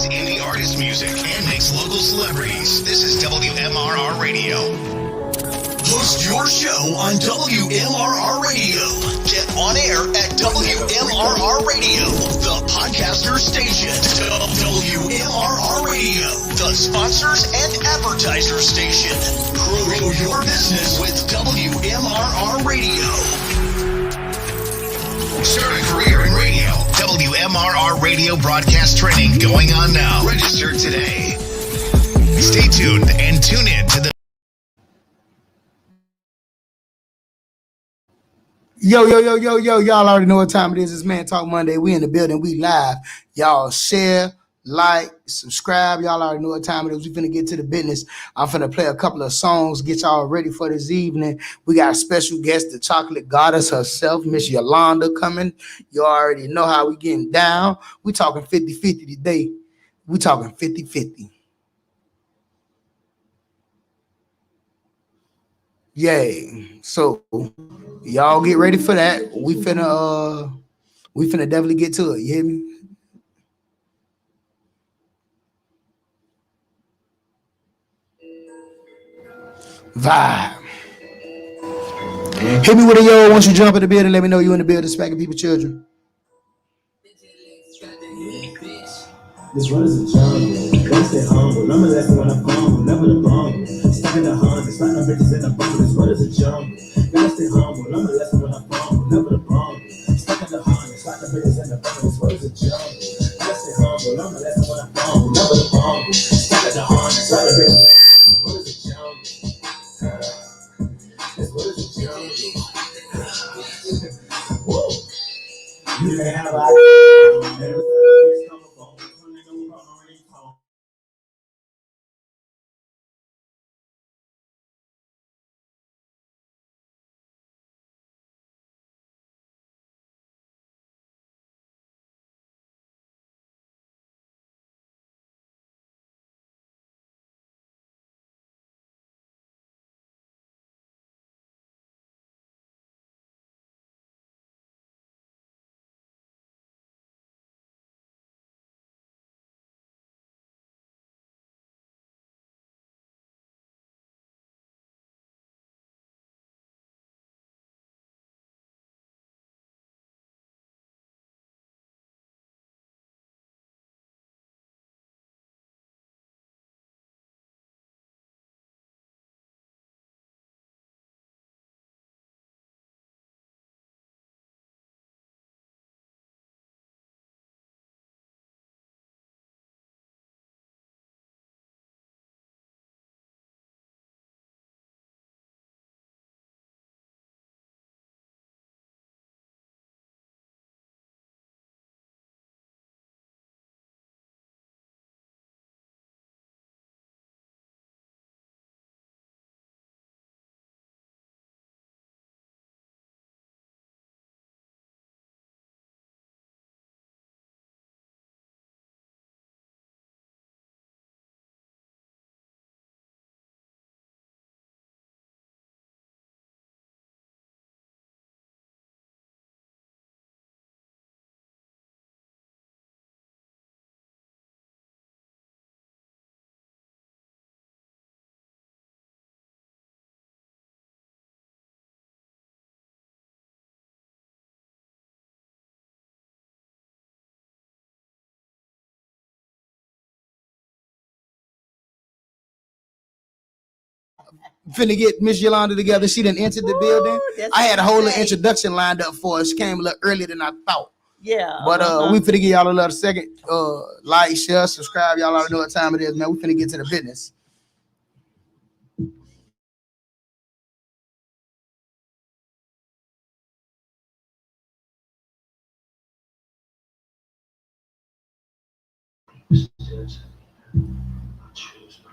plays indie artist music and makes local celebrities. This is WMRR Radio. Host your show on WMRR Radio. Get on air at WMRR Radio, the podcaster station. WMRR Radio, the sponsors and advertiser station. Grow your business with WMRR Radio. Start a career in radio. WMRR Radio broadcast training going on now. Register today. Stay tuned and tune in to the Yo, y'all already know what time it is. It's Man Talk Monday. We in the building. We live. Y'all share, like, subscribe. Y'all already know what time it is. We finna get to the business. I'm finna play a couple of songs, get y'all ready for this evening. We got a special guest, the chocolate goddess herself, Miss Yolanda, coming. You already know how we getting down. We talking 50-50 today. We talking 50-50. Yay. So y'all get ready for that. We finna definitely get to it. You hear me? Vibe. Hit me with a yo once you jump in the building. Let me know you in the building. Smacking people, children. This one is a jungle. Don't stay humble. I'm a lesson when I fumble. Never the bumble. Stuck in the hundreds. Like no bitches in the bumble. This one is a jungle. Gotta stay humble. I'm a lesson when I fumble. Never the bumble. Stuck in the hundreds. Like no bitches in the bumble. This one is a jungle. Gotta stay humble. I'm a lesson when I fumble. Never the bumble. Stuck in the hundreds. Like no bitches. This one is a jungle. This one is a jungle. Whoa. You may have a Finna get Miss Yolanda together. She done entered the building. I had a whole little introduction lined up for her. She came a little earlier than I thought. Yeah. But we finna give y'all a little second. Like, share, subscribe. Y'all already know what time it is, man. We finna get to the business.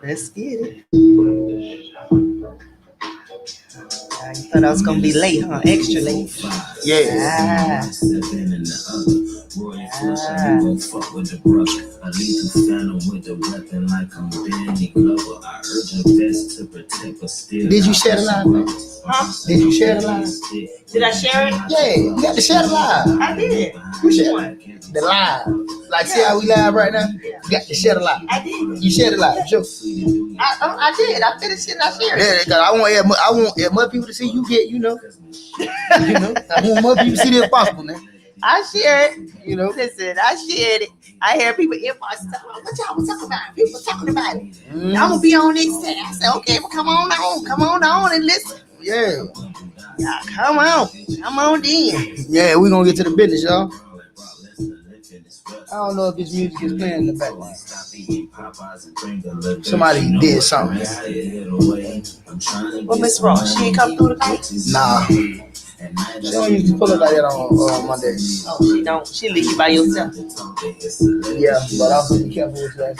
Let's get it. You thought I was gonna be late, huh? Extra late. Yeah. Did you share the live? Huh? Did you share the live? Did I share it? Yeah, you got to share the live. I did. You shared the live. Like, see how we live right now? You got to shed a lot. I did. You shed a lot. Sure. I did. I finished it. I shared it. Yeah, because I want as much people to see you get, I want more people to see this as possible, man. I shared it. Listen, I shared it. I hear people inbox talking about what y'all was talking about. People talking about it. I'm gonna be on this set. I said, okay, well, come on and listen. Yeah. Yeah, come on then. Yeah, we're gonna get to the business, y'all. I don't know if this music is playing in the background. Somebody did something. Well, Miss Ross, she ain't come through tonight? Nah. She don't usually pull up like that on Monday. Oh, she don't. She leave you by yourself. Yeah, but also be careful with that.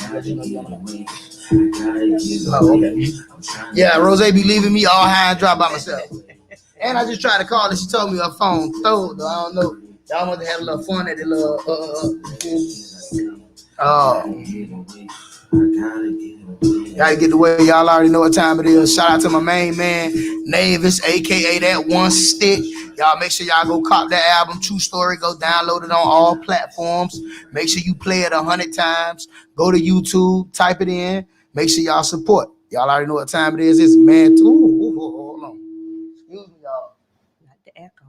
Oh, okay. Yeah, Rose be leaving me all high and dry by myself. And I just tried to call her. She told me her phone throwed, though. I don't know. Y'all must have had a little fun at the little gotta get the way. Y'all already know what time it is. Shout out to my main man, Navis, aka That One Stick. Y'all make sure y'all go cop that album, True Story. Go download it on all platforms. Make sure you play it 100 times. Go to YouTube, type it in. Make sure y'all support. Y'all already know what time it is. It's man. Ooh, hold on. Excuse me, y'all. Not the echo.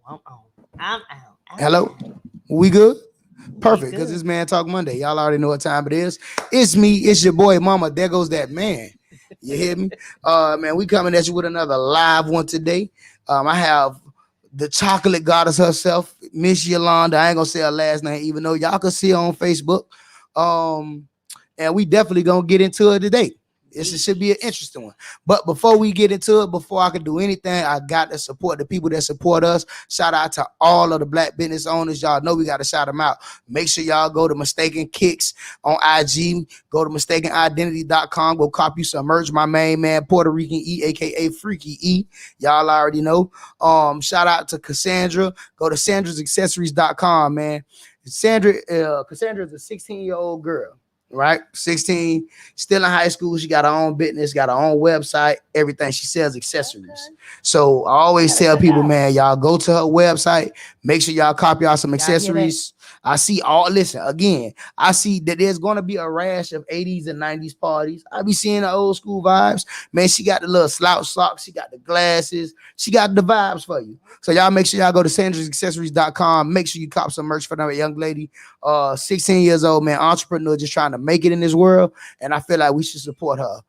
Oh, I'm out. Hello? We good? Perfect, because this Man Talk Monday. Y'all already know what time it is. It's me. It's your boy, Mama. There goes that man. You hear me? Man, we coming at you with another live one today. I have the chocolate goddess herself, Miss Yolanda. I ain't going to say her last name, even though y'all can see her on Facebook. And we definitely going to get into it today. This should be an interesting one. But before we get into it, before I can do anything, I got to support the people that support us. Shout out to all of the black business owners. Y'all know we got to shout them out. Make sure y'all go to Mistaken Kicks on IG. Go to mistakenidentity.com. Go copy some merch. My main man, Puerto Rican E, a.k.a. Freaky E. Y'all already know. Shout out to Cassandra. Go to sandrasaccessories.com, man. Cassandra is a 16-year-old girl. Right, 16, still in high school. She got her own business, got her own website, everything. She sells accessories. Okay. So I always tell people, man, y'all go to her website, make sure y'all copy y'all some accessories. I see I see that there's going to be a rash of 80s and 90s parties. I be seeing the old school vibes. Man, she got the little slouch socks. She got the glasses. She got the vibes for you. So y'all make sure y'all go to sandrasaccessories.com. Make sure you cop some merch for that young lady. 16 years old, man, entrepreneur, just trying to make it in this world. And I feel like we should support her.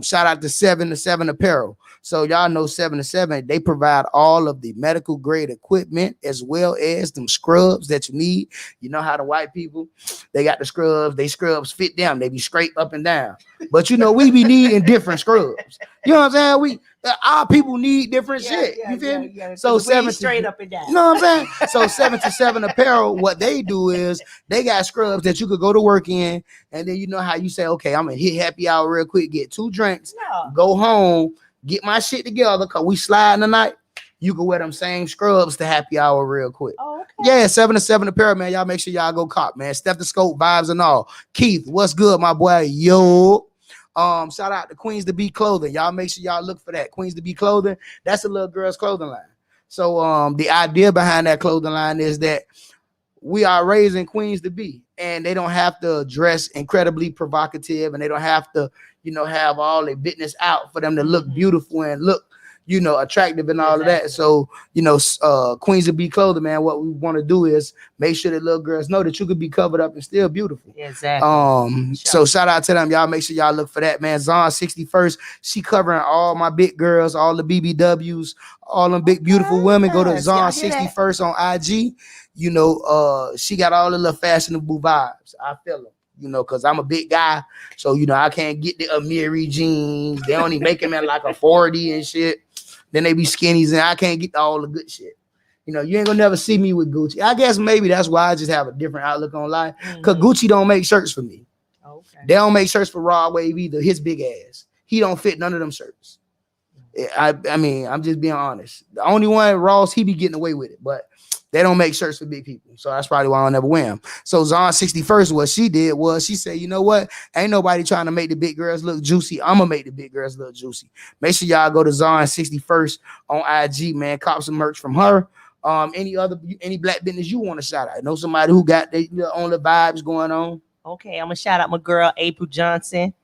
Shout out to 7 to 7 Apparel. So y'all know 7 to 7, they provide all of the medical grade equipment as well as them scrubs that you need. You know how the white people, they got the scrubs, they scrubs fit them, they be straight up and down. But we be needing different scrubs. You know what I'm saying? Our people need different shit. You feel me? So 7 straight up and down. You know what I'm saying? So 7 to 7 Apparel, what they do is they got scrubs that you could go to work in, and then you know how you say, okay, I'm gonna hit happy hour real quick, get 2 drinks, go home, get my shit together, cause we sliding tonight. You can wear them same scrubs to happy hour real quick. Oh, okay. Yeah, 7 to 7 Apparel, man. Y'all make sure y'all go cop, man. Stethoscope vibes and all. Keith, what's good, my boy? Yo. Shout out to Queens to Be Clothing. Y'all make sure y'all look for that. Queens to Be Clothing. That's a little girl's clothing line. So the idea behind that clothing line is that we are raising queens to be, and they don't have to dress incredibly provocative, and they don't have to, have all their business out for them to look beautiful and look, attractive and all of that. So, Queens to Be Clothing, man, what we want to do is make sure that little girls know that you could be covered up and still beautiful. Exactly. So shout out to them. Y'all make sure y'all look for that, man. Zon 61st, she covering all my big girls, all the BBWs, all them big, beautiful women. Go to Zon 61st on IG. She got all the little fashionable vibes. I feel them. Because I'm a big guy. So, I can't get the Amiri jeans. They only make them at like a 40 and shit. Then they be skinnies, and I can't get all the good shit. You ain't gonna never see me with Gucci. I guess maybe that's why I just have a different outlook on life. Because Gucci don't make shirts for me. Okay. They don't make shirts for Rod Wave either. His big ass. He don't fit none of them shirts. I mean, I'm just being honest. The only one, Ross, he be getting away with it. But they don't make shirts for big people. So that's probably why I'll never wear them. So Zon 61st, what she did was she said, you know what? Ain't nobody trying to make the big girls look juicy. I'm going to make the big girls look juicy. Make sure y'all go to Zon 61st on IG, man. Cop some merch from her. Any black business you want to shout out? I know somebody who got their own the vibes going on. Okay, I'm gonna shout out my girl April Johnson,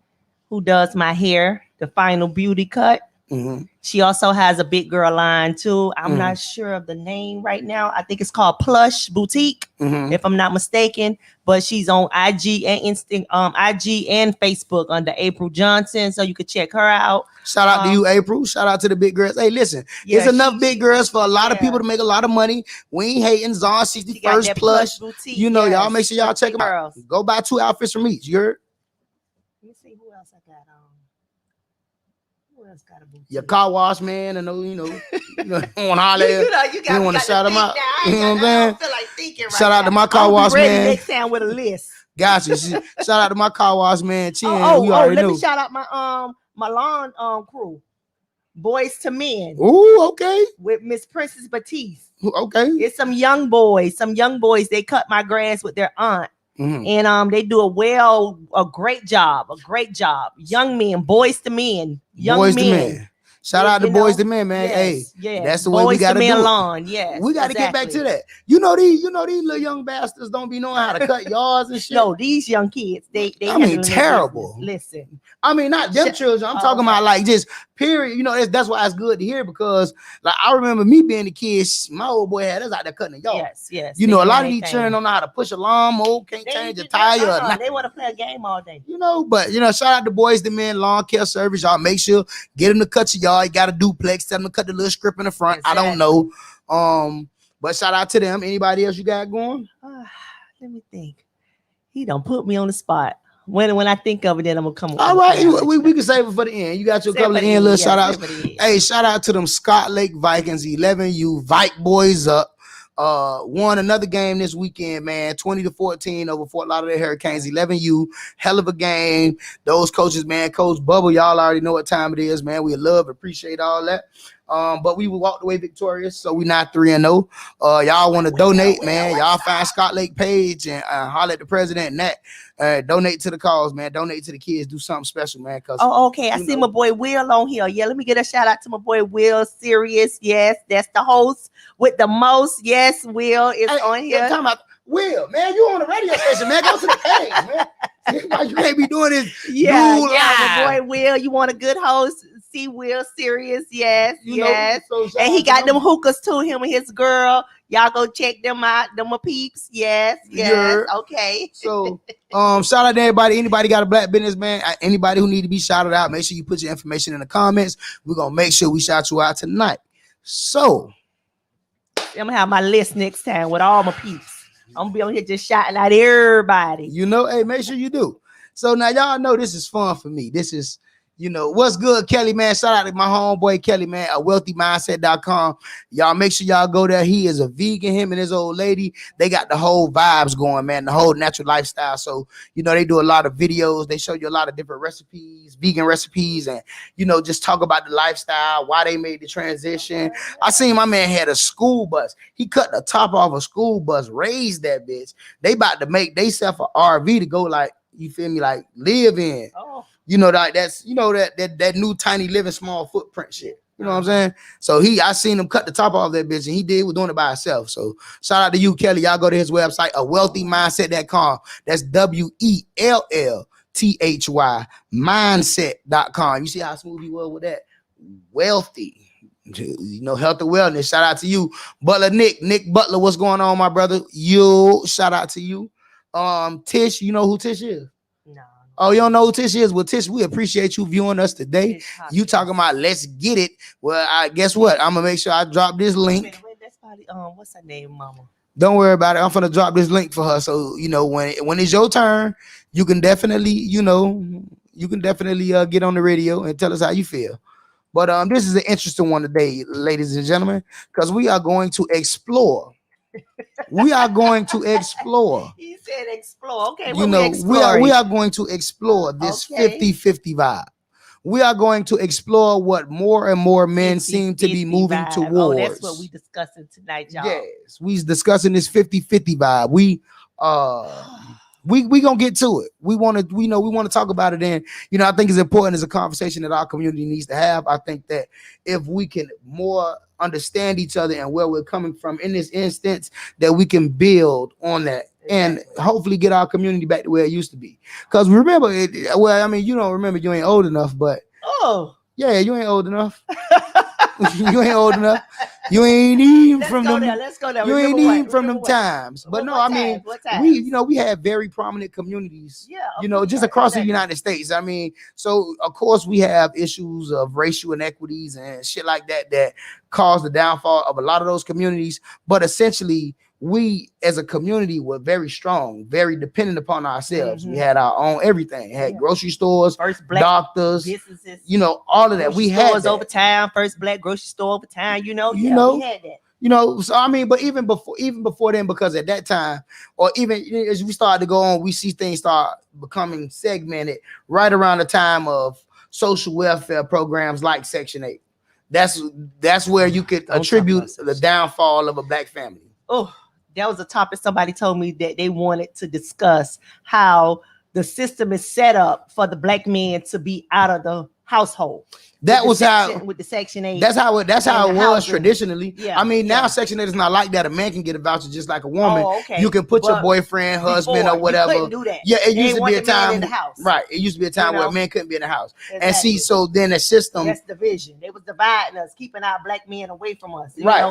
who does my hair, the Final Beauty Cut. Mm-hmm. She also has a big girl line too. I'm not sure of the name right now. I think it's called Plush Boutique, if I'm not mistaken. But she's on IG and IG and Facebook under April Johnson, so you could check her out. Shout out to you, April. Shout out to the big girls. Hey, listen, there's enough big girls for a lot of people to make a lot of money. We ain't hating. Zon 61st Plush. Boutique, Y'all make sure y'all check them out. Go buy 2 outfits from each. Let me see who else I got on. Got a boutique. Your car wash man, and you know, on holler. You want to shout them out. You know what I'm saying? I don't feel like thinking right shout out to my car wash man. Next time with a list. Gotcha. Shout out to my car wash man. Chin. Let me shout out my lawn crew. Boys to Men. Ooh, okay. With Miss Princess Batiste. Okay. It's some young boys. They cut my grass with their aunt. And they do a great job. Young men, boys to men, young men. Shout out to Boys to Men, man. That's the way we gotta do it. Lawn, we gotta get back to that. You know these little young bastards don't be knowing how to cut yards and shit. No, these young kids, they terrible. Listen. I mean, not them children. I'm talking about like just period. You know, that's why it's good to hear because like I remember me being a kid, my old boy had us out there cutting the yard. Yes. You know, a lot of these children don't know how to push a lawnmower, can't change a tire. They want to play a game all day. You know, but shout out to Boys to Men Lawn Care Service. Y'all make sure get them to cut your yard. You got a duplex. Tell them to cut the little strip in the front. Exactly. I don't know. But shout out to them. Anybody else you got going? Let me think. He don't put me on the spot. When I think of it, then I'm gonna come. All right, we can save it for the end. You got your couple of end little shout outs. Hey, shout out to them Scott Lake Vikings 11U Vike boys up. Won another game this weekend, man. 20-14 over Fort Lauderdale Hurricanes. 11U, hell of a game. Those coaches, man. Coach Bubble, y'all already know what time it is, man. We love, appreciate all that. But we walked away victorious, so we not 3-0. Y'all want to donate, man? Y'all find Scott Lake page and holler at the president and that. Donate to the cause, man. Donate to the kids. Do something special, man. Okay. I see my boy Will on here. Yeah, let me get a shout out to my boy Will. Serious, yes, that's the host with the most. Yes, Will is on here. Talking about Will, man, you on the radio station, man. Go to the page, man. You can't be doing this. My boy Will. You want a good host? See Will Serious, yes. And he got them hookahs too, him and his girl. Y'all go check them out. Them are peeps. Yes. Okay. So shout out to everybody. Anybody got a black business, man? Anybody who need to be shouted out, make sure you put your information in the comments. We're gonna make sure we shout you out tonight. So I'm gonna have my list next time with all my peeps. I'm gonna be on here just shouting out everybody. Hey, make sure you do. So now y'all know this is fun for me. This is what's good, Kelly, man. Shout out to my homeboy Kelly, man, at wealthymindset.com. Y'all make sure y'all go there. He is a vegan. Him and his old lady, they got the whole vibes going, man, the whole natural lifestyle. So, they do a lot of videos. They show you a lot of different recipes, vegan recipes, and, just talk about the lifestyle, why they made the transition. I seen my man had a school bus. He cut the top off a school bus, raised that bitch. They about to make theyself an RV to go like, you feel me, like live in. Oh. That's that new tiny living small footprint shit. You know what I'm saying? So I seen him cut the top off that bitch, and he was doing it by himself. So shout out to you, Kelly. Y'all go to his website, wealthymindset.com. That's WELLTHY mindset.com. You see how smooth he was with that? Wealthy. Health and wellness. Shout out to you, Butler Nick Butler. What's going on, my brother? Shout out to you. Tish, you know who Tish is? No. Oh, you don't know who Tish is? Well, Tish, we appreciate you viewing us today. You talking about let's get it. Well, I guess what? I'm gonna make sure I drop this link. That's probably what's her name, Mama? Don't worry about it. I'm gonna drop this link for her. So when it's your turn, you can definitely get on the radio and tell us how you feel. But this is an interesting one today, ladies and gentlemen, because we are going to explore. We are going to explore. He said explore. Okay, we are going to explore this 50-50 vibe. We are going to explore what more and more men seem to be moving towards. Oh, that's what we discussing tonight, y'all. Yes, we discussing this 50-50 vibe. we gonna get to it. We want to talk about it. And I think it's important as a conversation that our community needs to have. I think that if we can more understand each other and where we're coming from in this instance, that we can build on that and hopefully get our community back to where it used to be. Because remember, you don't remember, you ain't old enough, but yeah, you ain't old enough. You ain't old enough. You ain't even from them. Let's go there. You ain't even from them times. But no, I mean, we have very prominent communities. Yeah, just across the United States. I mean, so of course we have issues of racial inequities and shit like that cause the downfall of a lot of those communities. But essentially, we as a community were very strong, very dependent upon ourselves. We had our own everything. We had grocery stores, first black doctors, businesses, all of that. We had stores over town, first black grocery store over town. We had that. So I mean, but even before then, because at that time, or even as we started to go on, we see things start becoming segmented right around the time of social welfare programs like Section 8. That's where you could attribute the downfall of a black family. Oh, that was a topic somebody told me that they wanted to discuss, how the system is set up for the black man to be out of the household. That was how with the Section 8. That's how it was traditionally. Yeah, I mean, now Section 8 is not like that. A man can get a voucher just like a woman. Oh, okay. You can put your boyfriend, husband, or whatever. You couldn't do that. Yeah, it used to be a time in the house. Right. It used to be a time where a man couldn't be in the house. Exactly. And see, so then the system. That's division. They was dividing us, keeping our black men away from us. Right.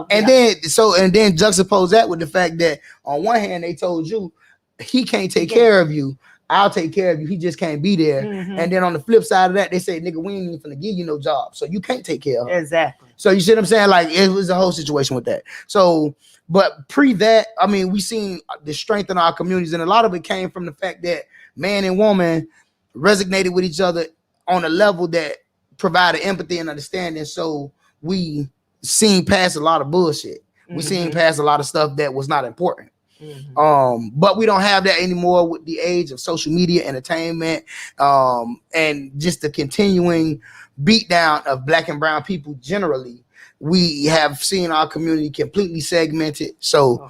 And then juxtapose that with the fact that on one hand they told you he can't take care of you. I'll take care of you. He just can't be there. Mm-hmm. And then on the flip side of that, they say, nigga, we ain't even finna give you no job. So you can't take care of him. Exactly. So you see what I'm saying? Like, it was a whole situation with that. So, but pre that, I mean, we seen the strength in our communities. And a lot of it came from the fact that man and woman resonated with each other on a level that provided empathy and understanding. So we seen past a lot of bullshit. We seen past a lot of stuff that was not important. But we don't have that anymore with the age of social media, entertainment, and just the continuing beatdown of black and brown people generally. We have seen our community completely segmented. So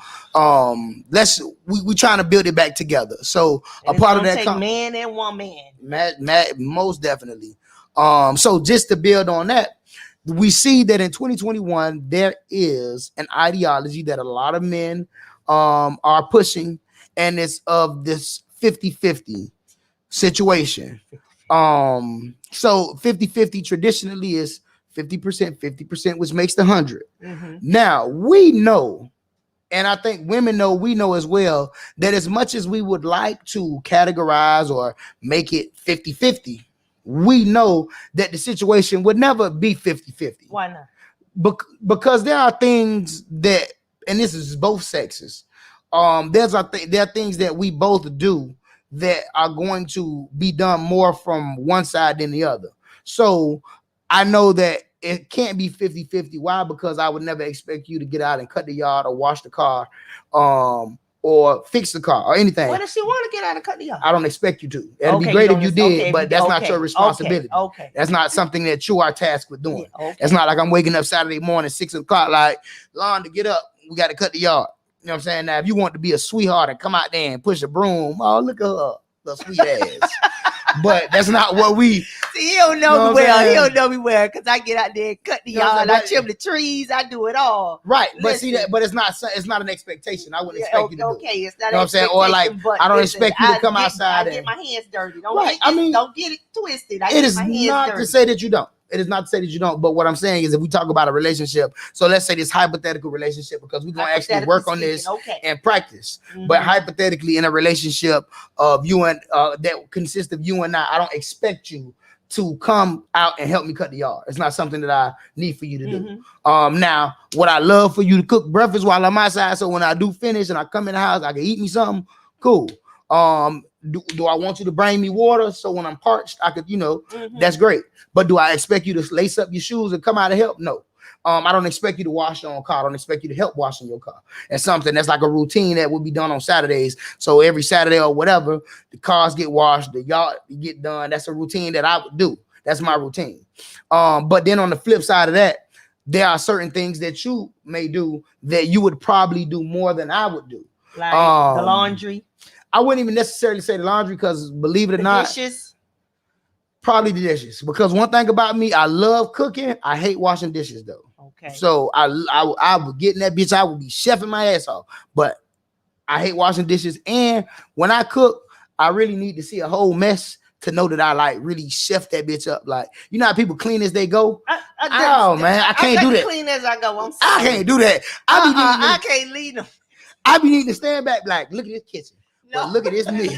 we trying to build it back together. So and a part of that man and woman. Most definitely. So just to build on that, we see that in 2021 there is an ideology that a lot of men are pushing, and it's of this 50-50 situation. So 50-50 traditionally is 50%, which makes the 100. Now we know, and I think women know, we know as well, that as much as we would like to categorize or make it 50-50, we know that the situation would never be 50-50. Why not? Because there are things that, and this is both sexes, there are things that we both do that are going to be done more from one side than the other. So I know that it can't be 50-50. Why? Because I would never expect you to get out and cut the yard or wash the car, or fix the car or anything. What if she want to get out and cut the yard? I don't expect you to. It'd be great if you did, but that's not your responsibility. Okay. That's not something that you are tasked with doing. It's not like I'm waking up Saturday morning, 6 o'clock, like, Londa, get up. We got to cut the yard. You know what I'm saying? Now, if you want to be a sweetheart and come out there and push a broom, oh, look at her, little sweet ass. But that's not what we. See, he don't know me well. He don't know me well because I get out there and cut the yard. I trim the trees. I do it all. Right, but see that. But it's not an expectation. I wouldn't expect you to do. Okay, it's not. You know what I'm saying? Or like, I don't expect you to come outside. I get my hands dirty. Don't get it twisted. It is not to say that you don't. It is not to say that you don't, but what I'm saying is if we talk about a relationship, so let's say this hypothetical relationship, because we're going to actually work on this and practice, but hypothetically in a relationship of you and that consists of you and I don't expect you to come out and help me cut the yard. It's not something that I need for you to do. Now, what I love for you to cook breakfast while I'm outside, so when I do finish and I come in the house, I can eat me something, cool. Do I want you to bring me water so when I'm parched, I could, that's great. But do I expect you to lace up your shoes and come out and help? No. I don't expect you to wash your own car. I don't expect you to help washing your car. It's something that's like a routine that will be done on Saturdays. So every Saturday or whatever, the cars get washed, the yard get done. That's a routine that I would do. That's my routine. But then on the flip side of that, there are certain things that you may do that you would probably do more than I would do. Like the laundry. I wouldn't even necessarily say the laundry because believe it or The not, dishes. probably the dishes. Because one thing about me, I love cooking. I hate washing dishes though. Okay. So I would get in that bitch. I would be chefing my ass off. But I hate washing dishes. And when I cook, I really need to see a whole mess to know that I like really chef that bitch up. Like, you know how people clean as they go? Man, I can't do that. Clean as I go. I'm sorry. I can't do that. I can't lead them. I be needing to stand back like, look at this kitchen. No. But look at this meal.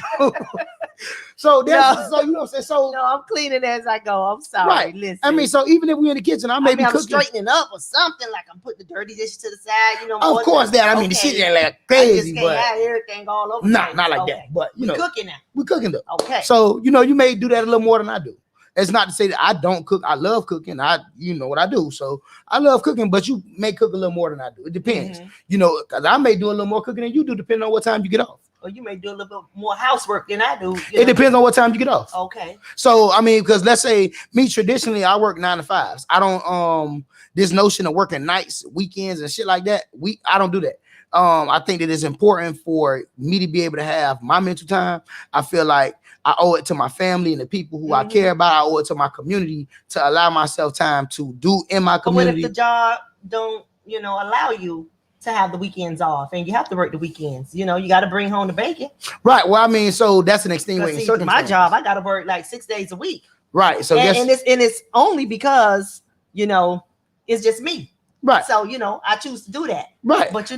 So that's so you know what I'm saying. So No, I'm cleaning as I go. I'm sorry. right. Listen. I mean, so even if we're in the kitchen, I may be I'm cooking. straightening up or something. Like I'm putting the dirty dishes to the side. You know. Of course, that I mean the shit there like crazy, I just but can't have everything all over. not like that. But you know, cooking now. we're cooking though. Okay. So you know, you may do that a little more than I do. It's not to say that I don't cook. I love cooking. You know what I do. So I love cooking, but you may cook a little more than I do. It depends. You know, because I may do a little more cooking than you do, depending on what time you get off. Or you may do a little bit more housework than I do. It depends on what time you get off. Okay. So I mean, because let's say me traditionally, I work 9 to 5s. I don't this notion of working nights, weekends, and shit like that. I don't do that. I think that it's important for me to be able to have my mental time. I feel like I owe it to my family and the people who I care about. I owe it to my community to allow myself time to do in my community. But what if the job don't, allow you to have the weekends off and you have to work the weekends? You got to bring home the bacon. Right. Well, I mean, so that's an extenuating circumstance. My job, I got to work like 6 days a week. Right. So and it's only because, it's just me. Right. So, I choose to do that. Right. But,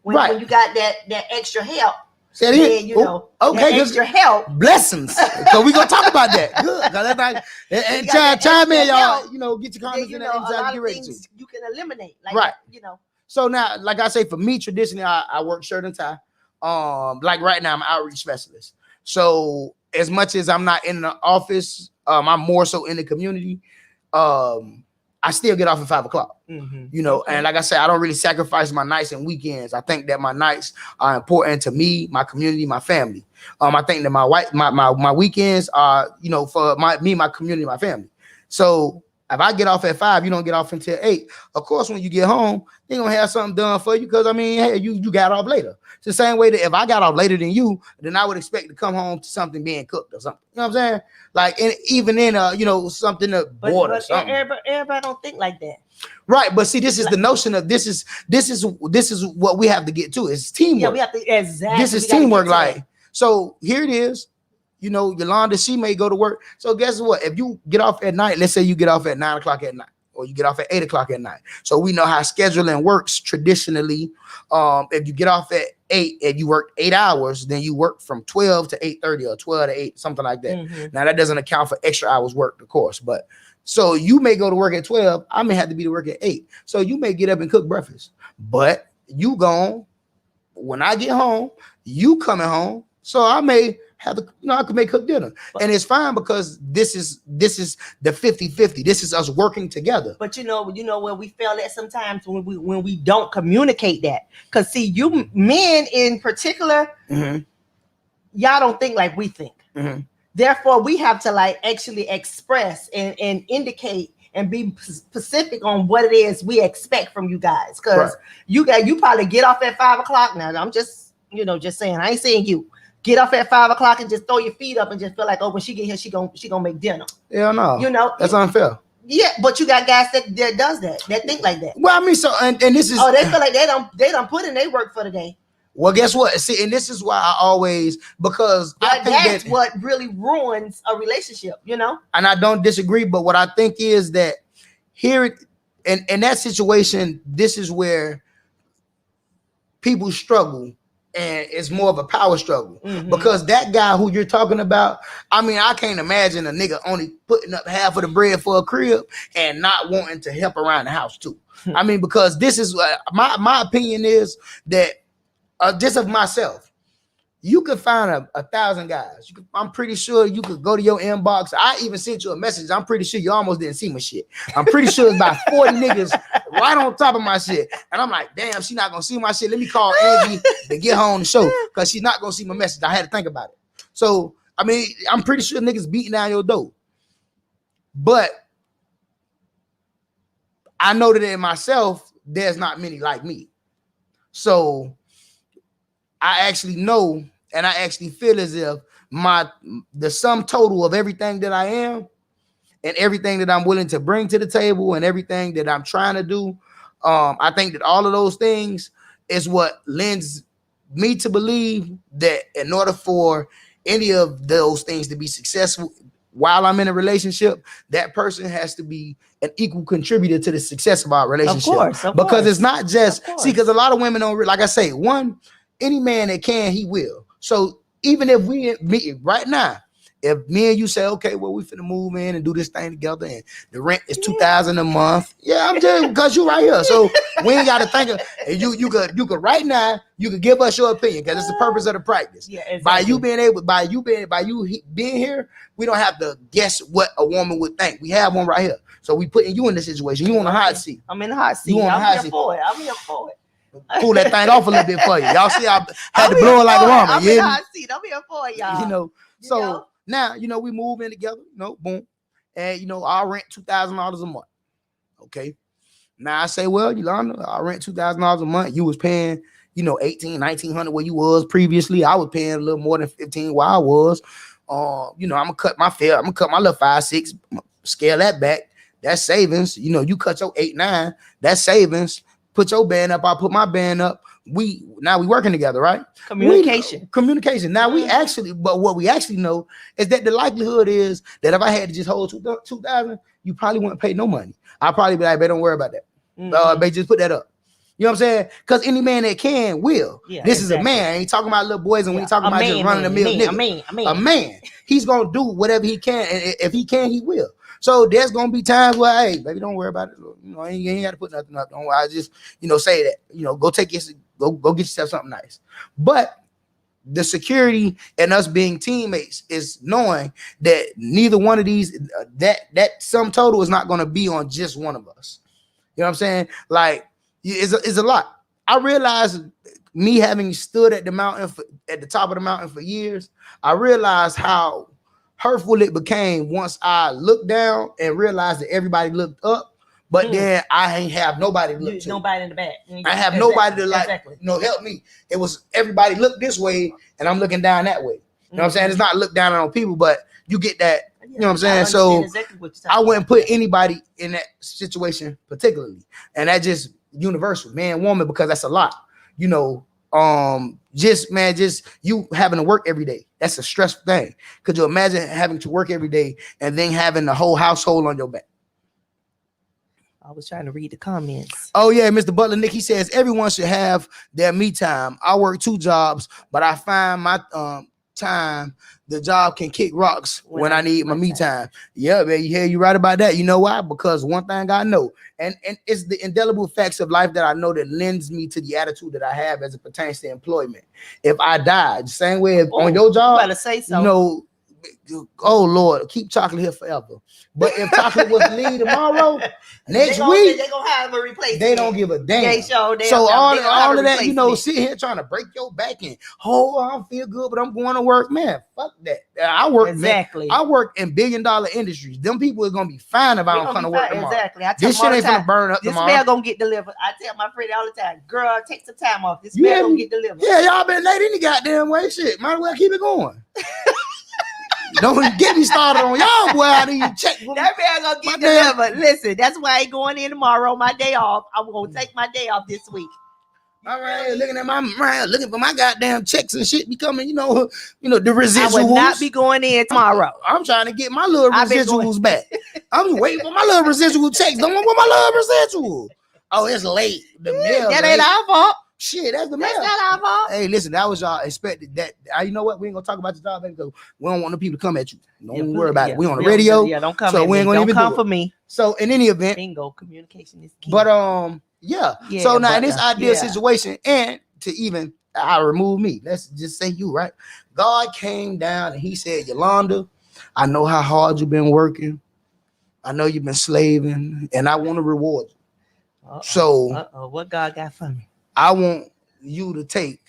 when you got that extra help, then, okay, extra help. Blessings. So we're going to talk about that. Good. And chime in, y'all. Get your comments in there anytime you get ready to. You can eliminate. Like, right. So now, like I say, for me, traditionally, I work shirt and tie. Like right now, I'm an outreach specialist. So as much as I'm not in the office, I'm more so in the community. I still get off at 5 o'clock, and like I said, I don't really sacrifice my nights and weekends. I think that my nights are important to me, my community, my family. I think that my weekends are, for my community, my family. So if I get off at 5, you don't get off until 8. Of course, when you get home, they're gonna have something done for you because hey, you got off later. It's the same way that if I got off later than you, then I would expect to come home to something being cooked or something. You know what I'm saying? Like even in something to board or something. Everybody don't think like that. Right, but see, this is the notion of this is what we have to get to. It's teamwork. Yeah, we have to exactly. This is teamwork. Like so, here it is. Yolanda, she may go to work. So guess what? If you get off at night, let's say you get off at 9 o'clock at night, or you get off at 8 o'clock at night. So we know how scheduling works traditionally. If you get off at 8 and you work 8 hours, then you work from 12 to 8:30 or 12 to 8, something like that. Now that doesn't account for extra hours worked, of course. But so you may go to work at 12. I may have to be to work at 8. So you may get up and cook breakfast. But you gone when I get home, you coming home. So I may have to, I could make cook dinner. And it's fine because this is the 50-50. This is us working together. But where we fail at sometimes when we don't communicate that. Because see, you men in particular, y'all don't think like we think. Therefore, we have to like actually express and indicate and be specific on what it is we expect from you guys. Because you probably get off at 5 o'clock. Now I'm just saying, I ain't saying you. Get off at 5 o'clock and just throw your feet up and just feel like, when she get here, she gonna make dinner. Yeah, no. That's unfair. Yeah, but you got guys that does that think like that. Well, I mean, so and this is they feel like they don't put in their work for the day. Well, guess what? See, and this is why I always because I think that's what really ruins a relationship, And I don't disagree, but what I think is that here in that situation, this is where people struggle. And it's more of a power struggle because that guy who you're talking about, I mean, I can't imagine a nigga only putting up half of the bread for a crib and not wanting to help around the house too. I mean, because this is my opinion is that just of myself, you could find 1,000 guys. I'm pretty sure you could go to your inbox. I even sent you a message. I'm pretty sure you almost didn't see my shit. I'm pretty sure it's about 40 niggas right on top of my shit. And I'm like, damn, she's not going to see my shit. Let me call Angie to get her on the show because she's not going to see my message. I had to think about it. So, I mean, I'm pretty sure niggas beating down your door. But I know that in myself, there's not many like me. So I actually know And I actually feel as if the sum total of everything that I am and everything that I'm willing to bring to the table and everything that I'm trying to do, I think that all of those things is what lends me to believe that in order for any of those things to be successful while I'm in a relationship, that person has to be an equal contributor to the success of our relationship. Of because course. it's not just because a lot of women don't, like I say, any man that can, he will. So even if we meet right now, if me and you say, okay, well, we finna move in and do this thing together, and the rent is $2,000 a month. Yeah, I'm just because you right here. So we ain't got to think of you could right now, you could give us your opinion because it's the purpose of the practice. Yeah, exactly. By you being here, we don't have to guess what a woman would think. We have one right here. So we putting you in this situation. You on the hot seat. I'm in the hot seat. I'm here for it. Pull that thing off a little bit for you. Y'all see, I had to blow it like a woman. I'm in the hot seat. I'm here for it, y'all. So now, we move in together, boom. And, I'll rent $2,000 a month. Okay. Now I say, well, Yolanda, I rent $2,000 a month. You was paying, $1,800, $1,900 where you was previously. I was paying a little more than $1,500 where I was. I'm gonna cut my fare. I'm gonna cut my little 5, 6, scale that back. That's savings. You cut your 8, 9. That's savings. Put your band up. I put my band up. We working together, right? Communication. Now but what we actually know is that the likelihood is that if I had to just hold 2,000, you probably wouldn't pay no money. I'll probably be like, babe, don't worry about that. Babe, just put that up. You know what I'm saying? Because any man that can will. Yeah, this is a man. I ain't talking about little boys, and we ain't talking about just running the mill nigga. A man. He's gonna do whatever he can, and if he can, he will. So there's gonna be times where, hey, baby, don't worry about it. You ain't got to put nothing up. Don't worry. I just, say that. Go get yourself something nice. But the security and us being teammates is knowing that neither one of these, that sum total is not gonna be on just one of us. You know what I'm saying? Like, it's a lot. I realized me having stood at the top of the mountain for years, I realized how hurtful it became once I looked down and realized that everybody looked up, but then I ain't have nobody to look to. Nobody in the back. I have nobody to help me. It was everybody look this way and I'm looking down that way. You know what I'm saying? It's not look down on people, but you get that. You know what I'm saying? So exactly I wouldn't put anybody in that situation particularly. And that just universal, man, woman, because that's a lot. Just you having to work every day. That's a stressful thing. Could you imagine having to work every day and then having the whole household on your back? I was trying to read the comments. Oh yeah, Mr. Butler Nick, he says everyone should have their me time. I work 2 jobs, but I find my time the job can kick rocks when I need my me time. Yeah, man, you right about that. You know why? Because one thing I know, and it's the indelible facts of life that I know that lends me to the attitude that I have as it pertains to employment. If I die, the same way on your job, you better say so. Oh Lord, keep chocolate here forever. But if chocolate was to leave tomorrow, next week they're gonna have a replacement. They don't give a damn. So all of that, sitting here trying to break your back and I don't feel good, but I'm going to work, man. Fuck that. I work exactly. Man, I work in $1 billion industries. Them people are gonna be fine if I don't come to work tomorrow. Exactly. This shit ain't gonna burn up tomorrow. This mail gonna get delivered. I tell my friend all the time, girl, take some time off. This mail gonna get delivered. Yeah, y'all been late any goddamn way. Shit, might as well keep it going. Don't get me started on y'all, boy. I need to check. That man gonna get delivered. Listen, that's why I ain't going in tomorrow. My day off. I'm gonna take my day off this week. All right, looking for my goddamn checks and shit becoming, the residuals. I would not be going in tomorrow. I'm trying to get my little residuals back. I'm waiting for my little residual checks. Don't want my little residual. Oh, it's late. The mail. That ain't our fault. Shit, that's the mail. That's not our fault. Hey, listen, that was y'all expected. That you know what? We ain't gonna talk about the job because we don't want the people to come at you. Don't worry about it. We on the radio. Yeah, don't come. So we ain't gonna even come for me. So in any event, bingo, communication is key. But yeah. So now in this ideal situation, and to even I remove me. Let's just say you, right? God came down and he said, Yolanda, I know how hard you've been working. I know you've been slaving, and I want to reward you. So what God got for me? I want you to take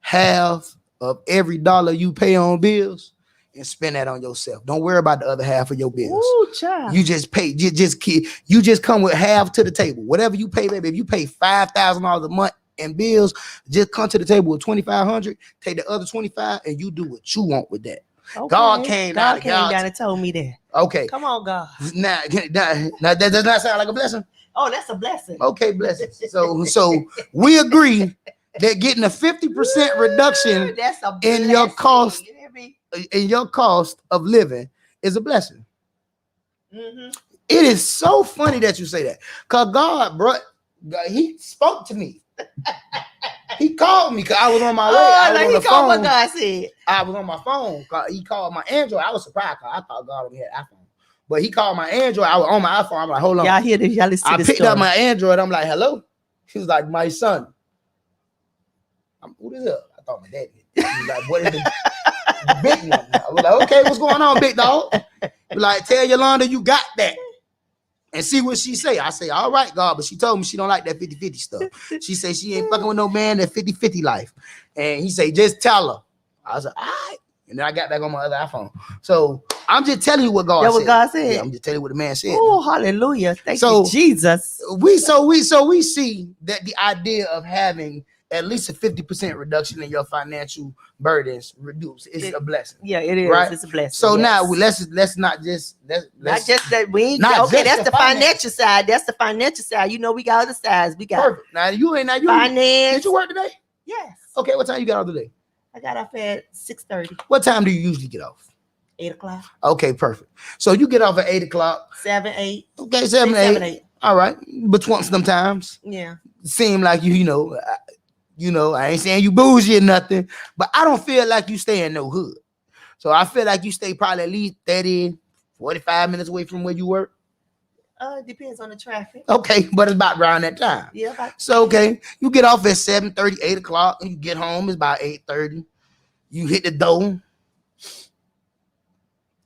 half of every dollar you pay on bills and spend that on yourself. Don't worry about the other half of your bills. Ooh, child. You just pay. You just come with half to the table. Whatever you pay, baby. If you pay $5,000 a month and bills, just come to the table with 2,500, take the other 25, and you do what you want with that. Okay. God came down and told me that. Okay. Come on, God. Now that does not sound like a blessing. Oh, that's a blessing. Okay, blessing. So we agree that getting a 50% reduction that's a in your cost of living is a blessing. Mm-hmm. It is so funny that you say that, because God, he spoke to me. He called me because I was on my way. I was on the phone. What God said. I was on my phone. He called my Android. I was surprised because I thought God only had iPhone. But he called my Android. I was on my iPhone. I'm like, hold on. Y'all hear this? Y'all listen to this. I picked up my Android. I'm like, hello. He was like, my son. Who is up? I thought my daddy. He was like, what is the big one? I was like, okay, what's going on, big dog? He like, tell Yolanda you got that. And see what she say. I say, all right, God, but she told me she don't like that 50-50 stuff. She say she ain't fucking with no man that 50-50 life. And he say, just tell her. I was like, all right. And then I got back on my other iPhone. So I'm just telling you what God said. What God said? Yeah, I'm just telling you what the man said. Oh, hallelujah. Thank you, Jesus. We see that the idea of having at least a 50% reduction in your financial burdens reduce. It's a blessing. Yeah, it is. Right? It's a blessing. So now let's not just not just that we ain't okay. That's the financial side. That's the financial side. You know, we got other sides. We got perfect. Now you finance. Did you work today? Yes. Okay, what time you got off today? I got off at 6:30. What time do you usually get off? 8 o'clock. Okay, perfect. So you get off at 8 o'clock. 7, 8. Okay, 7, 8. All right. But once sometimes. Yeah. Seem like you know, I ain't saying you bougie or nothing, but I don't feel like you stay in no hood. So I feel like you stay probably at least 30, 45 minutes away from where you work. It depends on the traffic. Okay, but it's about around that time. Yeah. So, okay, you get off at 7:30, 8 o'clock, and you get home, it's about 8:30. You hit the door.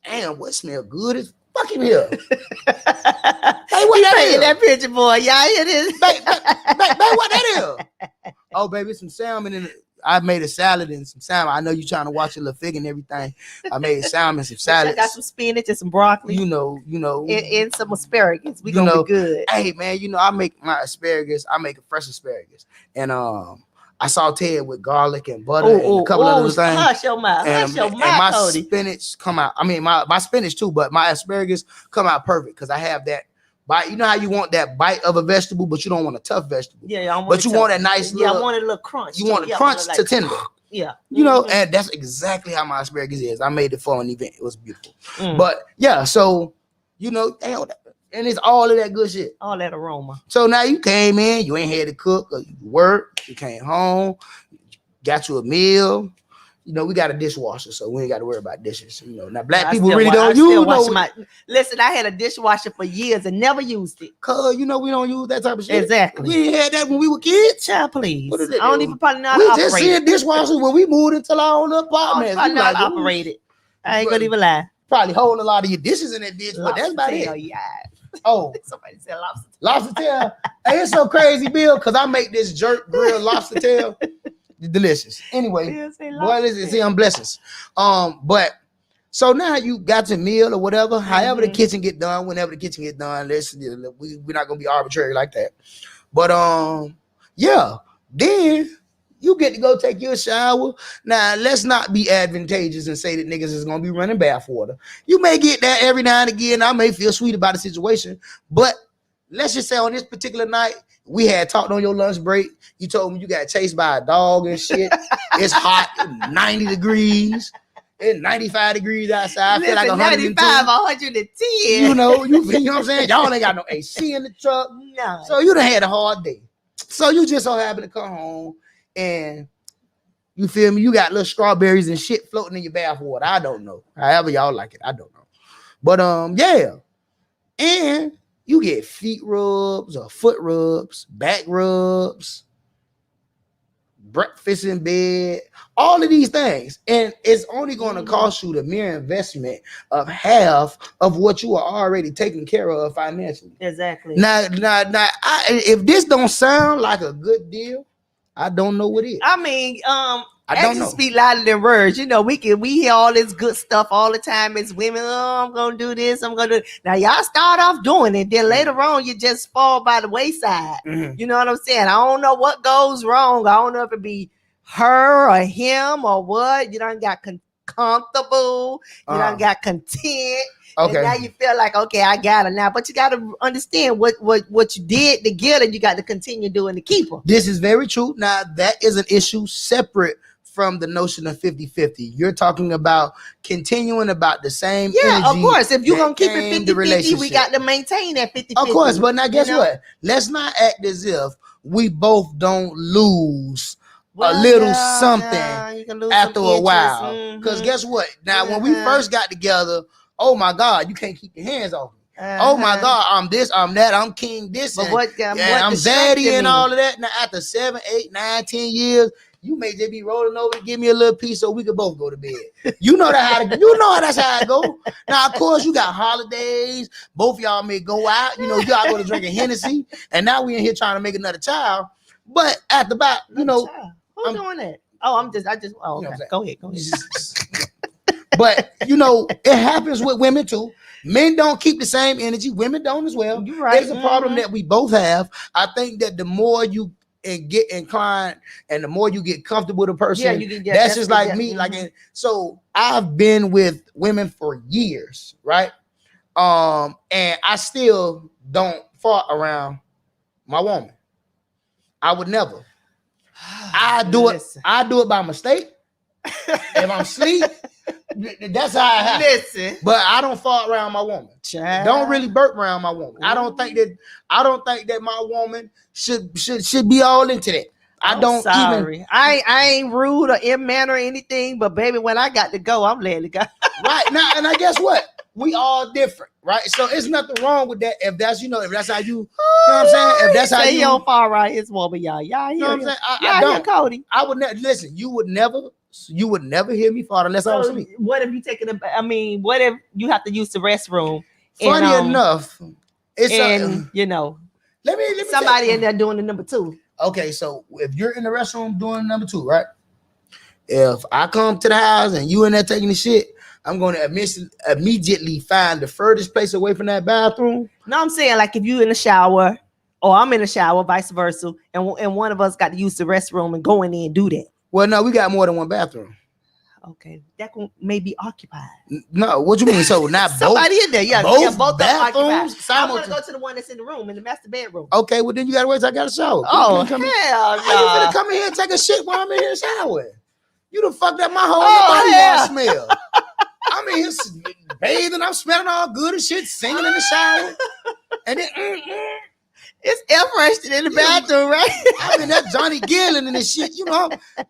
Damn, what smell good as fucking here? Hey, what that is? That picture, boy. Y'all hear this? Babe, what that is? Oh, baby, some salmon in it. I made a salad and some salmon. I know you trying to watch your little fig and everything. I made salmon, some salad. I got some spinach and some broccoli. You know, and some asparagus. We gonna be good. Hey man, I make my asparagus. I make a fresh asparagus, and I saute it with garlic and butter and a couple of those things. Hush your mouth. And my Cody. Spinach come out. I mean, my spinach too, but my asparagus come out perfect because I have that bite. You know how you want that bite of a vegetable, but you don't want a tough vegetable. Yeah, but you want a nice little. I want a little crunch. You want a crunch to tender. Yeah. You know, and that's exactly how my asparagus is. I made it for an event. It was beautiful. But yeah, so and it's all of that good shit. All that aroma. So now you came in, you ain't had to cook, or you work, you came home, got you a meal. You know, we got a dishwasher, so we ain't got to worry about dishes. You know, now black people really don't use. Listen, I had a dishwasher for years and never used it. Cause we don't use that type of shit. Exactly. We ain't had that when we were kids. Child, please. What is it? I don't even probably know how to operate. We just see a dishwasher when we moved into our own apartment. I know how to operate it. I ain't gonna even lie. Probably hold a lot of your dishes in that dish, but that's about it. Yeah. Oh, somebody said lobster. Lobster tail. Hey, it's so crazy, Bill, because I make this jerk grilled lobster tail. Delicious. Anyway, boy, listen, I'm blessings. But so now you got your meal or whatever, however the kitchen get done, whenever the kitchen get done. Listen, we're not gonna be arbitrary like that. But yeah, then you get to go take your shower. Now, let's not be advantageous and say that niggas is gonna be running bath water. You may get that every now and again. I may feel sweet about the situation, but let's just say on this particular night, we had talked on your lunch break. You told me you got chased by a dog and shit. It's hot, 90 degrees. It's 95 degrees outside. I feel like 95, 110. You know what I'm saying? Y'all ain't got no AC in the truck. No. So you done had a hard day. So you just so happen to come home and you feel me? You got little strawberries and shit floating in your bath water. I don't know. However y'all like it. I don't know. But yeah. And you get feet rubs or foot rubs, back rubs, breakfast in bed, all of these things. And it's only going to cost you the mere investment of half of what you are already taking care of financially. Exactly. Now, if this don't sound like a good deal, I don't know what is. I mean, I don't know. Speak louder than words. You know, we hear all this good stuff all the time as women. Oh, I'm gonna do this. I'm gonna do it. Now y'all start off doing it, then later on you just fall by the wayside. You know what I'm saying? I don't know what goes wrong. I don't know if it be her or him or what. You done got comfortable. You done got content. Okay. And now you feel like, okay, I got it now. But you got to understand what you did to get it. You got to continue doing to keep her. This is very true. Now, that is an issue separate from the notion of 50-50. You're talking about continuing about the same energy. Of course. If you're going to keep it 50-50, we got to maintain that 50-50. Of course. But now, guess what? Let's not act as if we both don't lose a little something after a while. Because guess what? Now, when we first got together, oh my God, you can't keep your hands off me. Oh my God, I'm this, I'm that, I'm king this, but I'm zaddy and all of that. Now, after 7, 8, 9, 10 years, you may just be rolling over to give me a little piece so we could both go to bed. You know that's how it go. Now, of course, you got holidays. Both y'all may go out. You know, y'all go to drinking Hennessy, and now we in here trying to make another child. But at the back, you know, who's doing that? Oh, okay. Go ahead. But you know, it happens with women too. Men don't keep the same energy. Women don't as well. You're right. It's a problem that we both have. I think that the more you get inclined and the more you get comfortable with a person, that's just like me. So I've been with women for years, right? And I still don't fart around my woman. I would never. I do it by mistake. If I'm asleep, that's how it happens. Listen, but I don't fart around my woman. Child. Don't really burp around my woman. I don't think that my woman should be all into that. I ain't rude or in manner or anything, but baby, when I got to go, I'm letting it go. Right now, and I guess what? We all different, right? So it's nothing wrong with that. If that's if that's how you know what I'm saying. If that's how you don't fall right, his woman, y'all. You know what I'm saying? I don't. Cody. I would never listen. You would never hear me fart unless I was asleep. What if you taking what if you have to use the restroom? Funny enough, it's let me somebody in there doing the number 2. Okay, so if you're in the restroom doing number 2, right? If I come to the house and you in there taking the shit, I'm going to immediately find the furthest place away from that bathroom. No, I'm saying like if you in the shower or I'm in the shower, vice versa, and one of us got to use the restroom and go in there and do that. Well, no, we got more than one bathroom. Okay, that may be occupied. No, what you mean? So not somebody in there? Yeah, both bathrooms. I'm gonna go to the one that's in the room, in the master bedroom. Okay, well then you gotta wait till I got a shower. Oh hell no! How you gonna come in here and take a shit while I'm in here showering? You done fucked up my whole body smell. I'm in here bathing, I'm smelling all good and shit, singing in the shower, and then it's air freshening in the bathroom, right? I mean, that Johnny Gillen and this shit,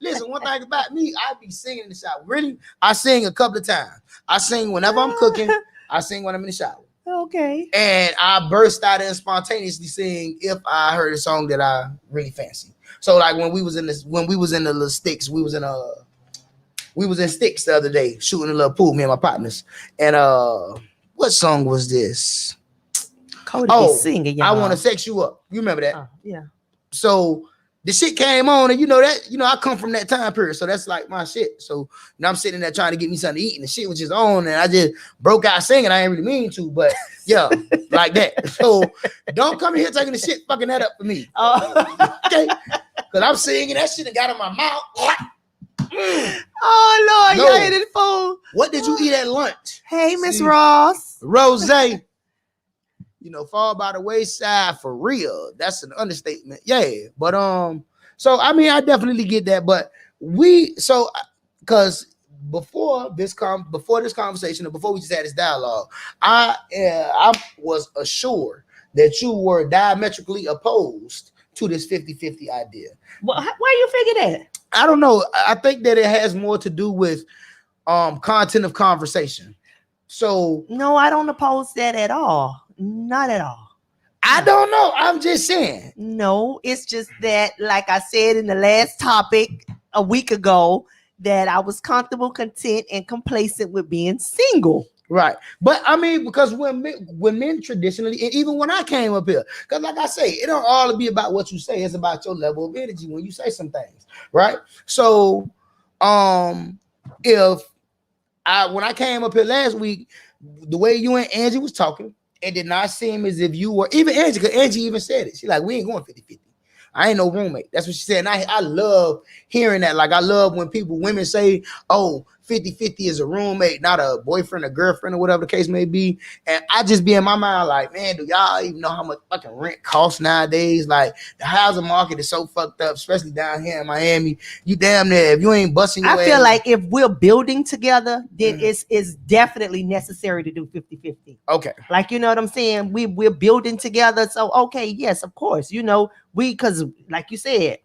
Listen, one thing about me, I be singing in the shower. Really, I sing a couple of times. I sing whenever I'm cooking. I sing when I'm in the shower. Okay. And I burst out and spontaneously sing if I heard a song that I really fancy. So like when we was in the little sticks, we was in Sticks the other day shooting a little pool, me and my partners. And what song was this? Cody singing, y'all. I Want to Sex You Up. You remember that? Yeah. So the shit came on, and I come from that time period, so that's like my shit. So now I'm sitting there trying to get me something to eat, and the shit was just on, and I just broke out singing. I ain't really mean to, but yeah, like that. So don't come in here taking the shit fucking that up for me. Okay? Because I'm singing, that shit that got in my mouth. Oh Lord, y'all hit it fool. What did you eat at lunch? Hey, Miss Ross. Rose. Fall by the wayside for real. That's an understatement. Yeah. But so I mean I definitely get that. But because before this conversation and before we just had this dialogue, I was assured that you were diametrically opposed to this 50-50 idea. Well, why you figure that? I don't know. I think that it has more to do with content of conversation. So no, I don't oppose that at all. Not at all. I don't know. I'm just saying. No, it's just that, like I said in the last topic a week ago, that I was comfortable, content, and complacent with being single. Right. But I mean, because when men traditionally, and even when I came up here, because like I say, it don't all be about what you say. It's about your level of energy when you say some things. Right. So If when I came up here last week, the way you and Angie was talking, it did not seem as if you were, even Angie, because Angie even said it. She's like, we ain't going 50-50. I ain't no roommate. That's what she said. And I love hearing that. Like, I love when women say, oh, 50-50 is a roommate, not a boyfriend or girlfriend or whatever the case may be. And I just be in my mind like, man, do y'all even know how much fucking rent costs nowadays? Like, the housing market is so fucked up, especially down here in Miami. You damn near, if you ain't busting your I feel ass, like if we're building together, then it's definitely necessary to do 50-50. okay. Like, you know what I'm saying? We're building together. So, okay, yes, of course. You know, because like you said,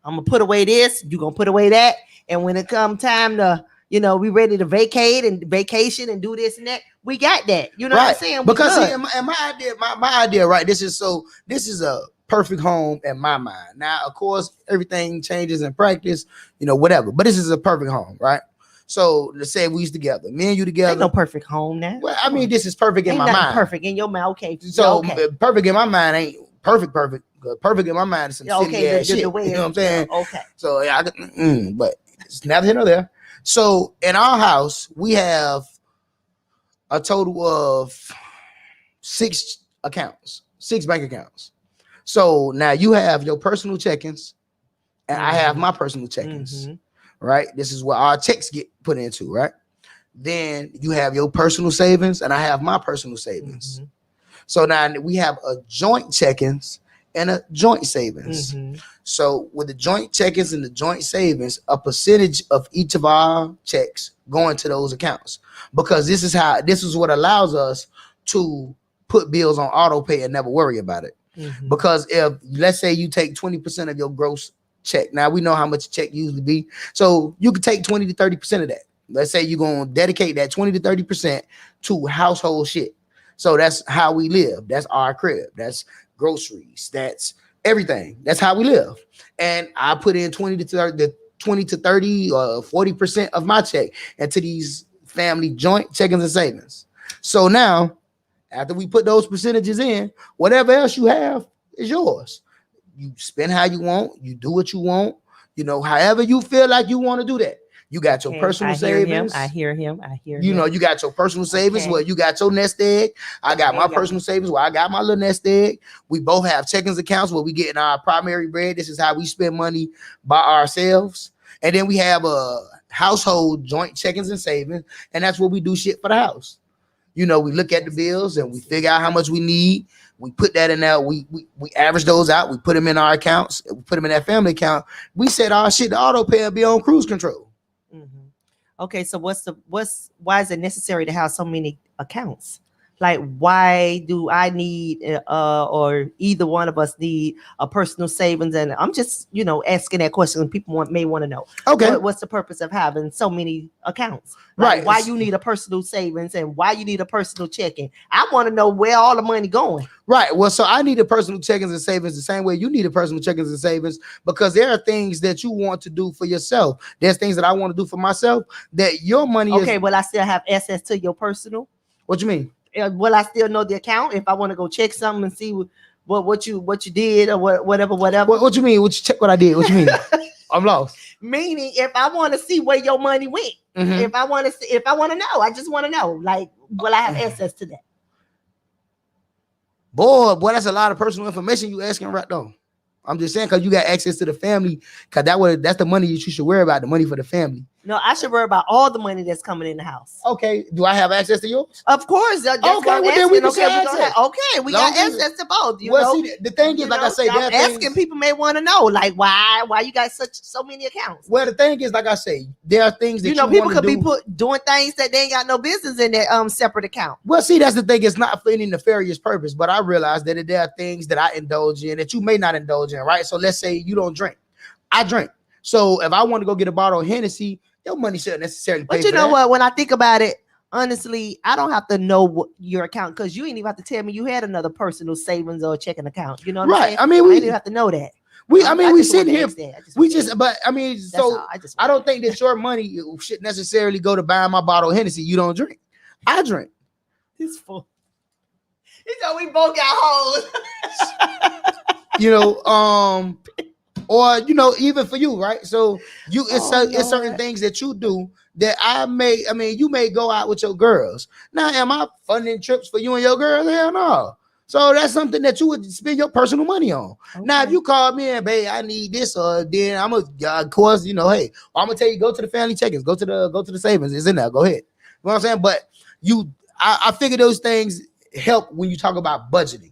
I'm going to put away this, you're going to put away that. And when it come time to, you know, we ready to vacate and vacation and do this and that, we got that. You know what I'm saying? Because see, my idea, right? This is a perfect home in my mind. Now, of course, everything changes in practice, you know, whatever. But this is a perfect home, right? So let's say we together, me and you together. Ain't no perfect home now. Well, I mean, this is perfect in my mind. Perfect in your mind, okay. So okay. Perfect in my mind ain't perfect. Perfect in my mind is some silly ass shit. You know what I'm saying? Okay. So yeah, but it's neither here nor there. So in our house, we have a total of 6 bank accounts. So now you have your personal check-ins, and I have my personal check-ins, right? This is where our checks get put into, right? Then you have your personal savings, and I have my personal savings. So now we have a joint check-ins and a joint savings. So with the joint check-ins and the joint savings, a percentage of each of our checks go into those accounts, because this is what allows us to put bills on auto pay and never worry about it. Because if, let's say, you take 20% of your gross check, now we know how much a check usually be, so you could take 20 to 30% of that. Let's say you're going to dedicate that 20 to 30% to household shit. So that's how we live. That's our crib. That's groceries. That's everything. That's how we live. And I put in 20 to 30 or 40% of my check into these family joint check-ins and savings. So now, after we put those percentages in, whatever else you have is yours. You spend how you want. You do what you want. You know, however you feel like you want to do that. You got your personal savings. I hear him. You know, you got your personal savings where you got your nest egg. I got my personal savings where I got my little nest egg. We both have checkings accounts where we get in our primary bread. This is how we spend money by ourselves. And then we have a household joint checkings and savings. And that's where we do shit for the house. You know, we look at the bills and we figure out how much we need. We put that in there. We average those out. We put them in our accounts. We put them in that family account. We set our shit to auto pay and be on cruise control. Okay, so why is it necessary to have so many accounts? Like, why do I need or either one of us need a personal savings? And I'm just, you know, asking that question. People may want to know. Okay, what's the purpose of having so many accounts? Like, right. Why you need a personal savings and why you need a personal checking? I want to know where all the money going. Right. Well, so I need a personal checkings and savings the same way you need a personal checkings and savings, because there are things that you want to do for yourself. There's things that I want to do for myself that your money is. Okay, well, I still have access to your personal. What you mean? Will I still know the account if I want to go check something and see what you did or whatever? What you mean? What you check what I did? What you mean? I'm lost. Meaning, if I want to see where your money went, if I want to know, I just want to know. Like, will I have access to that? Boy, that's a lot of personal information you asking right now. I'm just saying, because you got access to the family, because that's the money you should worry about, the money for the family. No, I should worry about all the money that's coming in the house. Okay, do I have access to yours? Of course. Okay, well then we can we got access to both. You well, know? See, the thing is, like I say, I'm asking people may want to know, like, why you got so many accounts. Well, the thing is, like I say, there are things that you know people could be doing things that they ain't got no business in their separate account. Well, see, that's the thing. It's not for any nefarious purpose, but I realize that there are things that I indulge in that you may not indulge in, right? So let's say you don't drink. I drink. So if I want to go get a bottle of Hennessy, your money shouldn't necessarily pay. But you know what? When I think about it, honestly, I don't have to know your account, because you ain't even have to tell me you had another personal savings or checking account. You know what I'm saying? I mean, we didn't have to know that. We sitting here. I don't think that your money should necessarily go to buying my bottle of Hennessy. You don't drink. I drink. It's full. You know, we both got hoes. You know, or even for you, right? So it's certain Lord. things that you do that you may go out with your girls. Now, am I funding trips for you and your girls? Hell no. So that's something that you would spend your personal money on. Okay. Now, if you call me and, babe, I need this, then I'm of course, hey, I'm gonna tell you, go to the family check-ins, go to the savings. It's in there. Go ahead. You know what I'm saying? But I figure those things help when you talk about budgeting,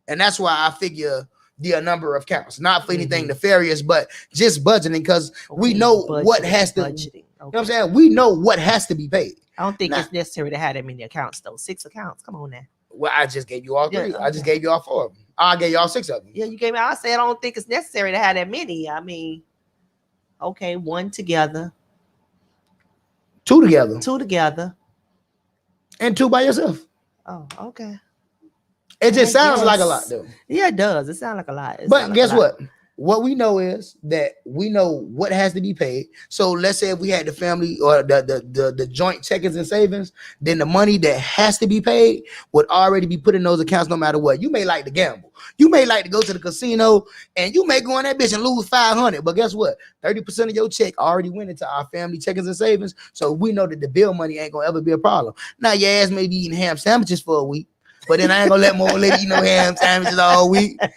and that's why I figure the number of accounts, not for anything nefarious, but just budgeting, because we know what has to. Budgeting. You know what I'm saying? We know what has to be paid. I don't think it's necessary to have that many accounts, though. 6 accounts. Come on now. Well, I just gave you all 3. Yeah, I just gave you all 4 of them. I gave y'all 6 of them. Yeah, you gave me. I said I don't think it's necessary to have that many. I mean, okay, 1 together, 2 together, 2 together, and 2 by yourself. Oh, okay. It just sounds like a lot, though. Yeah, it does. It sounds like a lot. But guess what? What we know is that we know what has to be paid. So let's say if we had the family or the joint check-ins and savings, then the money that has to be paid would already be put in those accounts no matter what. You may like to gamble. You may like to go to the casino, and you may go on that bitch and lose $500. But guess what? 30% of your check already went into our family check-ins and savings. So we know that the bill money ain't gonna ever be a problem. Now your ass may be eating ham sandwiches for a week, but then I ain't gonna let my old lady eat no ham sandwiches all week. But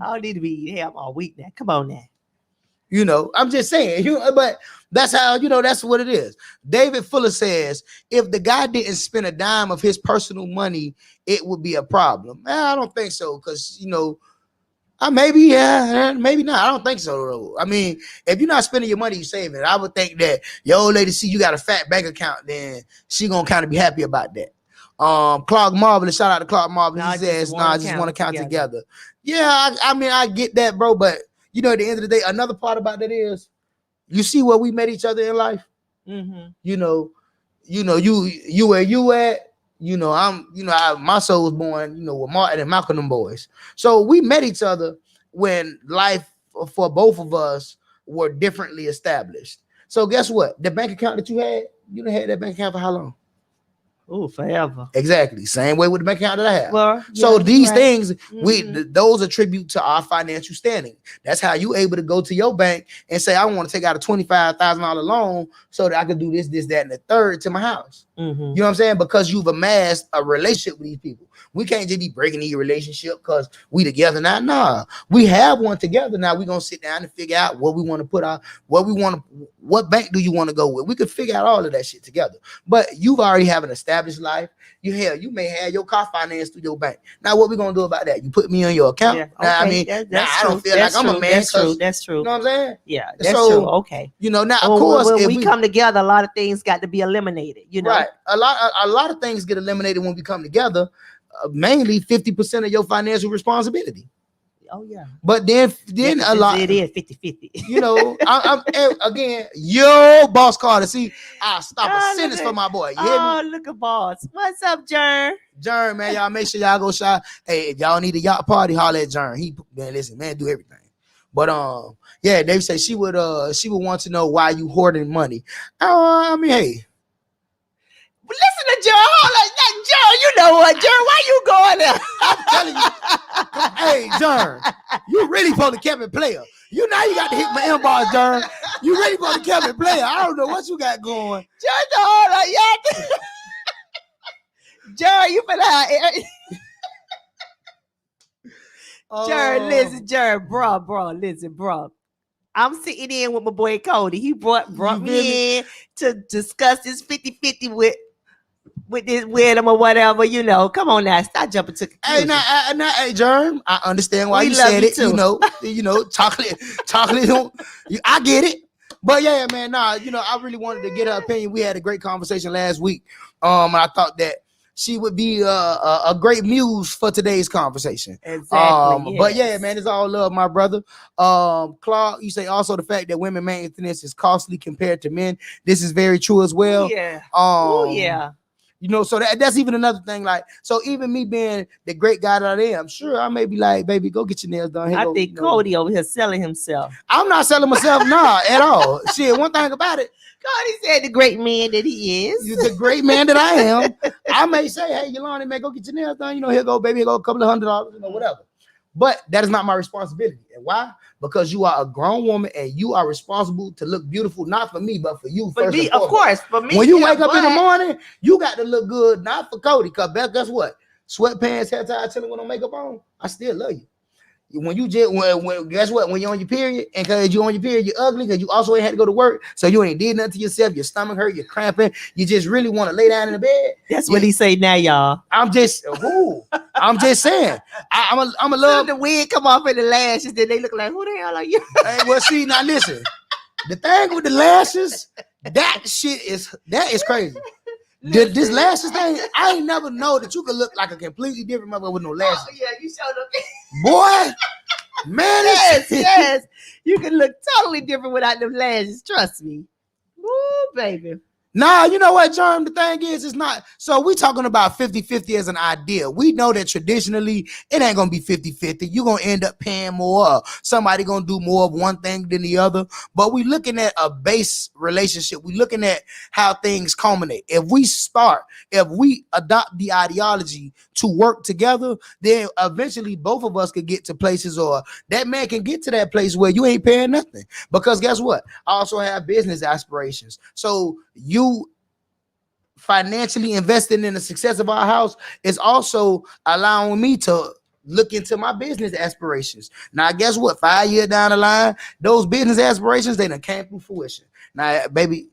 I don't need to be eating ham all week now. Come on now. I'm just saying, but that's how, that's what it is. David Fuller says, if the guy didn't spend a dime of his personal money, it would be a problem. I don't think so, because, maybe, yeah, maybe not. I don't think so, though. I mean, if you're not spending your money, you're saving it. I would think that your old lady see you got a fat bank account, then she gonna kind of be happy about that. Clark Marvelous, shout out to Clark Marvelous. He says, I just want to count together. Yeah, I mean, I get that, bro. But at the end of the day, another part about that is, you see where we met each other in life. Mm-hmm. You where you at. My soul was born, with Martin and Malcolm and boys. So we met each other when life for both of us were differently established. So guess what? The bank account that you done had that bank account for how long? Oh, forever. Exactly. Same way with the bank account that I have. Well, so these things, those attribute to our financial standing. That's how you able to go to your bank and say, I want to take out a $25,000 loan so that I can do this, that, and the third to my house. Mm-hmm. You know what I'm saying? Because you've amassed a relationship with these people. We can't just be breaking the relationship because we together now. Nah, we have one together. Now we're going to sit down and figure out what we want to put out, what bank do you want to go with? We could figure out all of that shit together. But you've already have an established life. You may have your car financed through your bank. Now what we going to do about that? You put me on your account. Yeah, okay. I mean, I don't feel like I'm a man. That's true. You know what I'm saying? Yeah, that's true. Okay. Now of course, when we come together, a lot of things got to be eliminated. Right. A lot of things get eliminated when we come together. Mainly 50% of your financial responsibility. Oh yeah. But then a lot. It is 50-50. I'm again, yo, Boss Carter. See, I'll stop a sentence for my boy. You hear me? Look at Boss. What's up, Jern? Jern, man, y'all make sure y'all go shop. Hey, if y'all need a yacht party, holler at Jern. Listen, man, do everything. But yeah, Dave said she would want to know why you hoarding money. I mean, hey. Listen to Jern. Jern, you know what, Jern? Why you going there? I'm telling you. Hey, Jern, you really supposed to keep it player. You got to hit my inbox, Jern. You really supposed to keep it player. I don't know what you got going. Jern, hold on, Jern, you finna have Jern, listen, Jern, bro, listen, bro. I'm sitting in with my boy Cody. He brought me in to discuss this 50-50 with this with him or whatever, Come on now, stop jumping to conclusions. Hey, Jerm, I understand why you said it. Too. Chocolate. I get it. But yeah, man, I really wanted to get her opinion. We had a great conversation last week. And I thought that she would be a great muse for today's conversation. Exactly. Yes. But yeah, man, it's all love, my brother. Clark, you say also the fact that women maintenance is costly compared to men. This is very true as well. Yeah. Yeah. So that's even another thing. Like, so even me being the great guy that I am, sure, I may be like, baby, go get your nails done. I think Cody over here selling himself. I'm not selling myself, at all. Shit, one thing about it, Cody said the great man that he is. You're the great man that I am. I may say, hey, Yolanda, man, go get your nails done. Here go, baby, here go a couple of $100, whatever. But that is not my responsibility. And why? Because you are a grown woman and you are responsible to look beautiful, not for me, but for you. For first me, and of foremost. course. For me, When you wake up in the morning, you got to look good, not for Cody. Because guess what? Sweatpants, hair tie, chilling with no makeup on. I still love you. When you just when guess what? When you're on your period, and because you're on your period, you're ugly because you also ain't had to go to work, so you ain't did nothing to yourself. Your stomach hurt, you're cramping. You just really want to lay down in the bed. That's what he say now, y'all. I'm just saying. I'm a love the wig come off in the lashes, then they look like, who the hell are you? Hey, well, see, now listen. The thing with the lashes, that is crazy. This lashes thing, I ain't never know that you could look like a completely different mother with no lashes. Oh, yeah, you showed up. Boy, man, yes. You can look totally different without them lashes. Trust me. Ooh, baby. Nah, you know what, Germ? The thing is, it's not. So we talking about 50-50 as an idea. We know that traditionally, it ain't going to be 50-50. You're going to end up paying more. Somebody going to do more of one thing than the other. But we looking at a base relationship. We looking at how things culminate. If we adopt the ideology to work together, then eventually both of us could get to places, or that man can get to that place where you ain't paying nothing. Because guess what? I also have business aspirations. So you financially investing in the success of our house is also allowing me to look into my business aspirations. Now, guess what? 5 years down the line, those business aspirations, they done came through fruition. Now, baby,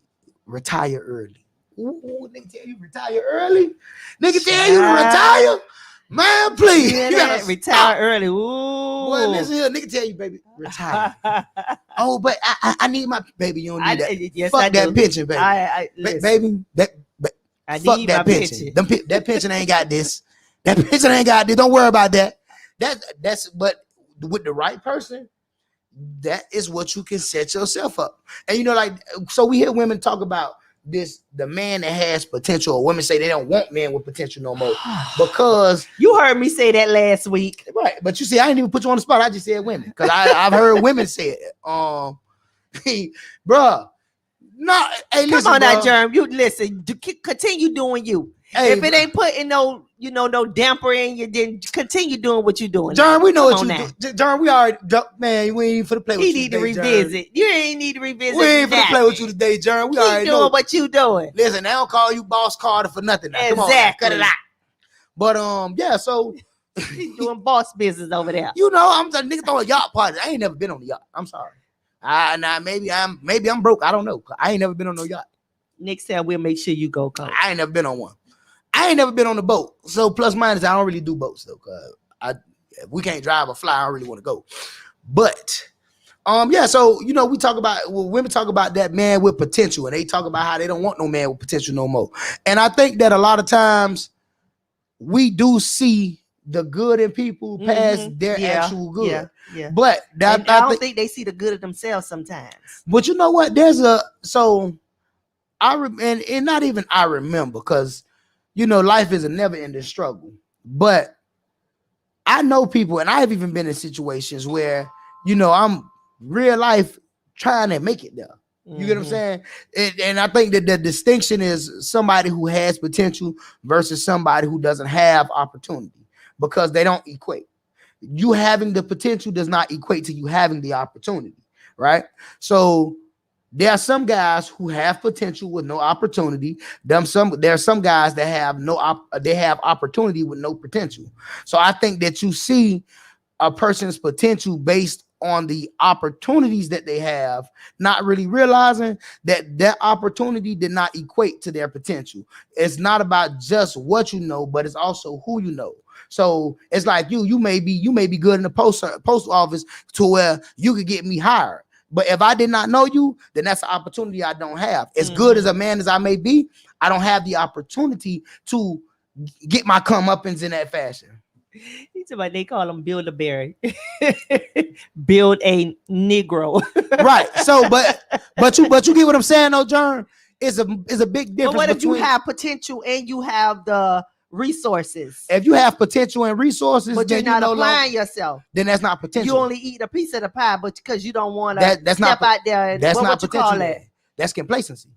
retire early. Ooh, nigga tell you retire early? Nigga tell you to retire? Man, please. Yeah, You gotta retire early. Ooh. Boy, listen here, nigga tell you, baby, retire. Oh, but I need my baby. You don't need that. Yes, Fuck I that do. pension, baby. Baby, I fuck need that my pension. That pension ain't got this. That pension ain't got this. Don't worry about that. But with the right person, that is what you can set yourself up. And you know, like, so we hear women talk about this, the man that has potential, or women say they don't want men with potential no more because you heard me say that last week, right? But you see, I didn't even put you on the spot. I just said women because I've heard women say it. Bruh, no, hey, listen, come on now, bruh. Germ. You listen. Continue doing you. Hey, if it ain't putting no damper in you, then continue doing what you're doing. Germ, we know Come what you on do. Germ, we already, man, we ain't for the play with He you need to today, revisit. Germ. You ain't need to revisit. We ain't for the play nothing. with you today, Germ. We Keep already doing know what you doing. Listen, they don't call you Boss Carter for nothing now. Come on, now, Exactly. cut it out. But yeah, so He's doing boss business over there. you know, I'm the nigga throwing yacht parties. I ain't never been on the yacht. I'm sorry. Now maybe I'm broke. I don't know. I ain't never been on no yacht. Next time we'll make sure you go, Coach. I ain't never been on one. I ain't never been on a boat. So plus minus, I don't really do boats though. Cause if we can't drive or fly, I don't really want to go. But yeah, so you know, women talk about that man with potential, and they talk about how they don't want no man with potential no more. And I think that a lot of times we do see the good in people past their actual good. Yeah. But I don't think they see the good of themselves sometimes. But you know what? And not even I remember, because you know, life is a never-ending struggle. But I know people, and I've even been in situations where, you know, I'm real life trying to make it there. You get what I'm saying? And I think that the distinction is somebody who has potential versus somebody who doesn't have opportunity, because they don't equate. You having the potential does not equate to you having the opportunity, right? So there are some guys who have potential with no opportunity. There are some guys that have opportunity with no potential. So I think that you see a person's potential based on the opportunities that they have, not really realizing that that opportunity did not equate to their potential. It's not about just what you know, but it's also who you know. So it's like you may be good in the post office to where you could get me hired. But if I did not know you, then that's an opportunity I don't have. As good as a man as I may be, I don't have the opportunity to get my comeuppance in that fashion. He's about, they call him Build a Berry. Build a Negro. Right. So, but you get what I'm saying, though, John? Is a big difference. But what if you have potential and you have the resources? If you have potential and resources, but then you're not you applying yourself, then that's not potential. You only eat a piece of the pie, but because you don't want to step out there. And that's what not you potential. Call that? That's complacency.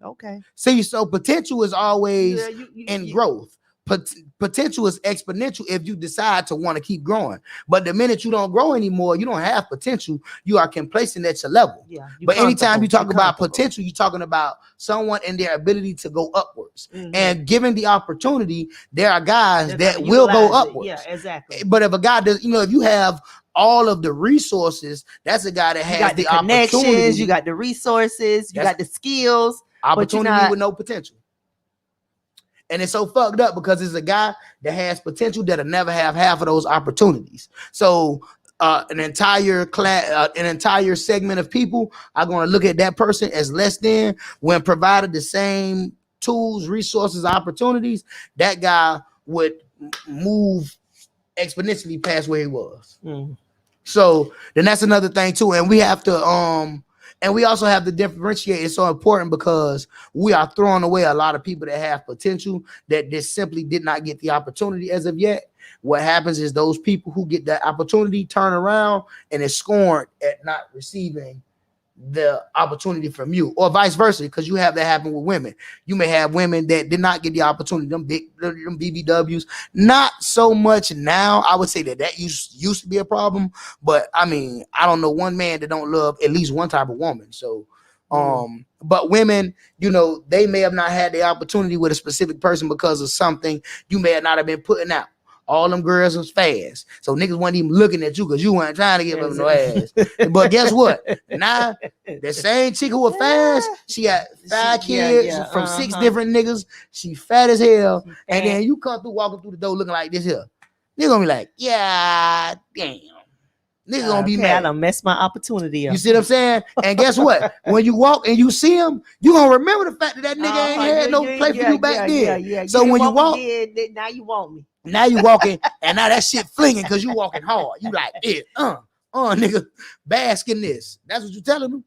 Okay. See, so potential is always in growth. potential is exponential if you decide to want to keep growing. But the minute you don't grow anymore, you don't have potential. You are complacent at your level. Yeah. But anytime you talk about potential, you're talking about someone and their ability to go upwards. And given the opportunity, there are guys that will go upwards. Yeah, exactly. But if a guy does, if you have all of the resources, that's a guy that has the connections, opportunity. you got the resources, you got the skills, opportunity with no potential. And it's so fucked up because it's a guy that has potential that'll never have half of those opportunities. So an entire class, an entire segment of people are going to look at that person as less than when provided the same tools, resources, opportunities. That guy would move exponentially past where he was. So then that's another thing too. And we have to and we also have to differentiate. It's so important because we are throwing away a lot of people that have potential that just simply did not get the opportunity as of yet. What happens is those people who get that opportunity turn around and is scorned at not receiving the opportunity from you, or vice versa, because you have that happen with women. You may have women that did not get the opportunity, them BBWs. Not so much now. I would say that used to be a problem, but I mean, I don't know one man that don't love at least one type of woman. So but women, they may have not had the opportunity with a specific person because of something you may not have been putting out. All them girls was fast, so niggas wasn't even looking at you because you weren't trying to give them no ass. But guess what? Now the same chick who was fast, she got 5 kids from 6 different niggas. She fat as hell, and then you come through walking through the door looking like this here. They're gonna be like, yeah, damn. Niggas gonna be mad. I done messed my opportunity up. You see what I'm saying? And guess what? When you walk and you see him, you gonna remember the fact that nigga ain't had no play for you back then. So when you walk, now you want me. Now you walking, and now that shit flinging because you walking hard. You like, nigga, bask in this. That's what you telling them.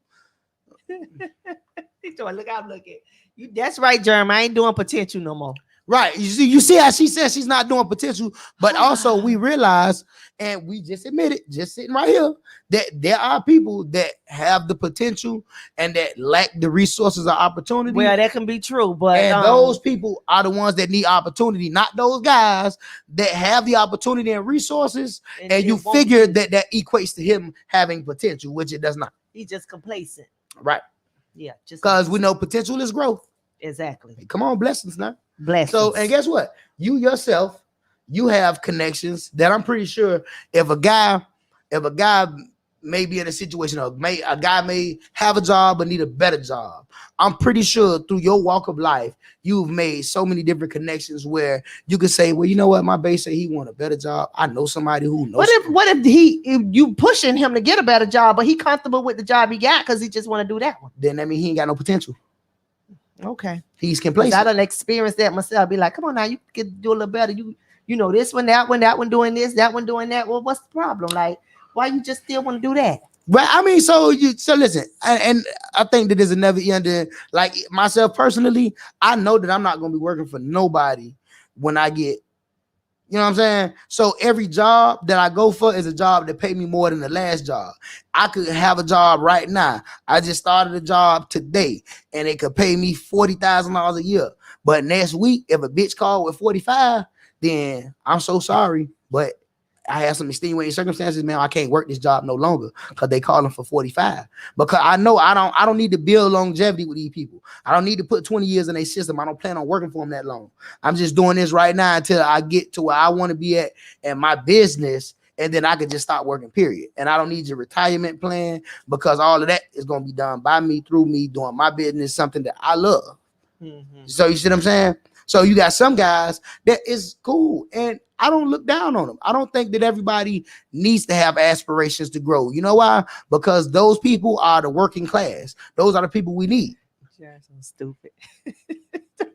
Look out, look at you. That's right, Jeremy. I ain't doing potential no more. Right. You see how she says she's not doing potential, but also we realize, and we just admit it, just sitting right here, that there are people that have the potential and that lack the resources or opportunity. Well, that can be true, but those people are the ones that need opportunity, not those guys that have the opportunity and resources, and you figure that equates to him having potential, which it does not. He's just complacent. Right. Yeah. Just because we know potential is growth. Exactly. Hey, come on, blessings now. Blessings. So, and guess what? You yourself, you have connections that I'm pretty sure if a guy may be in a situation, or a guy may have a job but need a better job, I'm pretty sure through your walk of life, you've made so many different connections where you could say, well, you know what? My base said he want a better job. I know somebody who knows. What if you pushing him to get a better job, but he comfortable with the job he got because he just want to do that one? Then that means he ain't got no potential. Okay. He's complacent. I done experienced that myself. Be like, come on now, you can do a little better. You know this one, that one doing this, that one doing that. Well, what's the problem? Like, why you just still want to do that? Well, I mean, so listen, and I think that there's another end. Like myself personally, I know that I'm not gonna be working for nobody when I get, you know what I'm saying? So every job that I go for is a job that pay me more than the last job. I could have a job right now. I just started a job today and it could pay me $40,000 a year. But next week, if a bitch called with 45, then I'm so sorry. But I have some extenuating circumstances, man. I can't work this job no longer because they calling for 45. Because I know I don't need to build longevity with these people. I don't need to put 20 years in a system. I don't plan on working for them that long. I'm just doing this right now until I get to where I want to be at in my business, and then I can just start working, period. And I don't need your retirement plan because all of that is going to be done by me, through me, doing my business, something that I love. So you see what I'm saying? So you got some guys that is cool, and I don't look down on them. I don't think that everybody needs to have aspirations to grow. You know why? Because those people are the working class. Those are the people we need. You're so stupid.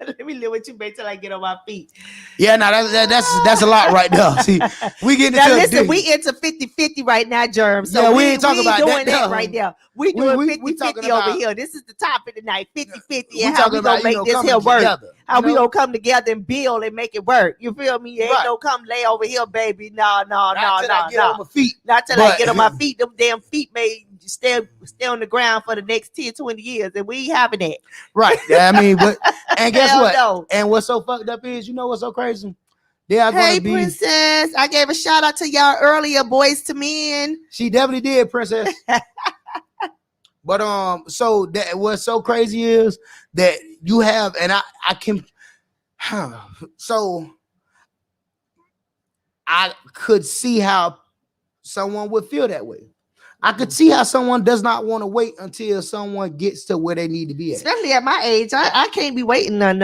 Let me live with you, babe, till I get on my feet. Yeah, no, that's a lot right there. See, we get into listen, we into 50-50 right now, Germ. So yeah, we ain't talking about doing that right now. We doing 50-50 over here. This is the topic tonight, 50-50, and how we gonna make this here work. Together. How we gonna come together and build and make it work? You feel me? You ain't Right. no come lay over here, baby. No. Not till I get on my feet. Not till I But- get on my feet. Them damn feet may stay on the ground for the next 10, 20 years, and we ain't having that. Right. I mean, but and guess Hell what? no. And what's so fucked up is, you know what's so crazy? They are Hey, gonna be. princess. I gave a shout out to y'all earlier, Boys to Men. She definitely did, princess. But so that what's so crazy is that you have, and I can, so I could see how someone would feel that way. I could see how someone does not want to wait until someone gets to where they need to be at. Especially at my age, I can't be waiting. No. I'm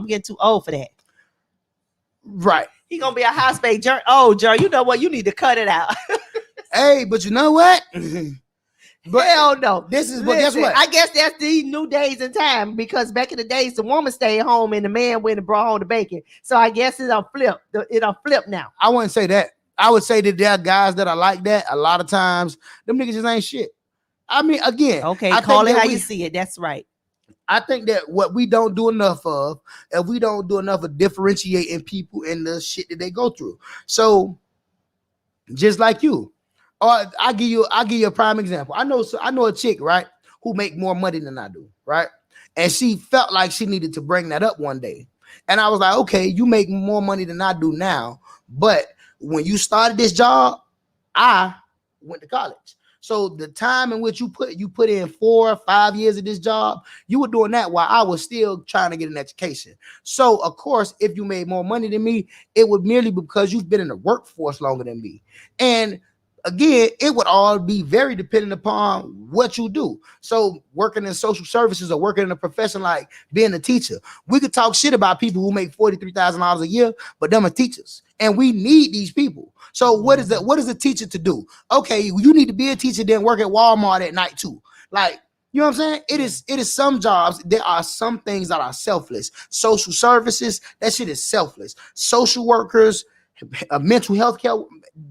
getting too old for that. Right. He gonna be a house mate. Jerry, you know what? You need to cut it out. Hey, but you know what? But Hell no. this is, but guess Listen, what? I guess that's these new days and time, because back in the days, the woman stayed home and the man went and brought home the bacon. So I guess it'll flip. It'll flip now. I wouldn't say that. I would say that there are guys that are like that. A lot of times, them niggas just ain't shit. I mean, again, Okay, I call think it that how you see it. That's right. I think that what we don't do enough of, if we don't do enough of differentiating people in the shit that they go through. So, just like you, or I give you a prime example. I know a chick, right, who make more money than I do, right, and she felt like she needed to bring that up one day, and I was like, okay, you make more money than I do now, but when you started this job, I went to college. So the time in which you put in 4 or 5 years of this job, you were doing that while I was still trying to get an education. So of course, if you made more money than me, it would merely because you've been in the workforce longer than me. And again, it would all be very dependent upon what you do. So working in social services or working in a profession like being a teacher, we could talk shit about people who make $43,000 a year, but them are teachers. And we need these people. So what is that? What is a teacher to do? Okay, you need to be a teacher, then work at Walmart at night too. Like, you know what I'm saying? It is some jobs. There are some things that are selfless. Social services, that shit is selfless. Social workers, mental health care,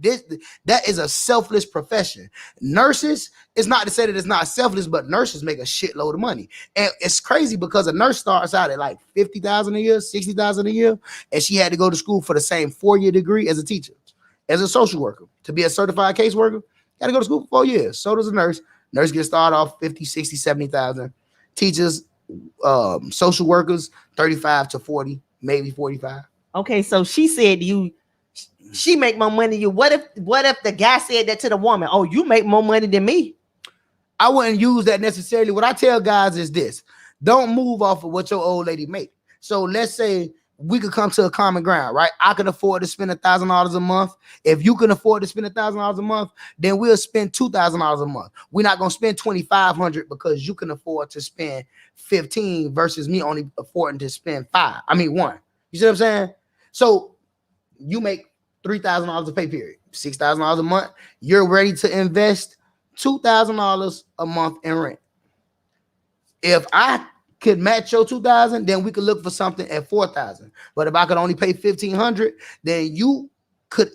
that is a selfless profession. Nurses, it's not to say that it's not selfless, but nurses make a shitload of money. And it's crazy because a nurse starts out at like $50,000 a year, $60,000 a year, and she had to go to school for the same 4-year degree as a teacher. As a social worker, to be a certified caseworker, got to go to school for 4 years. So does a nurse. Nurse gets started off 50, 60, 70,000. Teachers, social workers, 35 to 40, maybe 45. Okay, so she said she make more money than you. What if the guy said that to the woman? Oh, you make more money than me. I wouldn't use that necessarily. What I tell guys is this: don't move off of what your old lady make. So let's say we could come to a common ground, right? I can afford to spend $1,000 a month. If you can afford to spend $1,000 a month, then we'll spend $2,000 a month. We're not gonna spend $2,500 because you can afford to spend $15 versus me only affording to spend $5. I mean $1. You see what I'm saying? So you make $3,000 a pay period, $6,000 a month. You're ready to invest $2,000 a month in rent. If I could match your $2,000, then we could look for something at $4,000. But if I could only pay $1,500, then you could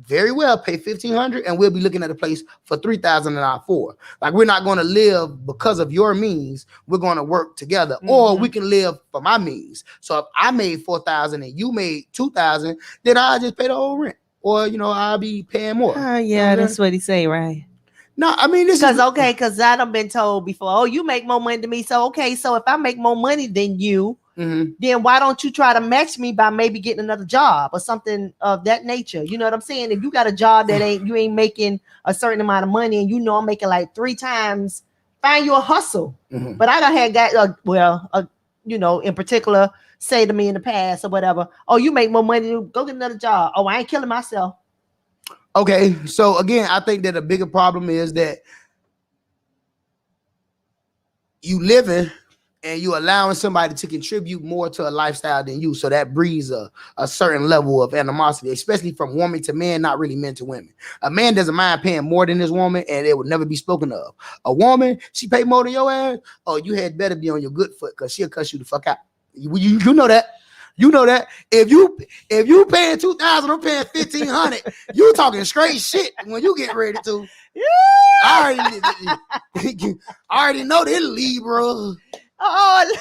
very well pay $1,500, and we'll be looking at a place for $3,000 and not $4,000. Like, we're not going to live because of your means. We're going to work together, or we can live for my means. So if I made $4,000 and you made $2,000, then I'll just pay the whole rent, or I'll be paying more. Yeah, that's what he say, right? No, I mean, this is because I done been told before, oh, you make more money than me. So so if I make more money than you, then why don't you try to match me by maybe getting another job or something of that nature? You know what I'm saying? If you got a job that you ain't making a certain amount of money, and I'm making like 3 times, find you a hustle. But I done had guys, in particular, say to me in the past or whatever, oh, you make more money, go get another job. Oh, I ain't killing myself. Okay, so again, I think that a bigger problem is that you living and you allowing somebody to contribute more to a lifestyle than you. So that breeds a certain level of animosity, especially from woman to man, not really men to women. A man doesn't mind paying more than this woman, and it would never be spoken of. A woman, she pay more than your ass. Oh, you had better be on your good foot, because she'll cuss you the fuck out. You know that. You know that if you paying $2,000, I'm paying $1,500. You talking straight shit when you get ready to. I already know this Libra. Oh,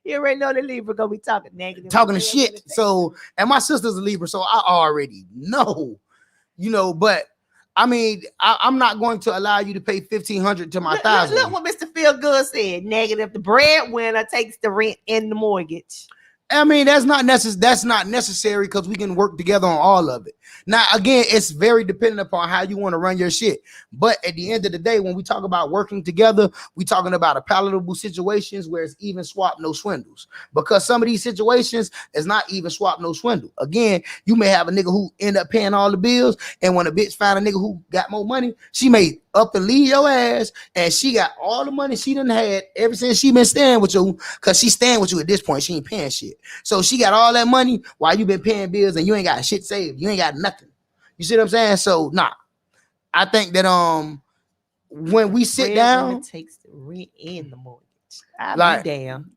you already know the Libra gonna be talking negative, talking shit. So, and my sister's a Libra, so I already know, but I mean, I'm not going to allow you to pay $1,500 to my $1,000. Look what Mr. Feel Good said. Negative. The breadwinner takes the rent and the mortgage. I mean, that's not necessary because we can work together on all of it. Now, again, it's very dependent upon how you want to run your shit. But at the end of the day, when we talk about working together, we talking about a palatable situations where it's even swap, no swindles. Because some of these situations is not even swap, no swindle. Again, you may have a nigga who end up paying all the bills, and when a bitch find a nigga who got more money, she may up and leave your ass, and she got all the money she done had ever since she been staying with you, because she staying with you at this point. She ain't paying shit. So she got all that money while you been paying bills and you ain't got shit saved. You ain't got nothing. You see what I'm saying? So I think that when we sit down, it takes the rent and the mortgage. I'll be damn.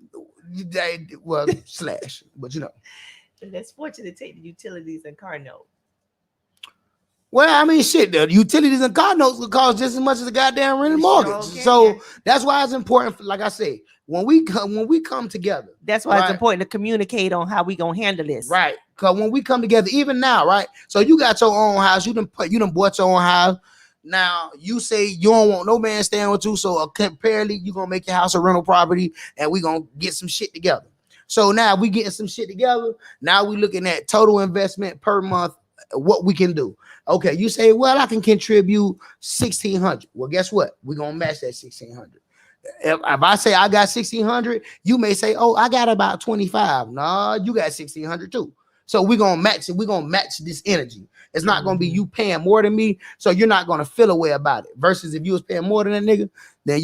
Well, slash, but That's fortunate to take the utilities and car note. Well, I mean, shit, the utilities and car notes will cost just as much as the goddamn rent and mortgage. Sure, so that's why it's important. Like I say, when we come together, that's why it's important to communicate on how we gonna handle this. Right. Because when we come together, even now, right? So you got your own house. You done bought your own house. Now you say you don't want no man staying with you. So apparently you're gonna make your house a rental property, and we gonna get some shit together. So now we getting some shit together. Now we looking at total investment per month, what we can do. Okay, you say, well, I can contribute $1,600. Well, guess what? We're gonna match that $1,600. If I say I got $1,600, you may say, oh, I got about 25. No, you got $1,600 too. So we're gonna match it. We're gonna match this energy. It's not gonna be you paying more than me, so you're not gonna feel a way about it. Versus if you was paying more than a nigga, then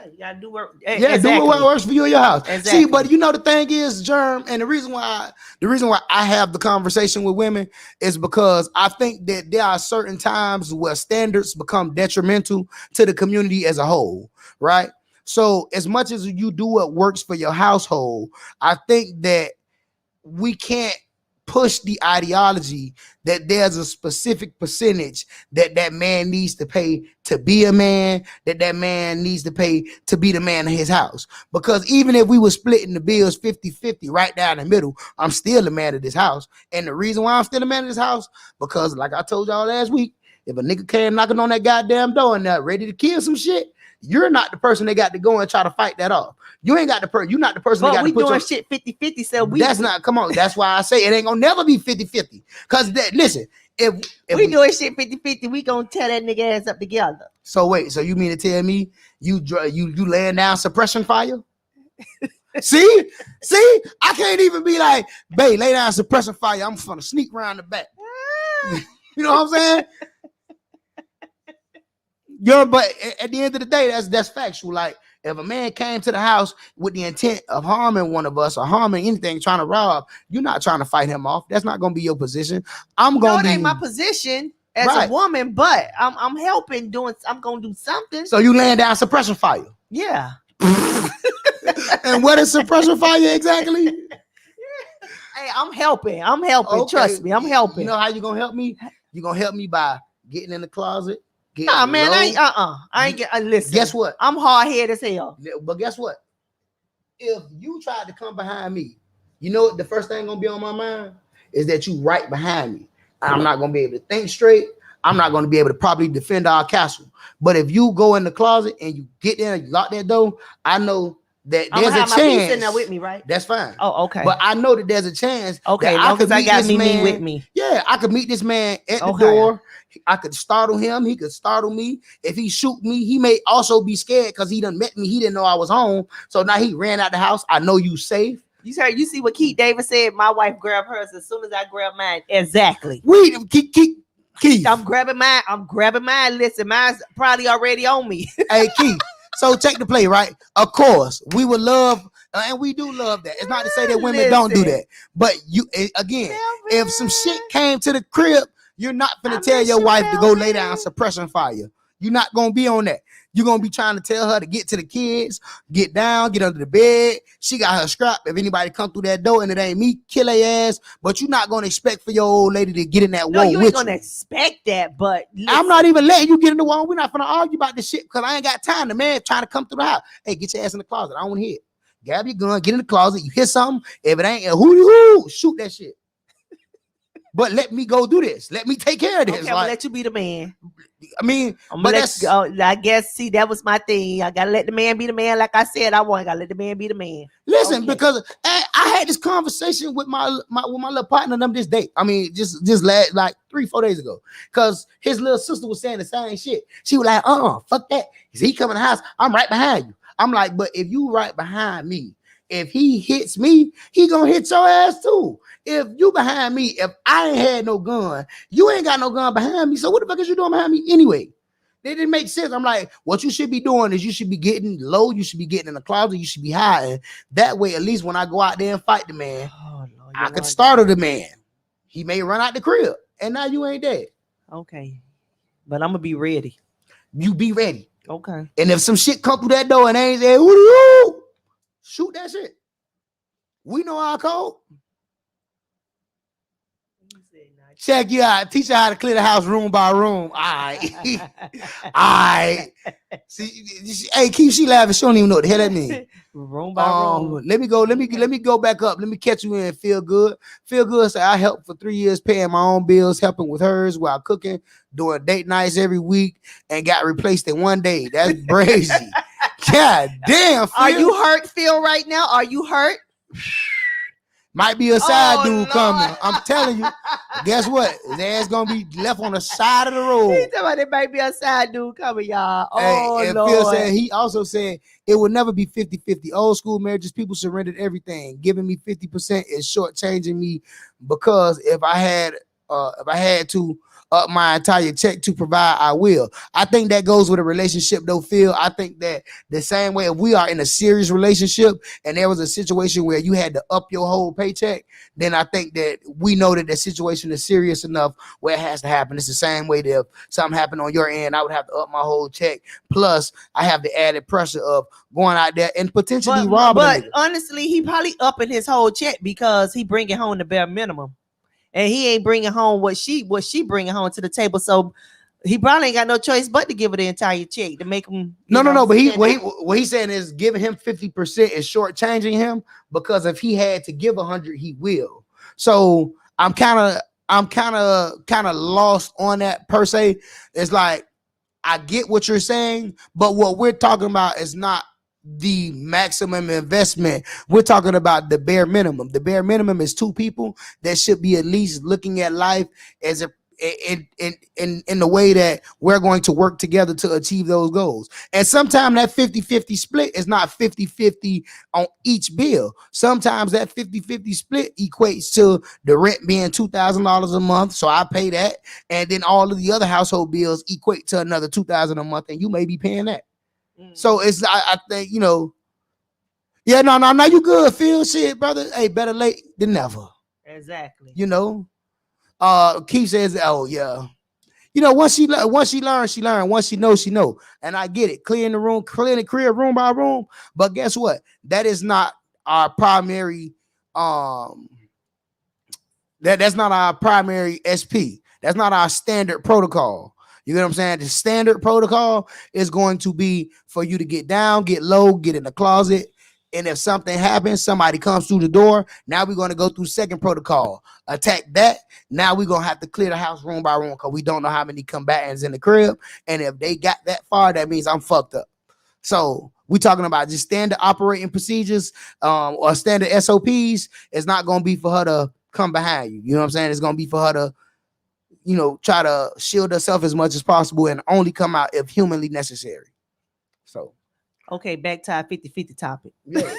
Yeah, you gotta do work. Yeah, exactly. Do what works for you in your house. Exactly. See, but the thing is, Germ, and the reason why I have the conversation with women is because I think that there are certain times where standards become detrimental to the community as a whole, right? So as much as you do what works for your household, I think that we can't push the ideology that there's a specific percentage that man needs to pay to be a man, that man needs to pay to be the man of his house. Because even if we were splitting the bills 50-50 right down the middle, I'm still the man of this house. And the reason why I'm still the man of this house, because like I told y'all last week, if a nigga came knocking on that goddamn door and ready to kill some shit, you're not the person that got to go and try to fight that off. You ain't got the person. You're not the person that got to put doing shit 50-50. So that's not. Come on. That's why I say it ain't gonna never be 50-50. Cause listen, if we doing shit 50-50, we gonna tear that nigga ass up together. So wait. So you mean to tell me you laying down suppression fire? See, I can't even be like, babe, lay down suppression fire. I'm gonna sneak around the back. You know what I'm saying? But at the end of the day, that's factual. Like, if a man came to the house with the intent of harming one of us or harming anything, trying to rob, you're not trying to fight him off. That's not going to be your position. It ain't my position as a woman, but I'm helping I'm going to do something. So you laying down suppression fire? Yeah. And what is suppression fire exactly? Hey, I'm helping. Okay. Trust me, I'm helping. You know how you going to help me? You're going to help me by getting in the closet. Nah, man, I ain't get. Listen, guess what? I'm hard headed as hell. But guess what? If you tried to come behind me, you know what? The first thing gonna be on my mind is that you right behind me. I'm not gonna be able to think straight. I'm not gonna be able to properly defend our castle. But if you go in the closet and you get there and you lock that door, I know that there's a chance. My piece in there with me, right? That's fine. Oh, okay. But I know that there's a chance. Okay, I got me with me. Yeah, I could meet this man at the door. I could startle him. He could startle me. If he shoot me, he may also be scared because he done met me. He didn't know I was home. So now he ran out the house. I know you safe. You see what Keith Davis said? My wife grabbed hers as soon as I grabbed mine. Exactly. Keith. I'm grabbing mine. Listen, mine's probably already on me. Hey, Keith. So take the play, right? Of course, we would love, and we do love that. It's not to say that women don't do that. But if some shit came to the crib, you're not gonna tell your wife to go lay down suppression fire. You're not gonna be on that. You're gonna be trying to tell her to get to the kids, get down, get under the bed. She got her scrap. If anybody come through that door and it ain't me, kill their ass. But you're not gonna expect for your old lady to get in that No, wall you with ain't gonna expect that, but I'm not even letting you get in the wall. We're not gonna argue about this shit because I ain't got time. The man trying to come through the house. Hey, get your ass in the closet. I don't want to hear it. Grab your gun, get in the closet. You hear something? If it ain't who, shoot that shit. But let me go do this. Let me take care of this. Okay, I'm gonna let you be the man. I mean, I'm but gonna that's I guess see that was my thing. I gotta let the man be the man. Like I said, I gotta let the man be the man. listen Okay. because I had this conversation with my little partner them this day. I mean, just last like 3-4 days ago, because his little sister was saying the same shit. She was like, fuck that. He come in the house, I'm right behind you. I'm like, but if you right behind me, if he hits me, he gonna hit your ass too. If you behind me, if I ain't had no gun, you ain't got no gun behind me. So what the fuck is you doing behind me anyway? It didn't make sense. I'm like, what you should be doing is you should be getting low. You should be getting in the closet. You should be hiding. That way, at least when I go out there and fight the man, Lord, I could startle the man. He may run out the crib, and now you ain't dead. Okay, but I'm gonna be ready. You be ready. Okay. And if some shit come through that door and ain't there, woo, shoot that shit. We know our code. Check you out. Teach you how to clear the house room by room. All right. All right. See, hey, Keith, she laughing. She don't even know what the hell that means. Room by room. Let me go back up. Let me catch you in. Feel good. Feel good. So I helped for 3 years paying my own bills, helping with hers while cooking, doing date nights every week, and got replaced in 1 day. That's crazy. God damn. Phil. Are you hurt, Phil, right now? Are you hurt? Might be a side dude Lord. coming. I'm telling you. Guess what? His ass gonna be left on the side of the road. He talking about there might be a side dude coming, y'all. And Lord. Phil said, he also said it would never be 50-50. Old school marriages, people surrendered everything. Giving me 50% is shortchanging me because if I had to up my entire check to provide, I will. I think that goes with a relationship though, Phil. I think that the same way if we are in a serious relationship and there was a situation where you had to up your whole paycheck, then I think that we know that the situation is serious enough where it has to happen. It's the same way that if something happened on your end, I would have to up my whole check. Plus, I have the added pressure of going out there and potentially robbing. But honestly, he probably upping his whole check because he bringing home the bare minimum. And he ain't bringing home what she bringing home to the table. So he probably ain't got no choice but to give her the entire check to make him. No. But what he's saying is giving him 50% is shortchanging him because if he had to give 100, he will. So I'm kind of lost on that per se. It's like I get what you're saying, but what we're talking about is not the maximum investment. We're talking about the bare minimum. The bare minimum is 2 people that should be at least looking at life as a in the way that we're going to work together to achieve those goals. And sometimes that 50-50 split is not 50-50 on each bill. Sometimes that 50-50 split equates to the rent being $2,000 a month, so I pay that, and then all of the other household bills equate to another $2,000 a month, and you may be paying that. So it's I think, you know, yeah, no, you good, Phil. Shit, brother. Hey, better late than never. Exactly. You know, Keith says, oh yeah. You know, once she learns, she learns. Once she knows, she know. And I get it. Clearing the crib room by room. But guess what? That is not our primary. That's not our primary SP. That's not our standard protocol. You know what I'm saying? The standard protocol is going to be for you to get down, get low, get in the closet. And if something happens, somebody comes through the door. Now we're going to go through second protocol. Attack that. Now we're going to have to clear the house room by room because we don't know how many combatants in the crib. And if they got that far, that means I'm fucked up. So we're talking about just standard operating procedures or standard SOPs. It's not going to be for her to come behind you. You know what I'm saying? It's going to be for her to, you know, try to shield herself as much as possible and only come out if humanly necessary. So, okay, back to our 50-50 topic. Yeah.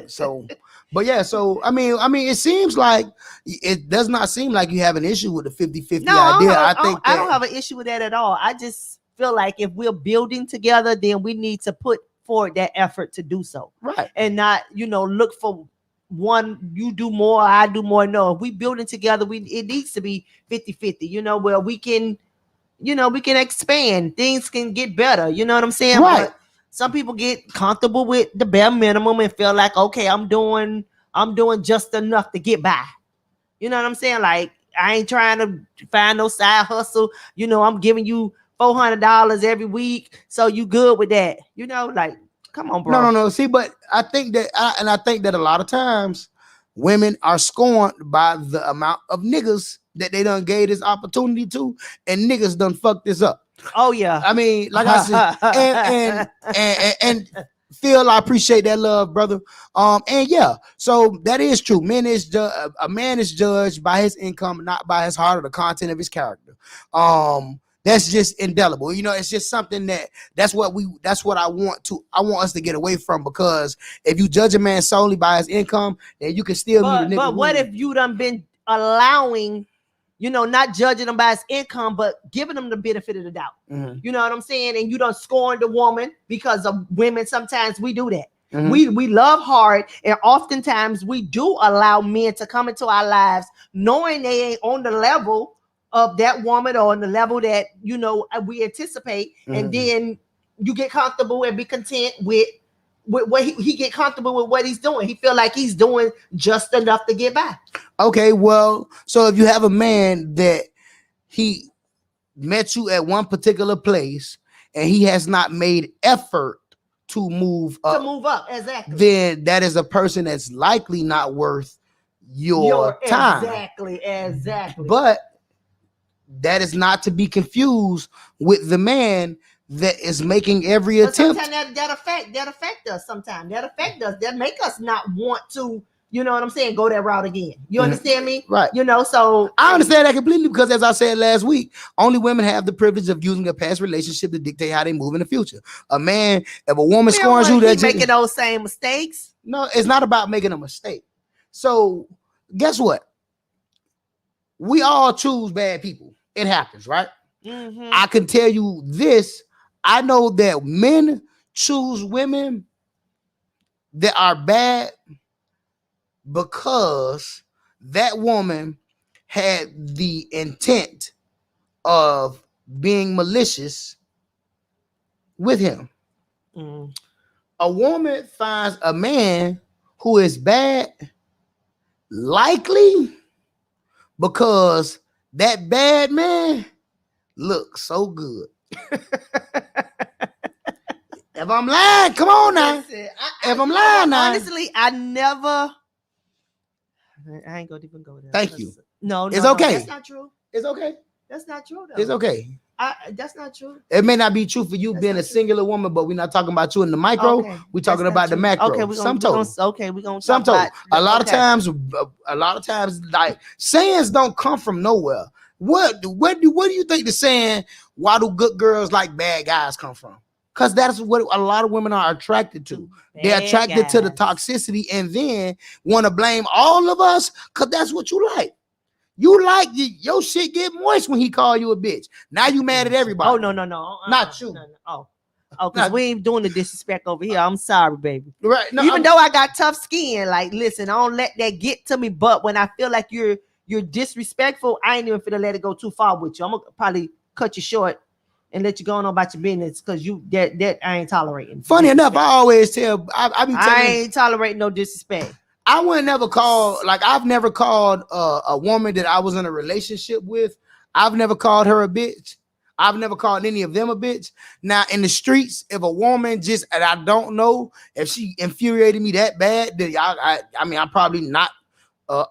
So, but yeah, so I mean, it seems like it does not seem like you have an issue with the 50-50 idea. I don't have an issue with that at all. I just feel like if we're building together, then we need to put forward that effort to do so. Right. And not, you know, look for one, you do more, I do more. No, if we building together, it needs to be 50-50, you know, where we can we can expand. Things can get better. You know what I'm saying? Right. But some people get comfortable with the bare minimum and feel like, okay, I'm doing just enough to get by. You know what I'm saying? Like, I ain't trying to find no side hustle. I'm giving you $400 every week, so you good with that? Like, come on, bro. No. See, but I think that a lot of times women are scorned by the amount of niggas that they done gave this opportunity to, and niggas done fucked this up. Oh yeah. I mean, like I said, and Phil, I appreciate that love, brother. And yeah, so that is true. A man is judged by his income, not by his heart or the content of his character. That's just indelible. It's just something that's what I want us to get away from, because if you judge a man solely by his income, then you can still meet a nigga. But what if you done been allowing, not judging him by his income, but giving him the benefit of the doubt? Mm-hmm. You know what I'm saying? And you done scorned the woman, because of women. Sometimes we do that. Mm-hmm. We love hard, and oftentimes we do allow men to come into our lives knowing they ain't on the level of that woman or on the level that we anticipate. Mm-hmm. And then you get comfortable and be content with what he get comfortable with what he's doing. He feel like he's doing just enough to get by. Okay, well, so if you have a man that he met you at one particular place and he has not made effort to move up, exactly, then that is a person that's likely not worth your time. Exactly. But that is not to be confused with the man that is making every attempt. Sometimes that affect us. Sometimes that affect us. That make us not want to, you know what I'm saying, go that route again. You understand me? Right. So I understand that completely, because as I said last week, only women have the privilege of using a past relationship to dictate how they move in the future. If a woman scorns you, that's making those same mistakes. No, it's not about making a mistake. So guess what? We all choose bad people. It happens, right? Mm-hmm. I can tell you this. I know that men choose women that are bad because that woman had the intent of being malicious with him. Mm. A woman finds a man who is bad likely because that bad man looks so good. If I'm lying, come on now. Listen, if I'm lying now. Honestly, I ain't gonna even go there. Thank you. No, it's okay. That's not true. It's okay. That's not true though. It's okay. That's not true. It may not be true for you being a singular woman, but we're not talking about you in the micro. Okay. We're talking about the macro. Okay, we're gonna talk about a lot of times, like sayings don't come from nowhere. What do you think the saying, why do good girls like bad guys, come from? Because that's what a lot of women are attracted to. They're attracted to the toxicity and then want to blame all of us because that's what you like. You like your shit get moist when he call you a bitch. Now you mad at everybody. Oh, no. Not you. No. Oh, because we ain't doing the disrespect over here. I'm sorry, baby. Right. No, Even though I got tough skin, like, listen, I don't let that get to me. But when I feel like you're disrespectful, I ain't even finna let it go too far with you. I'm gonna probably cut you short and let you go on about your business because that I ain't tolerating. Funny enough, I always tell I ain't tolerating no disrespect. I wouldn't never call, like, I've never called a woman that I was in a relationship with. I've never called her a bitch. I've never called any of them a bitch. Now in the streets, if a woman and I don't know if she infuriated me that bad, then I'm probably not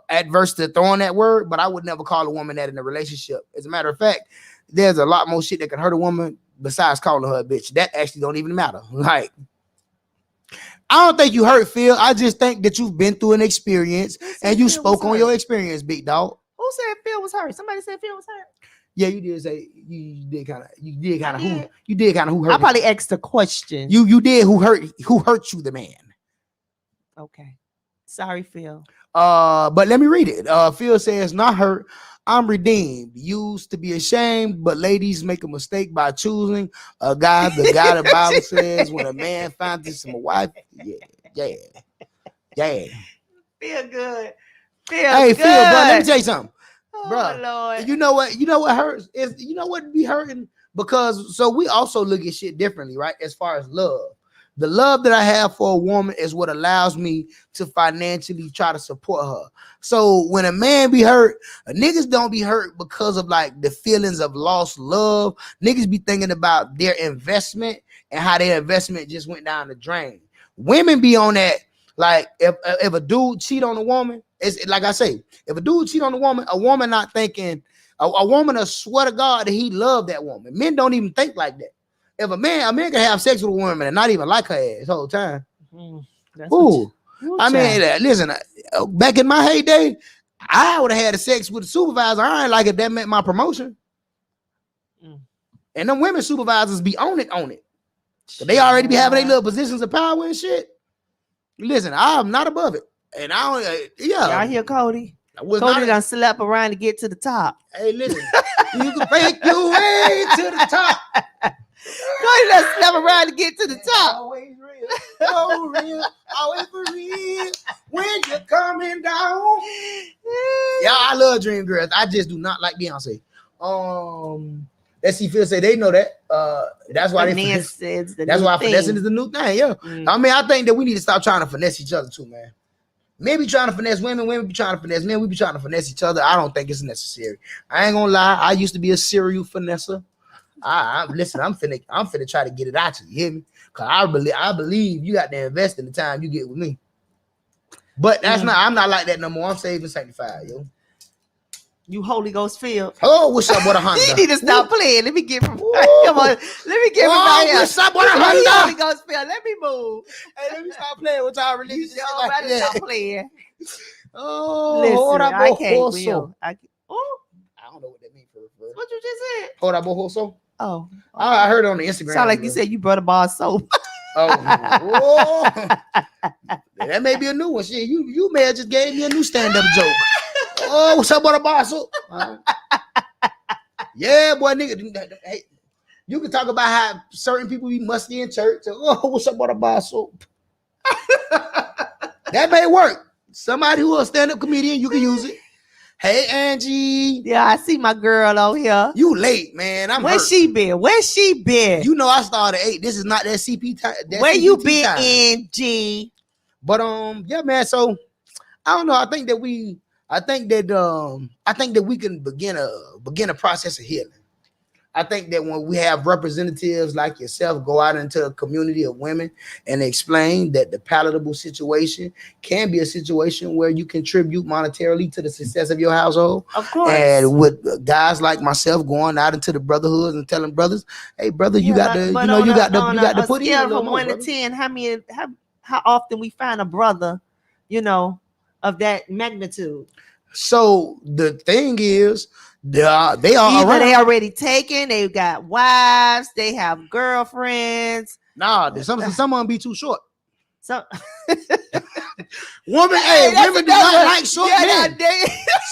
adverse to throwing that word, but I would never call a woman that in a relationship. As a matter of fact, there's a lot more shit that can hurt a woman besides calling her a bitch. That actually don't even matter. Like, I don't think you hurt Phil. I just think that you've been through an experience and you spoke on your experience, big dog. Who said Phil was hurt? Somebody said Phil was hurt. Yeah, you did say you did kind of who hurt. I probably asked the question. You did who hurt you, the man. Okay. Sorry, Phil. But let me read it. Phil says, not hurt, I'm redeemed. Used to be ashamed, but ladies make a mistake by choosing a guy. The guy the Bible says when a man finds him a wife. Yeah. Feel good. Phil, but let me tell you something. Oh, Bruh, Lord. You know what hurts is be hurting because so we also look at shit differently, right? As far as love. The love that I have for a woman is what allows me to financially try to support her. So when a man be hurt, niggas don't be hurt because of like the feelings of lost love. Niggas be thinking about their investment and how their investment just went down the drain. Women be on that, like if a dude cheat on a woman, it's like I say, if a dude cheat on a woman not thinking, a woman will swear to God that he loved that woman. Men don't even think like that. If a man can have sex with a woman and not even like her ass the whole time. Ooh, I mean, listen, back in my heyday, I would have had sex with a supervisor. I ain't like it. That meant my promotion. And them women supervisors be on it. They already be having their little positions of power and shit. Listen, I'm not above it. And I don't, Y'all hear Cody? Cody done slept around to get to the top. Hey, listen, you can fake your way to the top. Cody done slept around to get to the top. Always real, so real, always for real. When you're coming down. Yeah, I love Dream Girls. I just do not like Beyonce. Let's see, Phil say they know that. That's why that's why finessing is the new thing. Yeah, I mean, I think that we need to stop trying to finesse each other too, man. Maybe trying to finesse women be trying to finesse men. We be trying to finesse each other. I don't think it's necessary. I ain't gonna lie. I used to be a serial finesser. Listen, I'm finna try to get it out to you. You hear me? Cause I believe you got to invest in the time you get with me. But that's not. I'm not like that no more. I'm saved and sanctified, yo. You Holy Ghost filled. Oh, what's up with a Honda? You need to stop playing. Let me get from. Come on, let me get from right here. What's up with a Honda? Holy Ghost filled. Let me move. Hey, let me stop playing with y'all religious. You better stop playing. Oh, listen, I can't. Oh, I don't know what that means for. What you just said? Hold up, Bohoso. Oh, I heard it on the Instagram. Sound like you said you brought a bar of soap. Oh, that may be a new one. Shit, you may have just gave me a new stand-up joke. Oh, what's up with a bar soap? Yeah, boy, nigga. Hey, you can talk about how certain people be musty in church. Oh, what's up with a bar soap? That may work. Somebody who a stand-up comedian, you can use it. Hey, Angie. Yeah, I see my girl over here. You late, man. Where's she been? You know I started at 8. This is not that CP time. Where you been, Angie? But yeah, man. So I don't know. I think that we can begin a process of healing. I think that when we have representatives like yourself go out into a community of women and explain that the palatable situation can be a situation where you contribute monetarily to the success of your household. Of course. And with guys like myself going out into the brotherhood and telling brothers, hey brother, you got to put in a little from more, 1 to 10, how often we find a brother, of that magnitude. So the thing is, they are either around. They already taken, they got wives, they have girlfriends. Nah, someone be too short. So women do not like short men.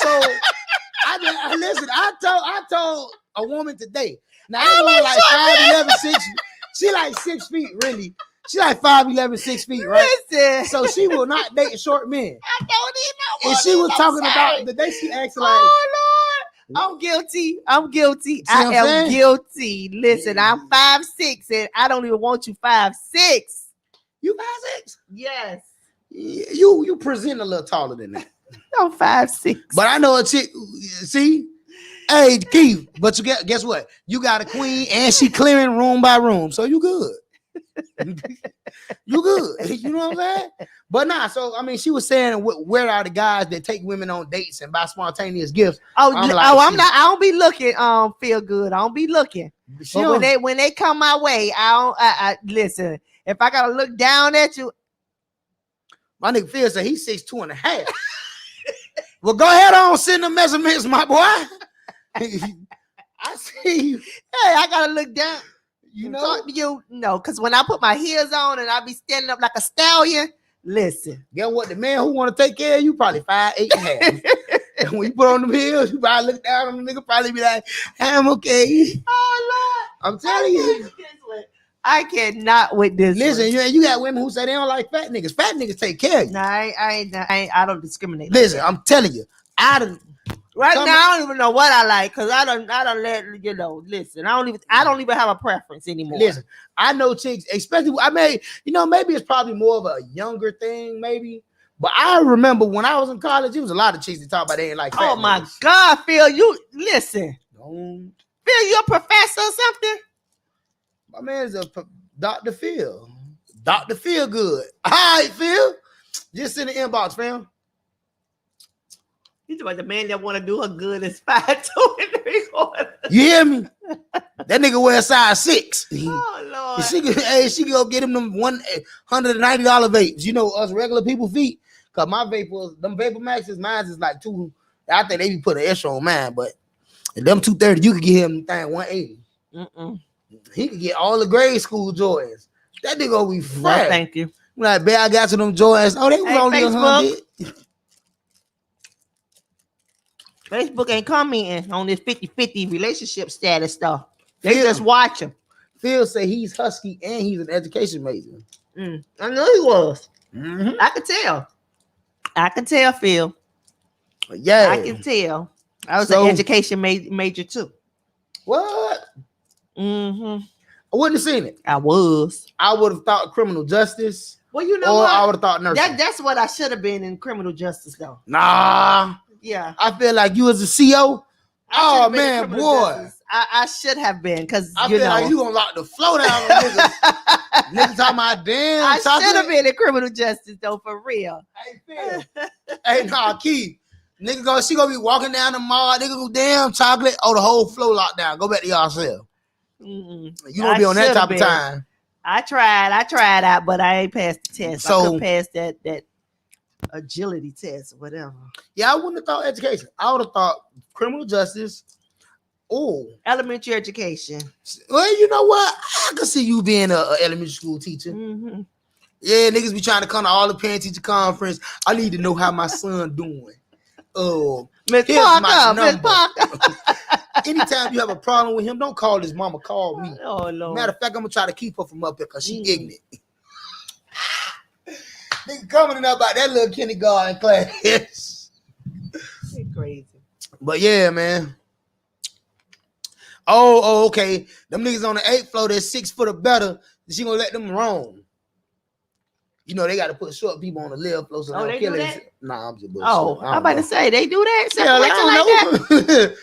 So I told a woman today. Now I like 5'11", 6. She like 6 feet, really. She like 5'11", 6 feet, right? Listen. So she will not date short men. I don't even know. And she was talking about the day she asked like, oh Lord, I'm guilty. I am guilty. Listen, I'm 5'6", and I don't even want you 5'6". You 5'6"? Yes. You present a little taller than that. I'm 5'6". But I know a chick. See, hey Keith. But you guess what? You got a queen, and she clearing room by room, so you good. You good. You know what I'm saying? But nah, so I mean, she was saying, where are the guys that take women on dates and buy spontaneous gifts? I'm not. I don't be looking. Feel good. I don't be looking. But when they come my way, I listen. If I gotta look down at you, my nigga Phil said he's 6'2.5". Well, go ahead on, send the measurements, my boy. I see you. Hey, I gotta look down. Because when I put my heels on and I be standing up like a stallion, listen. Get what? The man who want to take care of you probably 5'8.5". And when you put on the heels, you probably look down on the nigga, probably be like, I'm okay. Oh Lord, I'm telling you. I cannot with this. Listen, you got women who say they don't like fat niggas. Fat niggas take care of you. No, I don't discriminate. Listen, I'm telling you, Right now, I don't even know what I like because I don't let you know. Listen, I don't even have a preference anymore. Listen, I know chicks, especially maybe it's probably more of a younger thing, maybe. But I remember when I was in college, it was a lot of chicks that talk about they ain't like. Oh my God, Phil, you listen. Don't. Phil, you a professor or something? My man's a Dr. Phil. Dr. Phil good. All right, Phil. Just in the inbox, fam. He's about the man that want to do her good is 5'2" and 3/4. You hear me? That nigga wear a size 6. Oh Lord. She go get him them $190 vapes. You know, us regular people feet. Cause my them Vapor Maxes, mine is like 2. I think they be put an extra on mine, but them 230, you could get him thing 180. He could get all the grade school Jordans. That nigga gonna be fresh. No, thank you. Like, I got to them Jordans. Oh, they was only Facebook. 100. Facebook ain't commenting on this 50-50 relationship status stuff. They just watch him. Phil say he's husky and he's an education major. I know he was. I could tell, Phil. Yeah, I can tell. I was an education major too. What? I wouldn't have seen it. I was. I would have thought criminal justice. Well, you know or what? I would have thought nursing. That's what I should have been in criminal justice, though. Nah. Yeah. I feel like you as a CO. Oh man, boy. I should have been because I feel like you gonna lock the flow down on niggas. Niggas talking about damn. I should have been in criminal justice though, for real. Hey, Phil. Hey, nah, Keith. Nigga she gonna be walking down the mall. Nigga go damn chocolate. Oh, the whole flow locked down. Go back to yourself. You gonna be on that type of time. I tried out, but I ain't passed the test. So, I couldn't pass that agility test or whatever. Yeah, I wouldn't have thought education. I would have thought criminal justice. Oh, elementary education. Well, you know what? I can see you being a elementary school teacher. Yeah, niggas be trying to come to all the parent teacher conference. I need to know how my son doing. Oh, Miss Parker. Anytime you have a problem with him, don't call his mama. Call me. Oh Lord. Matter of fact, I'm gonna try to keep her from up here because she ignorant. Nigga commenting about that little kindergarten class. Crazy. But yeah, man. Oh, okay. Them niggas on the 8th floor, they're 6 foot or better. She gonna let them roam. You know they got to put short people on the live floor. So they do that? Nah, I'm just bullshit. I'm about to say they do that. Yeah, Like that?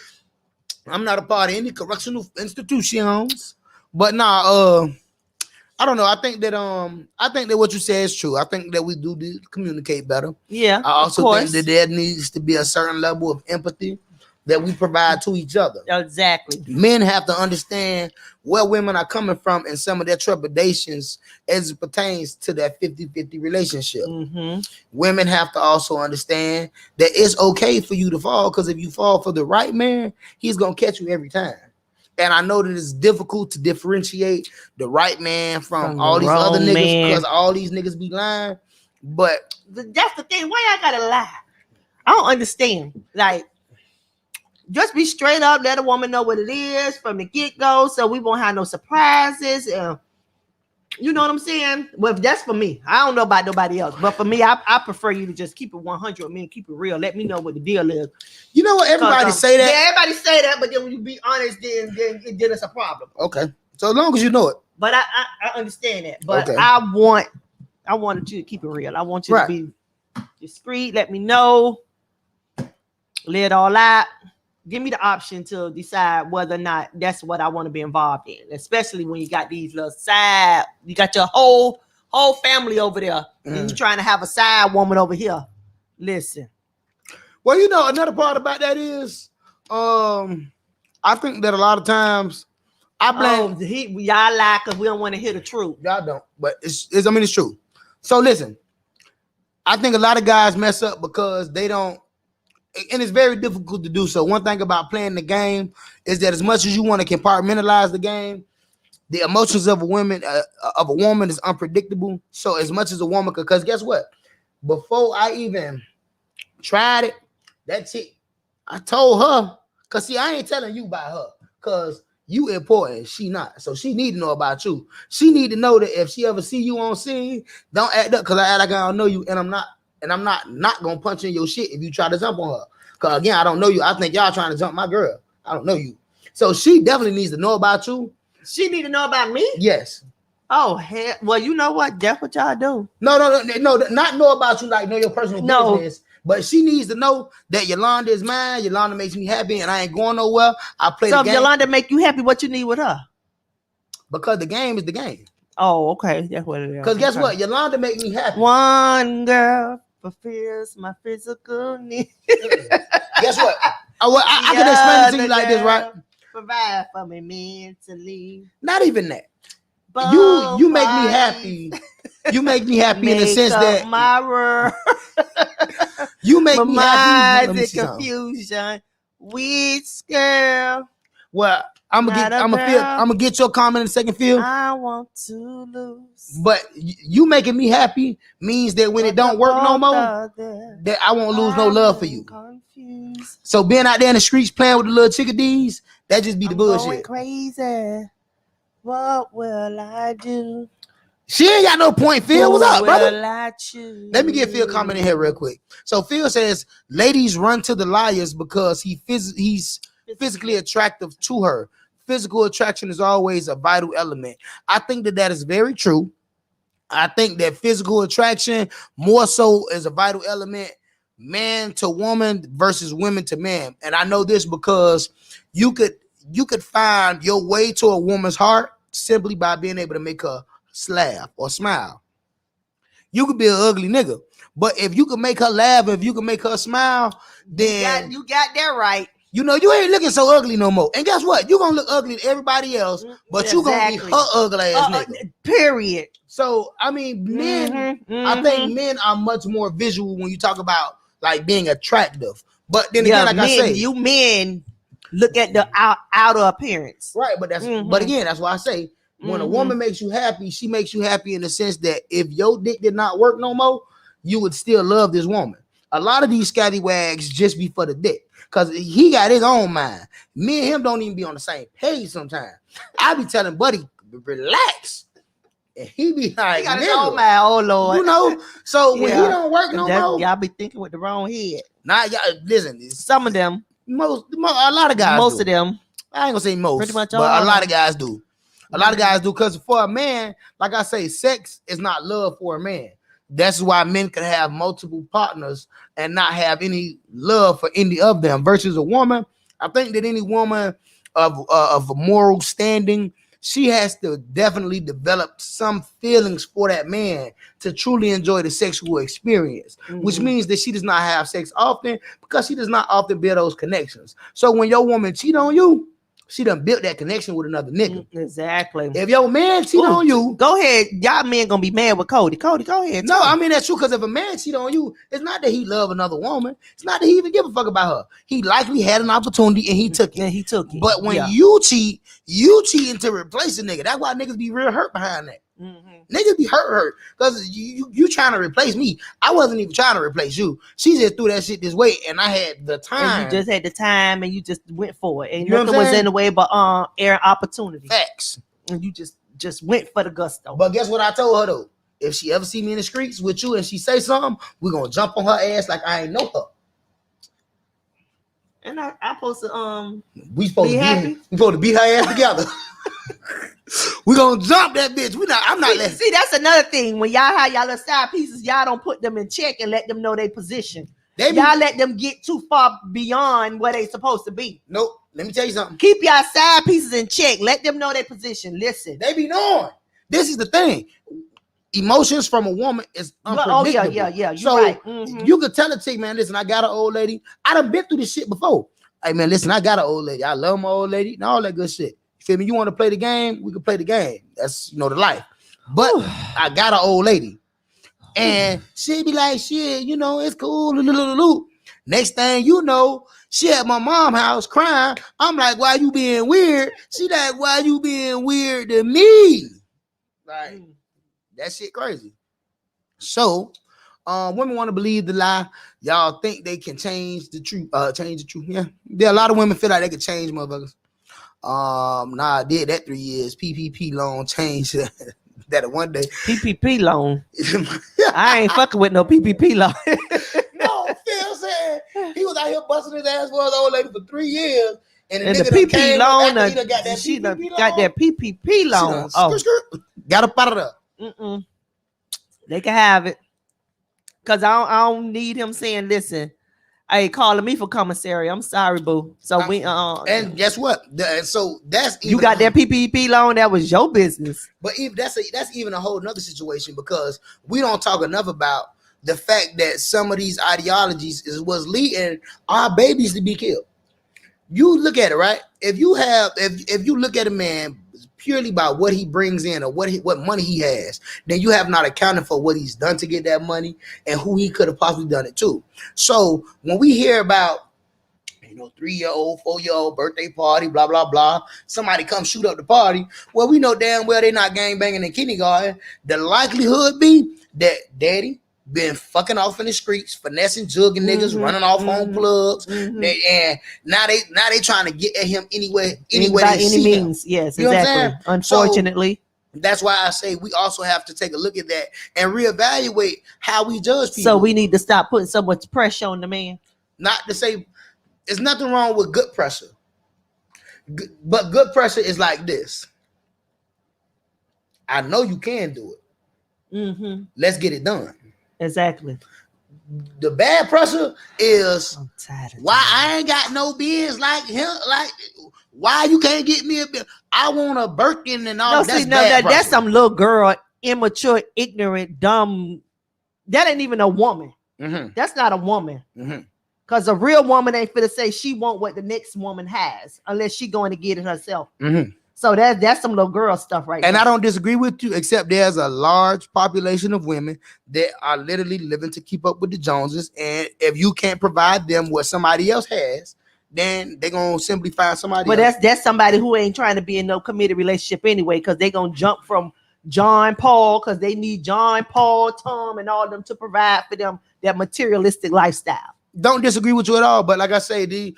I'm not a part of any correctional institutions, but nah. I don't know. I think that what you said is true. I think that we do communicate better. Yeah. I also think that there needs to be a certain level of empathy that we provide to each other. Exactly. Men have to understand where women are coming from and some of their trepidations as it pertains to that 50-50 relationship. Women have to also understand that it's okay for you to fall, because if you fall for the right man, he's going to catch you every time. And I know that it's difficult to differentiate the right man from all these other niggas because all these niggas be lying. But that's the thing. Why y'all gotta lie? I don't understand. Like, just be straight up, let a woman know what it is from the get-go, so we won't have no surprises. You know what I'm saying? Well, that's for me. I don't know about nobody else, but for me, I prefer you to just keep it 100 with me and keep it real. Let me know what the deal is. You know what? Everybody say that. Yeah, everybody say that, but then when you be honest, then it's a problem. Okay. So as long as you know it. But I understand that. But okay. I wanted you to keep it real. I want you to be discreet. Let me know. Lay it all out. Give me the option to decide whether or not that's what I want to be involved in, especially when you got these little side, you got your whole family over there, and you're trying to have a side woman over here. Listen. Well, you know, another part about that is, I think that a lot of times I blame y'all lie because we don't want to hear the truth. Y'all don't, but it's true. So listen, I think a lot of guys mess up because they don't. And it's very difficult to do so. One thing about playing the game is that as much as you want to compartmentalize the game, the emotions of a woman is unpredictable. So as much as a woman, because guess what? Before I even tried it, that chick, I told her, because see, I ain't telling you about her, because you important, she not. So she need to know about you. She need to know that if she ever see you on scene, don't act up, because I act like I don't know you, and I'm not gonna punch in your shit if you try to jump on her. Cause again, I don't know you. I think y'all trying to jump my girl. I don't know you. So she definitely needs to know about you. She need to know about me? Yes. Oh, hell. Well, you know what? That's what y'all do. No, not know about you, like know your personal business. But she needs to know that Yolanda is mine. Yolanda makes me happy, and I ain't going nowhere. I play the game. So if Yolanda make you happy, what you need with her? Because the game is the game. Oh, okay. That's what it is. Because guess what? Yolanda make me happy. One girl fulfills my physical needs. Guess what? I can explain it to you like this, right? Provide for me mentally. Not even that. You make me happy. You make me happy in the sense that my world. You make me happy. Mind confusion. Which girl? Well, I'm gonna get your comment in a second, Phil. I want to lose. But you making me happy means that when it don't work no more, that I won't lose no love for you. Confused. So being out there in the streets playing with the little chickadees, that just be the bullshit. Going crazy. What will I do? She ain't got no point, Phil. What's up, brother? Let me get Phil comment in here real quick. So Phil says, ladies run to the liars because he's physically attractive to her. Physical attraction is always a vital element. I think that is very true. I think that physical attraction more so is a vital element, man to woman versus women to man. And I know this because you could find your way to a woman's heart simply by being able to make her laugh or smile. You could be an ugly nigga, but if you can make her laugh, if you can make her smile, then you got that right. You know, you ain't looking so ugly no more. And guess what? You're gonna look ugly to everybody else, but you gonna be her ugly ass nigga. Period. So I mean, men, I think men are much more visual when you talk about like being attractive. But then again, like I say, you men look at the outer appearance. Right, but but again, that's why I say when a woman makes you happy, she makes you happy in the sense that if your dick did not work no more, you would still love this woman. A lot of these scallywags just be for the dick. Because he got his own mind. Me and him don't even be on the same page sometimes. I be telling Buddy, relax. And he be like, he got his own mind, oh Lord. You know, so when he don't work no more. Y'all be thinking with the wrong head. Nah, y'all, listen. Some of them. A lot of guys Most do. of them. I ain't gonna say most. Pretty much all but a lot them. of guys do. A lot of guys do. Because for a man, like I say, sex is not love for a man. That's why men can have multiple partners and not have any love for any of them. Versus a woman, I think that any woman of a moral standing, she has to definitely develop some feelings for that man to truly enjoy the sexual experience, which means that she does not have sex often because she does not often build those connections. So when your woman cheat on you, she done built that connection with another nigga. Exactly. If your man cheat on you, go ahead. Y'all men gonna be mad with Cody. Cody, go ahead. No, I mean that's true. Because if a man cheat on you, it's not that he love another woman. It's not that he even give a fuck about her. He likely had an opportunity and he took it. And he took it. But when you cheating to replace a nigga. That's why niggas be real hurt behind that. Niggas be hurt because you trying to replace me. I wasn't even trying to replace you. She just threw that shit this way, and I had the time. And you just had the time, and you just went for it, and you know nothing was in the way but air opportunity. Facts. And you just went for the gusto. But guess what I told her though? If she ever see me in the streets with you and she say something, we're gonna jump on her ass like I ain't know her. And I supposed to we supposed to beat her ass together. We gonna jump that bitch. I'm not letting. See, that's another thing. When y'all have y'all little side pieces, y'all don't put them in check and let them know their position. Y'all let them get too far beyond where they supposed to be. Nope. Let me tell you something. Keep y'all side pieces in check. Let them know their position. Listen. They be knowing. This is the thing. Emotions from a woman is unpredictable. Oh, yeah. So right. You could tell a chick, man, listen, I got an old lady. I done been through this shit before. Hey, man, listen, I got an old lady. I love my old lady and all that good shit. You feel me? You want to play the game? We can play the game. That's, the life. But I got an old lady. And she'd be like, shit, it's cool. Next thing you know, she at my mom's house crying. I'm like, why you being weird? She like, why you being weird to me? Like, that shit crazy. So, women want to believe the lie. Y'all think they can change the truth. Yeah. There are a lot of women feel like they can change motherfuckers. I did that 3 years. PPP loan changed that one day. PPP loan. I ain't fucking with no PPP loan. No, Phil said He was out here busting his ass for his old lady for 3 years. And And the nigga done PP came loan, after he done got that she done PPP got loan. that PPP She loan. done Oh, got up out of there. mm-mm. They can have it. Cause I don't need him saying, listen, hey, calling me for commissary. I'm sorry, boo. So we And guess what? So that's even, you got that PPP loan, that was your business. But even that's even a whole nother situation, because we don't talk enough about the fact that some of these ideologies is what's leading our babies to be killed. You look at it, right? If you look at a man purely by what he brings in or what money he has, then you have not accounted for what he's done to get that money and who he could have possibly done it to. So when we hear about 3-year-old, 4-year-old birthday party, blah, blah, blah. Somebody come shoot up the party. Well, we know damn well they're not gang banging in kindergarten. The likelihood be that daddy been fucking off in the streets, finessing, jugging niggas, running off on plugs. And now they trying to get at him anyway By they any see him. means. Yes, You know what I'm exactly. saying? Unfortunately. So that's why I say we also have to take a look at that and reevaluate how we judge people. So we need to stop putting so much pressure on the man. Not to say there's nothing wrong with good pressure. But good pressure is like this. I know you can do it. Mm-hmm. Let's get it done. Exactly. The bad pressure is I'm tired of why that. I ain't got no biz like him. Like, why you can't get me a bill? I want a Birkin and all. No, That's see, bad that's pressure. some little girl, immature, ignorant, dumb. That ain't even a woman. Mhm, That's not a woman. mhm. Because a real woman ain't finna say she want what the next woman has unless she going to get it herself. Mhm. So that's some little girl stuff right And there. I don't disagree with you, except there's a large population of women that are literally living to keep up with the Joneses. And if you can't provide them what somebody else has, then they're gonna simply find somebody But else. that's somebody who ain't trying to be in no committed relationship anyway, because they gonna jump from John Paul because they need John Paul, Tom, and all of them to provide for them that materialistic lifestyle. Don't disagree with you at all. But like I say, the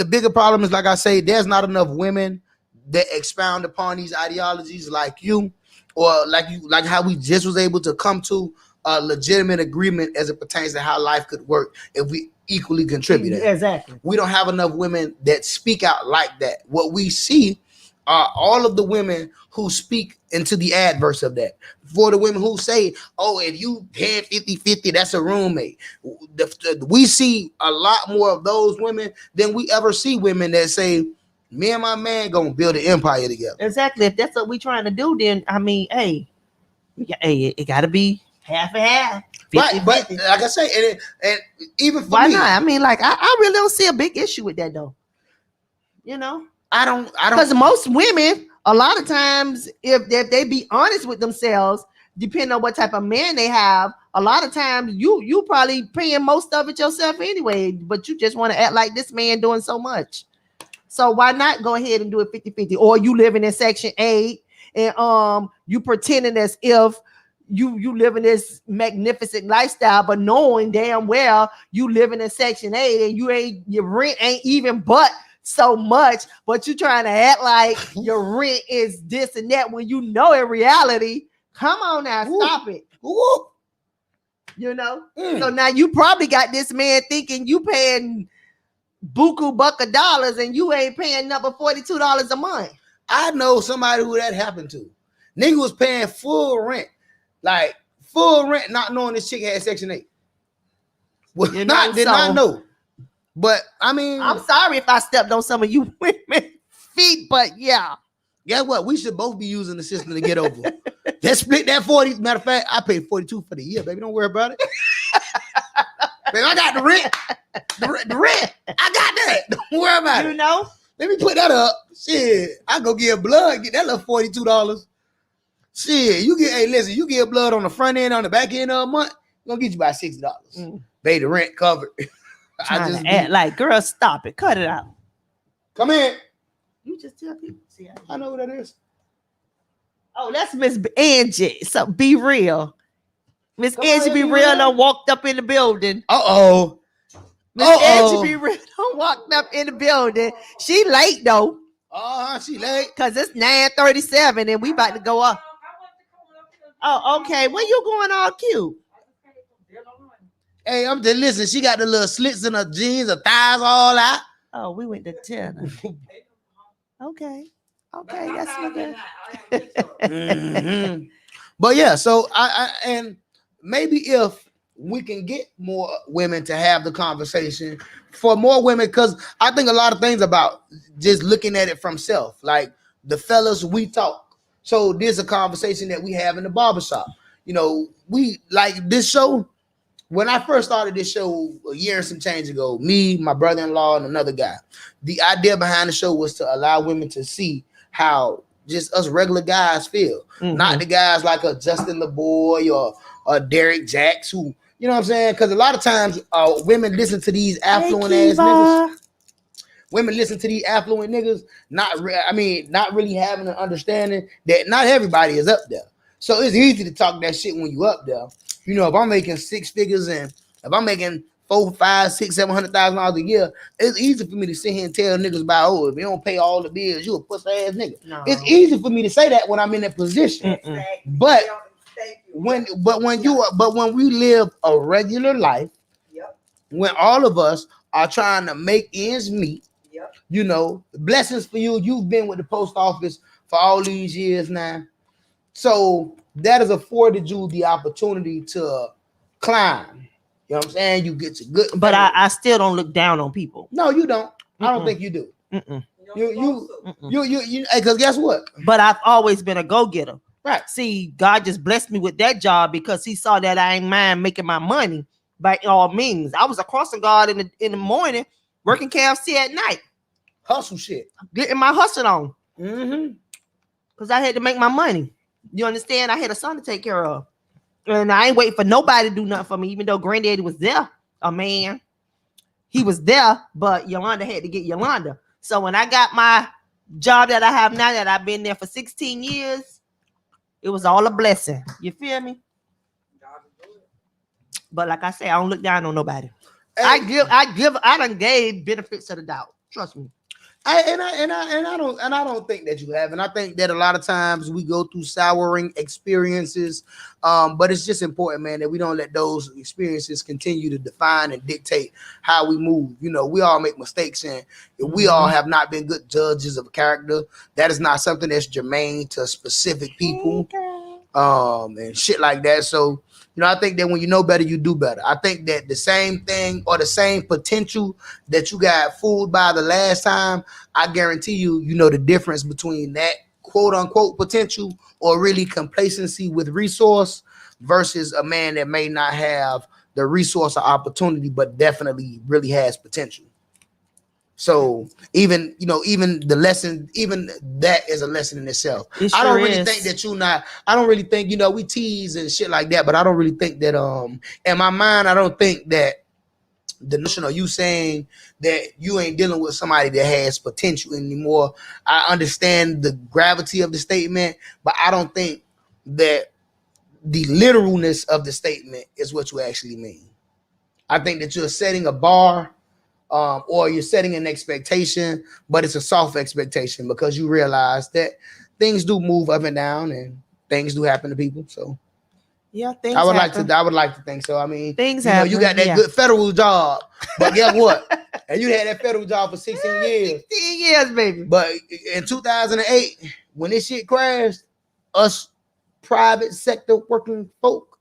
bigger problem is, like I say, there's not enough women that expound upon these ideologies like you, or like how we just was able to come to a legitimate agreement as it pertains to how life could work if we equally contributed. Exactly. We don't have enough women that speak out like that. What we see are all of the women who speak into the adverse of that. For the women who say, oh, if you pay 50-50, that's a roommate. We see a lot more of those women than we ever see women that say, me and my man gonna build an empire together. Exactly. If that's what we trying to do, then I mean, hey, it gotta be half and half. 50, Right, but like I say, and even for why me, not? I mean, like I really don't see a big issue with that though. You know, I don't because most women, a lot of times, if they be honest with themselves, depending on what type of man they have, a lot of times you probably paying most of it yourself anyway, but you just want to act like this man doing so much. So why not go ahead and do it 50-50? Or you living in Section 8 and you pretending as if you living this magnificent lifestyle, but knowing damn well you living in Section 8 and your rent ain't even but so much, but you trying to act like your rent is this and that when you know in reality, come on now, stop it. Ooh. You know? So now you probably got this man thinking you paying buku buck of dollars and you ain't paying number $42 a month. I know somebody who that happened to. Nigga was paying full rent, not knowing this chick had Section 8. Well, You did know, not so- know. But I mean, I'm sorry if I stepped on some of you women feet, but yeah. guess what? We should both be using the system to get over. Let's split that 40. Matter of fact, I paid 42 for the year, baby. Don't worry about it. Baby, I got the rent. The rent. I got that. Don't worry about You it. know? Let me put that up. Shit. I go get blood, get that little $42. Shit, you get blood on the front end, on the back end of a month, gonna get you about $60. Pay the rent covered. Trying to act like, girl, stop it. Cut it out. Come in. You just tell people. See, I know who that is. oh, that's Miss Angie. So be real. Miss Come Angie on, Be Be Real Real. done walked up in the building. Uh-oh. Miss Angie Be Real done walked up in the building. She late though, She late. because it's 9:37 and we about to go up. Oh, okay. Where you going all cute? Hey, I'm just listen. She got the little slits in her jeans, her thighs all out. Oh, we went to dinner. Okay, that's my good. Mhm. But yeah, so I and maybe if we can get more women to have the conversation for more women, because I think a lot of things about just looking at it from self, like the fellas, we talk. So there's a conversation that we have in the barbershop. You know, we like this show. When I first started this show a year and some change ago, me, my brother-in-law, and another guy, the idea behind the show was to allow women to see how just us regular guys feel. Not the guys like a Justin LeBoy or a Derek Jacks, who, you know what I'm saying? Because a lot of times women listen to these affluent ass niggas. Women listen to these affluent niggas, not really having an understanding that not everybody is up there. So it's easy to talk that shit when you up there. You know, if I'm making six figures and if I'm making $400,000, $500,000, $700,000 a year, it's easy for me to sit here and tell niggas about, oh, if you don't pay all the bills, you a pussy ass nigga. No. It's easy for me to say that when I'm in that position. But when we live a regular life, when all of us are trying to make ends meet, you know, blessings for you. You've been with the post office for all these years now. So that has afforded you the opportunity to climb. You know what I'm saying? You get your good. But I still don't look down on people. No, you don't. I don't think you do. You because guess what? But I've always been a go-getter. Right. See, God just blessed me with that job because he saw that I ain't mind making my money by all means. I was a crossing guard in the morning, working KFC at night. Hustle shit. Getting my hustle on. Because I had to make my money. You understand? I had a son to take care of. And I ain't waiting for nobody to do nothing for me, even though granddaddy was there. A man. He was there, but Yolanda had to get Yolanda. So when I got my job that I have now, that I've been there for 16 years, it was all a blessing. You feel me? But like I say, I don't look down on nobody. Hey. I done gave benefits of the doubt. Trust me. I don't think that you have, and I think that a lot of times we go through souring experiences, but it's just important, man, that we don't let those experiences continue to define and dictate how we move. You know, we all make mistakes, and we all have not been good judges of character. That is not something that's germane to specific people, and shit like that. So, you know, I think that when you know better, you do better. I think that the same thing or the same potential that you got fooled by the last time, I guarantee you, you know the difference between that quote unquote potential or really complacency with resource versus a man that may not have the resource or opportunity, but definitely really has potential. So even the lesson, even that is a lesson in itself. I don't really think that I don't really think, you know, we tease and shit like that, but I don't really think that, in my mind, I don't think that the notion of you saying that you ain't dealing with somebody that has potential anymore. I understand the gravity of the statement, but I don't think that the literalness of the statement is what you actually mean. I think that you're setting a bar, or you're setting an expectation, but it's a soft expectation because you realize that things do move up and down and things do happen to people. So yeah, things I would happen. like to think so. I mean, things you know, happen. you got that good federal job, but guess what? And you had that federal job for 16 years. 16 years, baby. But in 2008, when this shit crashed, us private sector working folk,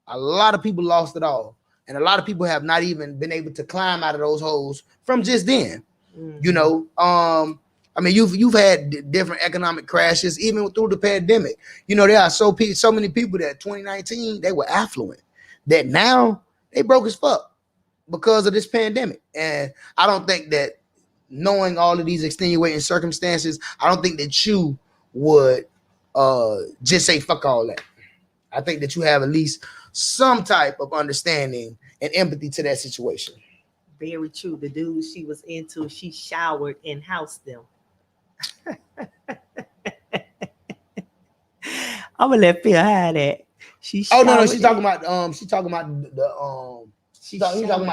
a lot of people lost it all. And a lot of people have not even been able to climb out of those holes from just then. You know, I mean, you've had different economic crashes even through the pandemic. You know, there are so many people that 2019 they were affluent that now they broke as fuck because of this pandemic. And I don't think that, knowing all of these extenuating circumstances, I don't think that you would just say fuck all that. I think that you have at least some type of understanding and empathy to that situation. Very true. The dude she was into, she showered and housed them. I'm gonna let Phil have that. She's talking about he's talking about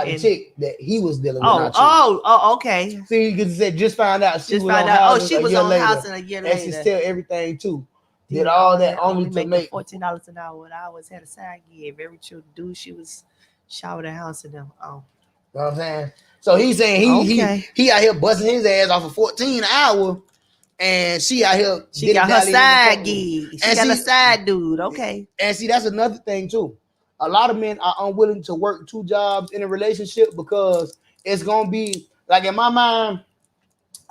the chick that he was dealing with. Okay. See, you could say just found out she was on housing a year later. And she still everything too. Did all that only to make $14 an hour. And I always had a side gig. Very true. Dude, she was Shower the house and them. Oh, You know what I'm saying? So he's saying he out here busting his ass off of 14 an hour, and she out here. she got her side gig. She got a side dude. Okay. And see, that's another thing too. A lot of men are unwilling to work 2 jobs in a relationship because it's gonna be like, in my mind,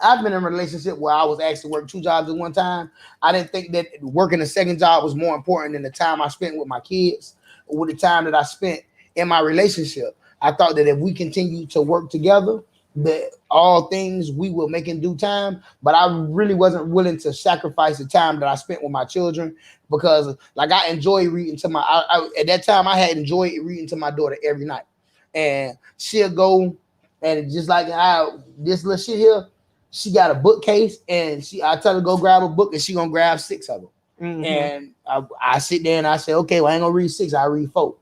I've been in a relationship where I was asked to work 2 jobs at one time. I didn't think that working a second job was more important than the time I spent with my kids or with the time that I spent in my relationship. I thought that if we continue to work together, that all things we will make in due time. But I really wasn't willing to sacrifice the time that I spent with my children because, like, I enjoy reading to at that time I had enjoyed reading to my daughter every night, and she'll go and just like this little shit here. She got a bookcase, and I tell her to go grab a book, and she gonna grab 6 of them. Mm-hmm. And I sit there and I say, okay, well, I ain't gonna read 6, I read 4.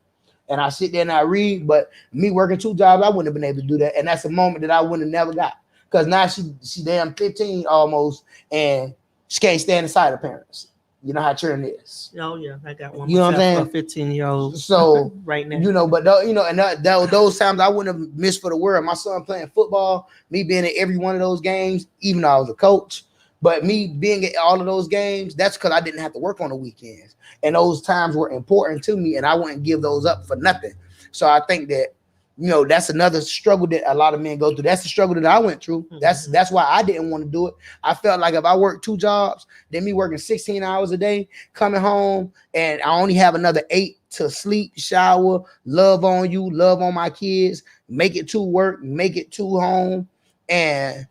And I sit there and I read, but me working 2 jobs, I wouldn't have been able to do that. And that's a moment that I wouldn't have never got. Because now she damn 15 almost, and she can't stand the sight of parents. You know how children is. Oh yeah, I got one. You know what I'm saying? 15-year-old. So right now, you know, but those times I wouldn't have missed for the world. My son playing football, me being at every one of those games, even though I was a coach, but me being at all of those games, that's because I didn't have to work on the weekends, and those times were important to me, and I wouldn't give those up for nothing. So I think that, you know, that's another struggle that a lot of men go through. That's the struggle that I went through. Mm-hmm. That's why I didn't want to do it. I felt like if I worked 2 jobs, then me working 16 hours a day, coming home, and I only have another 8 to sleep, shower, love on you, love on my kids, make it to work, make it to home, and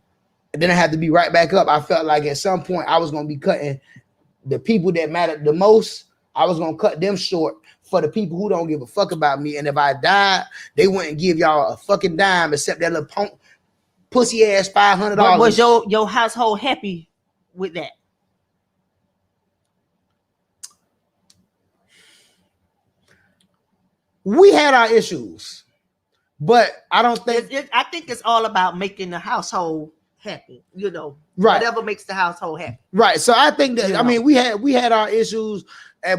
then I had to be right back up. I felt like at some point I was going to be cutting the people that mattered the most. I was going to cut them short for the people who don't give a fuck about me. And if I died, they wouldn't give y'all a fucking dime except that little pussy ass $500. But was your household happy with that? We had our issues, but I don't think I think it's all about making the household happy, you know, right? Whatever makes the household happy, right? So I think that, I mean, we had our issues,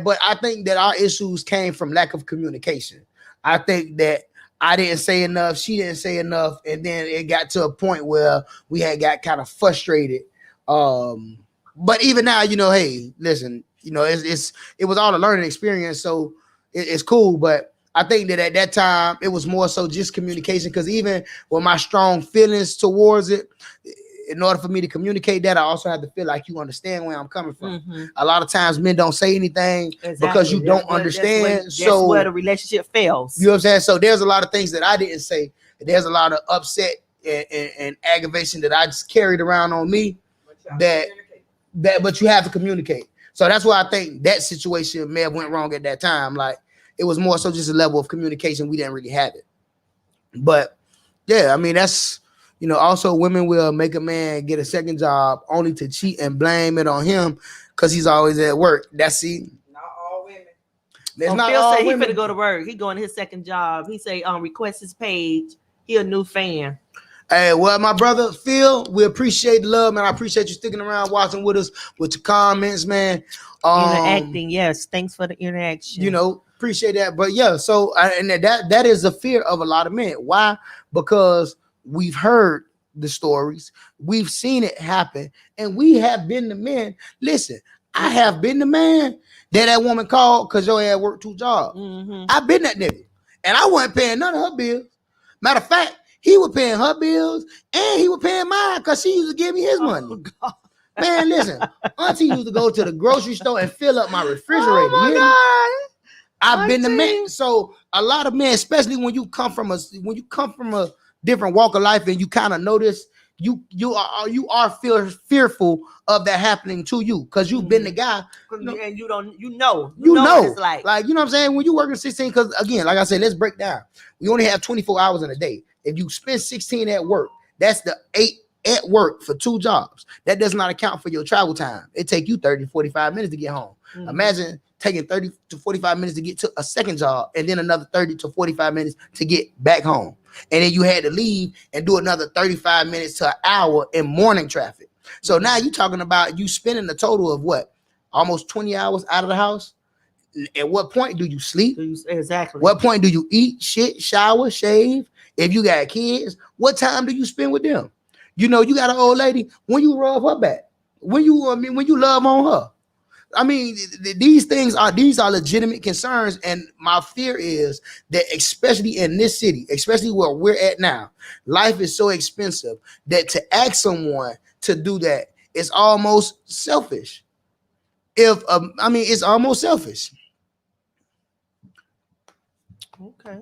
but I think that our issues came from lack of communication. I think that I didn't say enough, she didn't say enough, and then it got to a point where we had got kind of frustrated. But even now, you know, hey, listen, you know, it was all a learning experience, so it's cool. But I think that at that time it was more so just communication, because even with my strong feelings towards it, in order for me to communicate that, I also have to feel like you understand where I'm coming from. Mm-hmm. A lot of times men don't say anything because you don't understand. That's where the relationship fails. You know what I'm saying? So there's a lot of things that I didn't say. There's a lot of upset and aggravation that I just carried around on me but you have to communicate. So that's why I think that situation may have went wrong at that time. Like, it was more so just a level of communication. We didn't really have it. But yeah, I mean, that's, you know, also women will make a man get a second job only to cheat and blame it on him because he's always at work. Not all women. There's not Phil all say women. He finna go to work. He going to his second job. He say, request his page. He a new fan. Hey, well, my brother Phil, we appreciate the love, man. I appreciate you sticking around, watching with us, with your comments, man. Interacting, yes. Thanks for the interaction. You know, appreciate that. But yeah, so and that is a fear of a lot of men. Why? Because we've heard the stories, we've seen it happen, and we have been the men. Listen, I have been the man that woman called because your ass worked 2 jobs. Mm-hmm. I've been that nigga, and I wasn't paying none of her bills. Matter of fact, he was paying her bills and he was paying mine because she used to give me his money. Oh, man, listen, Auntie used to go to the grocery store and fill up my refrigerator. Oh my God. I've been the man. So a lot of men, especially when you come from a different walk of life, and you kind of notice you are fearful of that happening to you because you've been the guy, and you know what it's like you know what I'm saying, when you working 16. Because again, like I said, let's break down. We only have 24 hours in a day. If you spend 16 at work, that's the 8 at work for 2 jobs. That does not account for your travel time. It take you 30 to 45 minutes to get home. Mm-hmm. Imagine taking 30 to 45 minutes to get to a second job, and then another 30 to 45 minutes to get back home. And then you had to leave and do another 35 minutes to an hour in morning traffic. So now you're talking about you spending a total of what? Almost 20 hours out of the house. At what point do you sleep? Exactly. What point do you eat, shit, shower, shave? If you got kids, what time do you spend with them? You know, you got an old lady, when you rub her back, when you love on her. I mean, these are legitimate concerns, and my fear is that, especially in this city, especially where we're at now, life is so expensive that to ask someone to do that is almost selfish. It's almost selfish. Okay.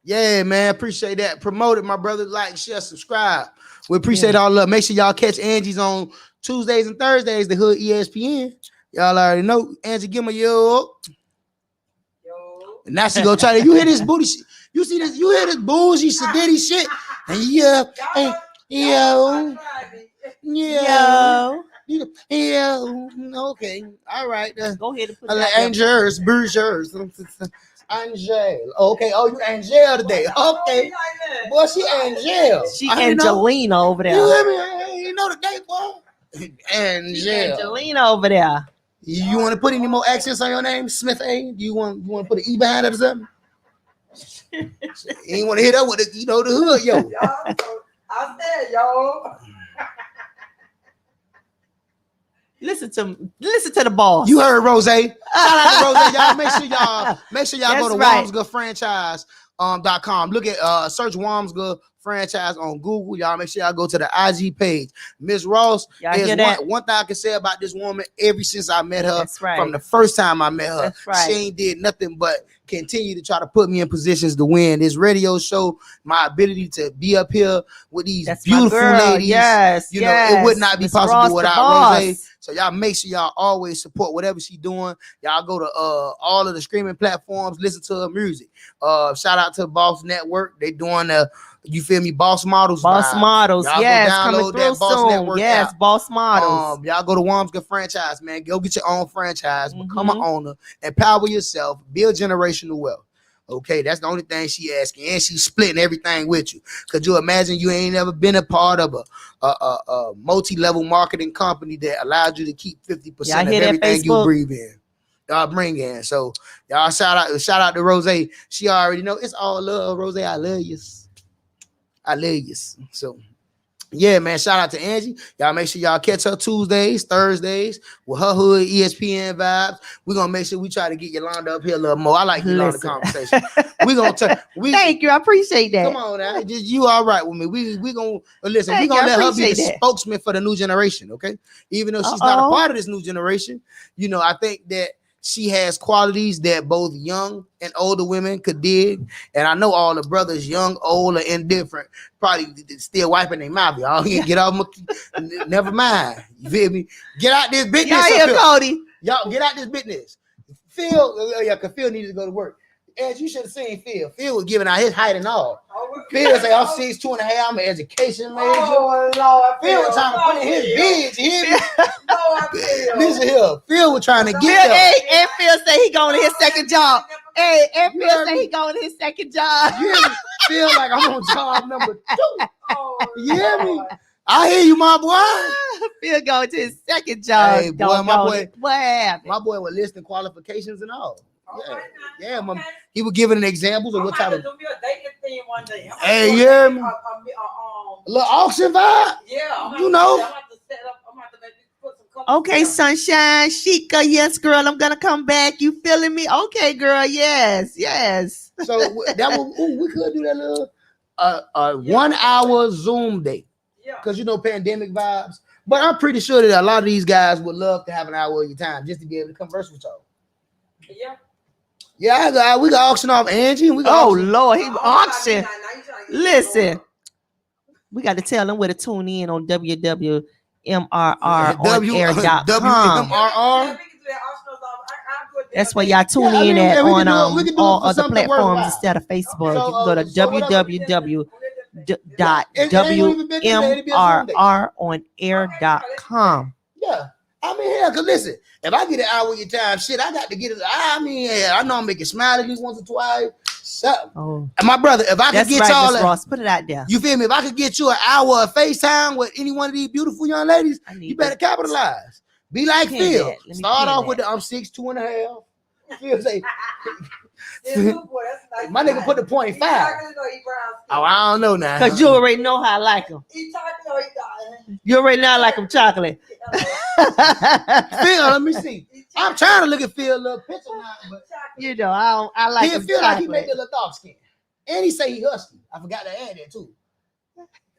Yeah, man, appreciate that. Promote it, my brother. Like, share, subscribe. We appreciate all love. Make sure y'all catch Angie's on Tuesdays and Thursdays, the Hood ESPN. Y'all already know. Angie, give me yo. And now she go try to. You hear this booty? You see this? You hear this bullshit, sedity shit? And yo. Okay, all right. Go ahead and put that. Angels, Burgers. Angel. Okay. Oh, you Angel today. Okay. Boy, she Angel. She Angelina over there. You hear me? I ain't know the day, boy. Angel. Angelina over there. You want to put any more accents on your name, Smith A? Do you want to put an E behind it or something? You ain't want to hit up with the hood, yo. I said, yo. Listen to the boss. You heard Rose. Shout out to Rose. Y'all make sure y'all go to right. WamsGoodFranchise.com. Look at search Wamsgood Franchise on Google. Y'all make sure y'all go to the IG page. Miss Ross is one thing I can say about this woman ever since I met her. That's right. From the first time I met her. That's right. She ain't did nothing but continue to try to put me in positions to win. This radio show, my ability to be up here with these beautiful ladies. Yes, it would not be Ms. possible Ross, without Rose. So y'all make sure y'all always support whatever she's doing. Y'all go to all of the streaming platforms, listen to her music. Shout out to Boss Network. They doing you feel me? Boss Models. Boss Models. Y'all yes, go download coming through that Boss soon. Network Yes, app. Boss Models. Y'all go to Wamsgood Franchise, man. Go get your own franchise, become an owner, empower yourself, build generational wealth. Okay, that's the only thing she asking, and she's splitting everything with you. Could you imagine you ain't never been a part of a multi-level marketing company that allows you to keep 50% of everything you breathe in? Y'all bring in. So y'all shout out to Rose. She already know it's all love, Rose. I love you. I love you. So yeah, man. Shout out to Angie. Y'all make sure y'all catch her Tuesdays, Thursdays with her Hood ESPN vibes. We're gonna make sure we try to get Yolanda up here a little more. I like Yolanda conversation. Thank you. I appreciate that. Come on now. Just you all right with me. We gonna listen, we're gonna let her be the spokesman for the new generation, okay? Even though she's not a part of this new generation, I think that she has qualities that both young and older women could dig. And I know all the brothers, young, old, or indifferent, probably still wiping their mouth. Y'all get off never mind. You feel me? Get out this business. Y'all here, Cody. Y'all get out this business. Cause Phil needed to go to work. As you should have seen Phil. Phil was giving out his height and all. Phil say, I'm 6'2.5", I'm an education major. Oh, Lord. Phil was trying to put in his bids. You hear me? Listen here. Phil was trying to get there. And Phil say he going to his second job. Hey, and Phil say he going to his second job. You hear me? Feel like I'm on job number 2. You hear me? I hear you, my boy. Phil going to his second job. Hey, boy, what happened? My boy was listing qualifications and all. Yeah, he was giving an examples of what type of. Do me a dating thing one day. Hey, you hear me? A little auction vibe. Yeah, you know. I'm about to set up. I'm about to put some. Okay, Sunshine, Sheikah, yes, girl, I'm gonna come back. You feeling me? Okay, girl, yes. So that was we could do that little 1 hour Zoom day. Yeah. Because pandemic vibes. But I'm pretty sure that a lot of these guys would love to have an hour of your time just to be able to converse with y'all. Yeah. Yeah, we got auction off Angie. And we got auction. Lord, he auction. Listen, we got to tell them where to tune in on www.mrronair.com. WMRR. That's where y'all tune in at on all other platforms instead of Facebook. You can go to www.wmronair.com. Yeah. Cause listen, if I get an hour of your time, shit, I got to get it. I know I'm making smile at least once or twice. And my brother, if I could get y'all, Ross, put it out there. You feel me? If I could get you an hour of FaceTime with any one of these beautiful young ladies, you better capitalize. Be like Phil. Start off with the I'm 6'2.5". Phil say, This little boy, that's nice. my nigga put the point He 5. chocolate or he brown skin? Oh, I don't know now. Cause you already know how I like them. He chocolate or he dark? You already know I like them chocolate. Phil, let me see. I'm trying to look at Phil a little picture now, but You know, I like he them feel like he made chocolate. the little dark skin. And he say he husky. I forgot to add that too.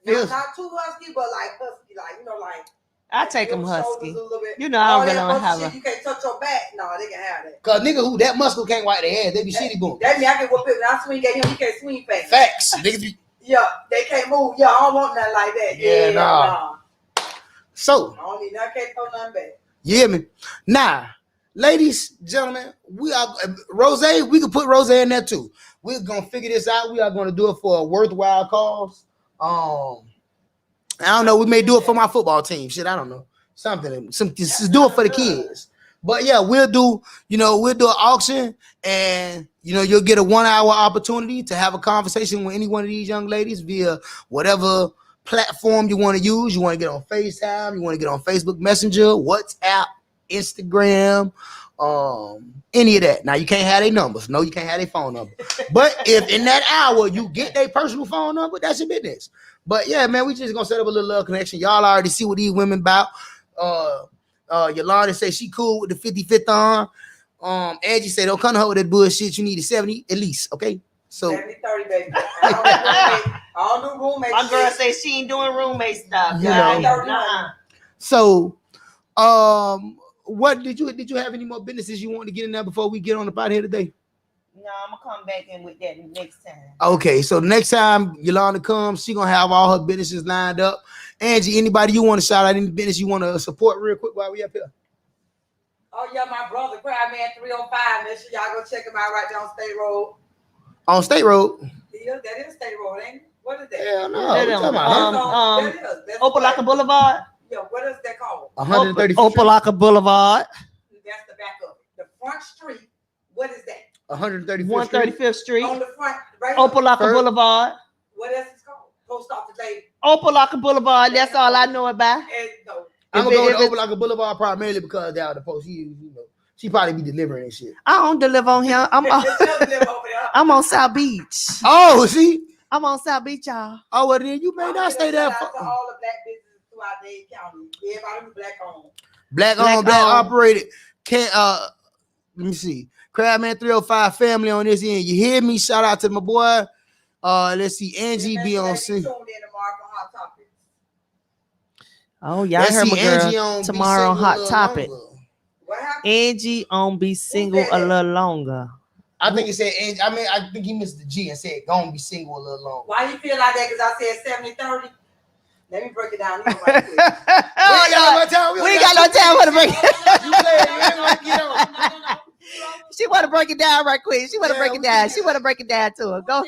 Not too husky, but like husky, like you know, like I take them your shoulders husky. a little bit. You know, I don't All really that don't muscle have shit, a. You can't touch your back. No, they can have that. Cause nigga who that muscle can't wipe their ass, they be shitty boom. That mean I can whoop it. When I swing at him, he can't swing fast. Facts. Niggas be Yeah, they can't move. Yeah, I don't want nothing like that. Yeah, nah. nah. so I don't need nothing. I can't throw nothing back. you hear me? Now, ladies, gentlemen, we are Rose, we can put Rose in there too. We're gonna figure this out. We are gonna do it for a worthwhile cause. I don't know, we may do it for my football team. Shit, I don't know. Just do it for the kids. But yeah, we'll do an auction, and you'll get a 1 hour opportunity to have a conversation with any one of these young ladies via whatever platform you want to use. You want to get on FaceTime, you want to get on Facebook Messenger, WhatsApp, Instagram, any of that. Now you can't have their numbers. No, you can't have their phone number. But if in that hour you get their personal phone number, that's your business. But yeah, man, we just gonna set up a little love connection. Y'all already see what these women about. Yolanda say she cool with the 55th on. Angie say don't come to her with that bullshit. You need a 70 at least, okay? So 70-30, baby. I don't do roommate. My girl shit. say she ain't doing roommate stuff. You Yeah, know. nah. So, what did you have any more businesses you want to get in there before we get on the pot here today? No, I'm gonna come back in with that next time. Okay, so next time Yolanda comes, she gonna have all her businesses lined up. Angie, anybody you want to shout out, any business you want to support real quick while we up here? Oh yeah, my brother, Crab Man 305. Make sure y'all go check him out right down State Road. On State Road? Yeah, that is State Road, ain't it? What is that? Hell no. That What you talking about? That is. That's Opelika Boulevard. Yeah, what is that called? 135th Street. Opelika Boulevard. That's the back of it. The front street. What is that? 135th Street. 135th Street. On the front, right? Opelika First- Boulevard. What else is called? Post office lady. Opelika Boulevard. That's all I know about. And no. I'm If gonna it- go if to Opelika Boulevard primarily because they are the post. She probably be delivering and shit. I don't deliver on here. I'm Just live over there. I'm on South Beach. Oh, see? I'm on South Beach, y'all. Oh, well then you may not stay there. Shout out to all the black businesses throughout Dade County. Everybody who black owned. Black Black owned, black owned. operated. Let me see. Crabman 305 family on this end. You hear me? Shout out to my boy. Let's see. Angie be on Tuned in scene. tomorrow for Hot Topics. Oh, y'all Let's heard see my Angie girl on Be tomorrow on Single a Hot Little Topic. Longer. What happened? Angie on Be Single said a that? little longer. I think it said Angie. I think he missed the G and said gonna be single a little longer. Why you feel like that? Because I said 70-30. Let me break it down. You know right quick. Oh, no. We ain't got no time for the break. You play it, you ain't gonna get on. She want to break it down right quick. She want to Yeah, break we it down. can- She want to break it down to her. Go.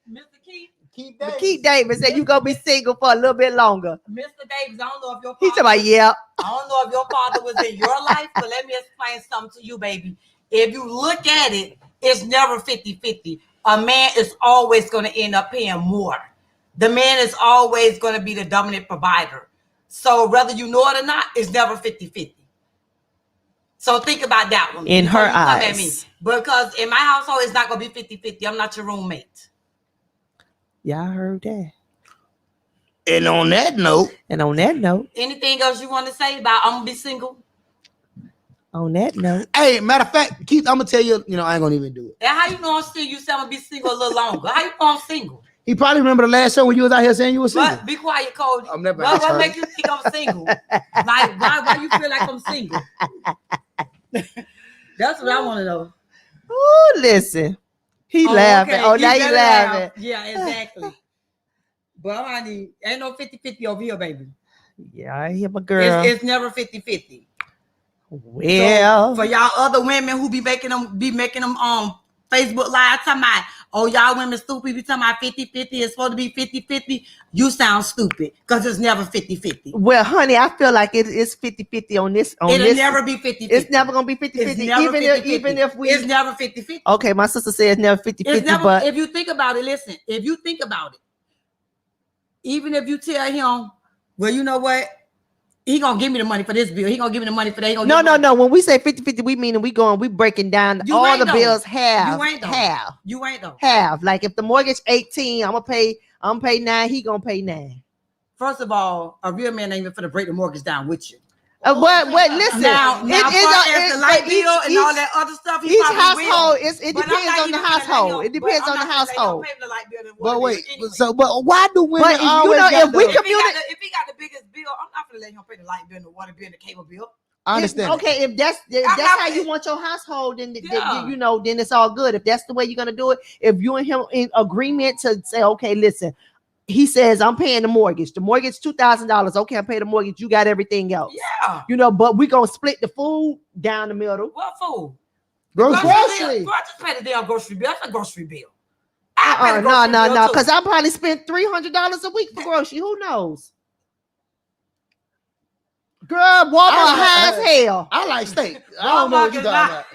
Mr. Keith. Keep that. Keith Davis said you gonna be single for a little bit longer. Mr. Davis, I don't know if your He talking about yeah. I don't know if your father was in your life, but let me explain something to you, baby. If you look at it, it's never 50-50. A man is always going to end up paying more. The man is always going to be the dominant provider. So whether you know it or not, it's never 50-50. So think about that one. In before her you come at eyes. me. Because in my household, it's not going to be 50-50. I'm not your roommate. Y'all heard that. And on that note, And on that note, Anything else you want to say about I'm going to be single? hey, matter of fact, Keith, I'm gonna tell you, I ain't gonna even do it. And how you know I'm single? You said I'm going to be single a little longer. How you know I'm single? He probably remember the last show when you was out here saying you were single. But be quiet, Cody. I'm never What asked her. make you think I'm single? Like, why you feel like I'm single? That's what I want to know. ooh, listen. He laughing. okay. Oh, You now you better laughing. laugh. Yeah, exactly. But I mean, ain't no 50-50 over here, baby. Yeah, I hear my girl. It's never 50-50. Well, For y'all other women who be making them Facebook Live talking about, oh, y'all women stupid, be talking about 50-50, it's supposed to be 50-50. You sound stupid because it's never 50-50. well, honey, I feel like it's 50-50 on this. It'll never be 50-50. It's never gonna be 50-50. It's never Even 50-50. if we. It's never 50-50. Okay, my sister says never 50-50, It's never, but if you think about it, listen, if you think about it, even if you tell him, well, you know what, he gonna give me the money for this bill. He gonna give me the money for that. He gonna No. When we say 50-50, we mean we breaking down You all ain't the though. bills half. You ain't though. Half. You ain't though. Half. Like if the mortgage 18, I'm gonna pay 9, he gonna pay 9. First of all, a real man ain't even for to break the mortgage down with you. What? Listen. Now, the light bill and all that other stuff. Each household, it But I'm depends not on the even gonna let household. him- It depends but on I'm the not gonna let him household. pay the light bill and water But bill wait, anyway. but why do women But if you always know, got if we the- could- if he got the biggest bill, I'm not gonna let him pay the light bill and the water bill and the cable bill. I understand. Okay, if that's not- how you want your household, then Yeah. you know, then it's all good. If that's the way you're gonna do it, if you and him in agreement to say, okay, listen, he says I'm paying the mortgage. The mortgage $2,000. Okay, I pay the mortgage. You got everything else. Yeah. You know, but we gonna split the food down the middle. What food? Grocery. Grocery. Bro, I just pay the damn grocery bill. That's a grocery bill. I pay the grocery bill No, too. because I probably spent $300 a week for grocery. Who knows? Girl, Walmart high as hell. I like steak. I don't know what you Walmart is talking not- about.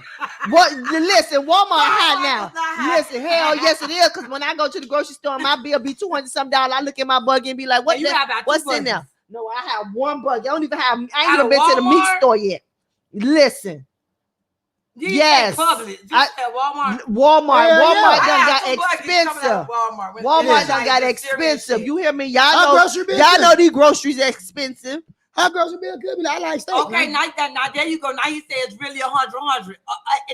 What? Listen, Walmart high now. Walmart's not high. Listen, hell yes it is. Because when I go to the grocery store, my bill be $200 I look at my buggy and be like, "What? And you have about two What's in buggies. there?" No, I have one buggy. I don't even have. I ain't Out even of been to the meat Walmart? store yet. Listen, You Yes. say Publix. You I- said Walmart. Walmart, Hell Walmart yeah. done got I have two buggies coming out expensive. of Walmart. When Walmart it's done like got the serious expensive. shit. You hear me? Our Y'all grocery bill y'all good. know these groceries are expensive. Our grocery bill could be like, I like steak. Okay, man. now there you go. Now you say it's really 100.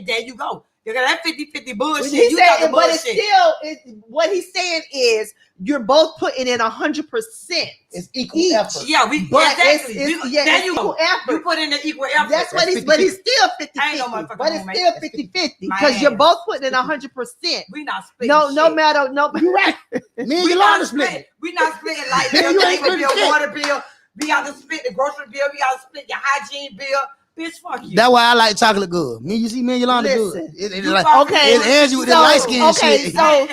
There you go. You got that 50-50 bullshit. He You said, got the but it's bullshit. still what he's saying is you're both putting in 100%. It's equal Each. effort. Yeah, we But exactly. it's there it's you equal go. effort. You put in the equal effort. That's what That's he's, but 50-50. he's still 50-50. Ain't no motherfucking But it's home, still man. 50-50 My because you're ass. both putting in 100%. We not splitting No shit. matter, no. You right. Me and We Yolanda not split. splitting. We not splitting like Man, bill, you ain't cable bill, splitting shit. water bill. We got to split the grocery bill. We got to split your hygiene bill. Bitch, fuck you. That's why I like chocolate good. Me, you see me and Yolanda Listen. good. It's You like, fucking Okay, it's Angie with the so- light skin okay, shit. so-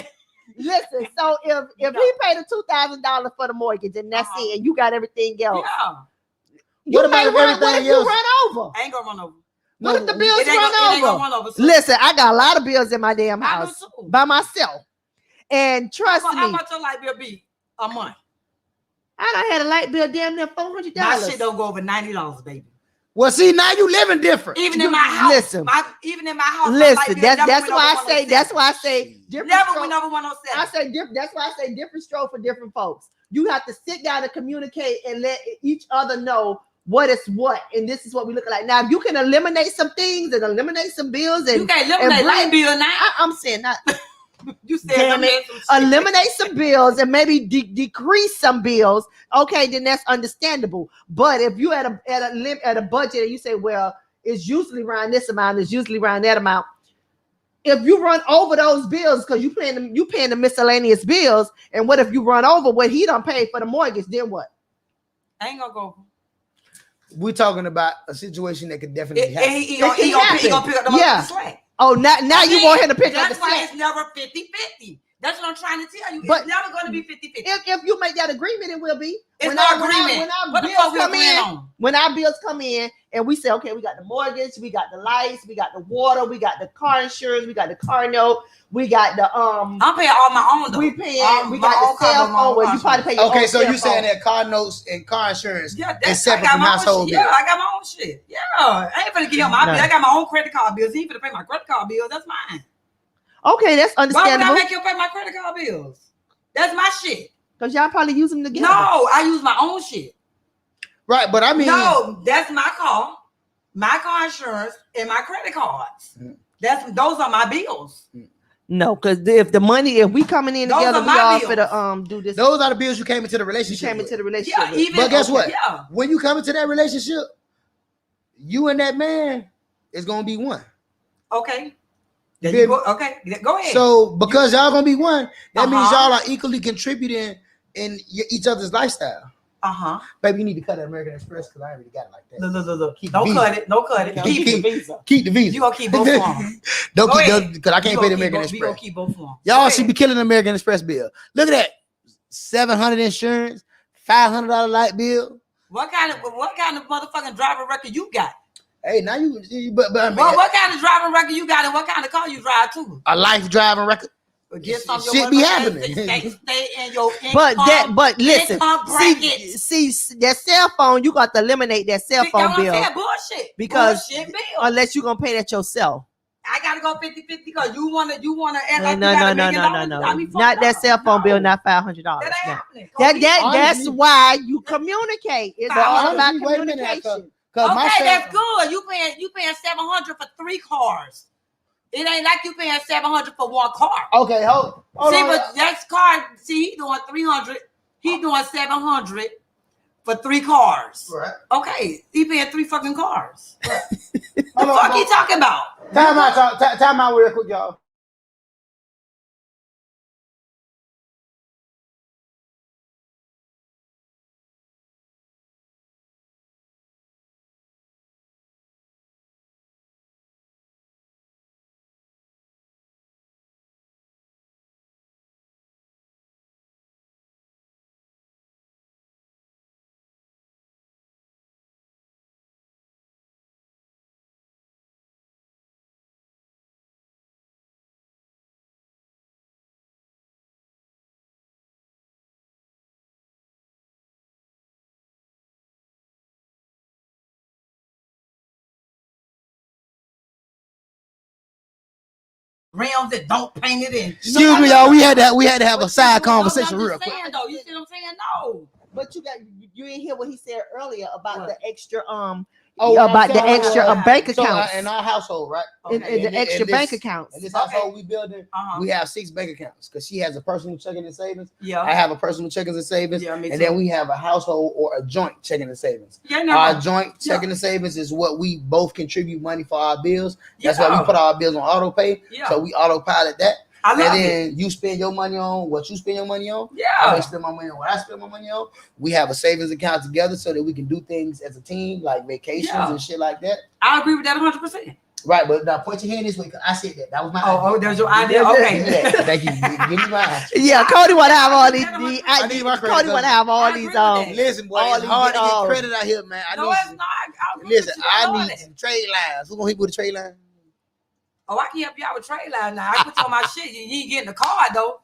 Listen, so if he paid the $2,000 for the mortgage and that's Uh-huh. it, and you got everything else, yeah. you What may about if run. What everything if you else- run over? I ain't gonna run over. What if the bills It ain't run gonna over? run over. So Listen, I got a lot of bills in my damn I do house too. by myself, and trust How me, much your light bill be a month? I done had a light bill damn near $400. My shit don't go over $90, baby. Well, see, now you living different. Even in my house. Listen. Even in my house. my Listen, light bill that's never that's went why over I say 107. that's why I say different. Never stroke- went over 107. I say different. That's why I say different stroke for different folks. You have to sit down and communicate and let each other know what is what, and this is what we look like. Now, if you can eliminate some things and eliminate some bills, and You can't eliminate and bring- light bill now. I'm saying not You said Damn eliminate some shit. eliminate some bills and maybe decrease some bills. Okay, then that's understandable. But if you at a budget and you say, well, it's usually around this amount, it's usually around that amount. If you run over those bills because you paying the miscellaneous bills, and what if you run over what he done paid for the mortgage? Then what? I ain't gonna go. We're talking about a situation that could definitely And happen. he It gonna can pick up the happen. motherfucking Yeah. slack. Oh, now you want him to pick up the That's why slack. it's never 50-50. That's what I'm trying to tell you. But- It's never going to be 50-50. If you make that agreement, it will be. It's no agreement. When our What the bills fuck we come agreeing in, on? when our bills come in and we say, okay, we got the mortgage, we got the lights, we got the water, we got the car insurance, we got the car note, we got the I'm paying all my own though. we paying, All we my got own the cell car, my phone own where you car probably pay your Okay, own so cell you saying phone. that car notes and car insurance Yeah, is that's separate I got from my own household shit. bills? Yeah, I got my own shit. Yeah, I ain't finna give him my Nah. bill. I got my own credit card bills. He ain't finna pay my credit card bills. That's mine. Okay, that's Why would I understandable make you pay my credit card bills? That's my shit. because y'all probably use them together. No, I use my own shit. Right, but I mean, No, that's my car insurance, and my credit cards. Those are my bills. No, because if we coming in Those together, are we my all bills. finna do this. those are the bills you came into the You relationship came with. into the relationship. Yeah, with. even But guess what? Yeah. When you come into that relationship, you and that man is gonna be one. Okay. There Baby. you go. Okay, go ahead. So because y'all gonna be one, that means Uh-huh. y'all are equally contributing in each other's lifestyle. Baby, you need to cut that American Express because I already got it like that. Look. Keep Don't the cut it. Don't cut it. Keep- Keep it. keep- Keep the visa. You gonna keep both of them. Don't Go keep ahead. because I can't pay the American We Express. gonna keep both of them. Y'all should be killing the American Express bill. Look at that. $700 insurance, $500 light bill. What kind of motherfucking driving record you got? Hey, now but I mean, What kind of driving record you got, and what kind of car you drive too? a life driving record. Get some of your Shit money be from happening. Stay in your income. But listen, income bracket. see that cell phone, you got to eliminate that cell That's phone what I'm bill saying, bullshit. because Bullshit bill. unless you're gonna pay that yourself. I gotta go 50-50 because you wanna act like No. you got $1 million. I mean, fuck Not that no. cell phone bill, No. not $500. That ain't No. happening. That's Honestly- why you communicate. It's But all about honestly, wait a minute, communication. Cause my Okay, cell- that's good. You paying $700 for 3 cars. It ain't like you paying $700 for 1 car. Okay, hold See, on. but that's car. See, he doing 300. He doing 700 for 3 cars. Right. Okay, he paying 3 fucking cars. The Hold on, fuck he talking about? Time out real quick, y'all. Rims that don't paint it in. Excuse me, y'all. We had to have a side conversation real quick. Though, you see what I'm saying? No. But you didn't hear what he said earlier about What? the extra I'm about the saying, extra bank so, accounts in our household, right? and Okay. the extra this- bank accounts. In this household we building, Uh-huh. we have 6 bank accounts because she has a personal checking and savings. Yeah. I have a personal checking and savings, Yeah, me and too. then we have a household or a joint checking and savings. Yeah, no. Our joint Yeah. checking and savings is what we both contribute money for our bills. That's Yeah. why we put our bills on auto pay. Yeah. So we autopilot that. I And love it. then you spend your money on what you spend your money on. I Yeah. may spend my money on what I spend my money on. We have a savings account together so that we can do things as a team, like vacations Yeah. and shit like that. I agree with that 100%. Right, but now point your hand this way. Cause I said that. That was my Oh, there's your idea. Give Okay. me that. Thank you. Give me mine. Yeah, Cody want to have all these. I need my credit Cody want card. to have all I these. agree with that. Listen, boy, All it's these, hard to get um, credit out here, man. I No, need it's some, not. I agree listen, with you. I I know need that. some trade lines. Who gonna hit with the trade line? Oh, I can help you out with trade line now. I put you on my shit. You ain't getting the card though.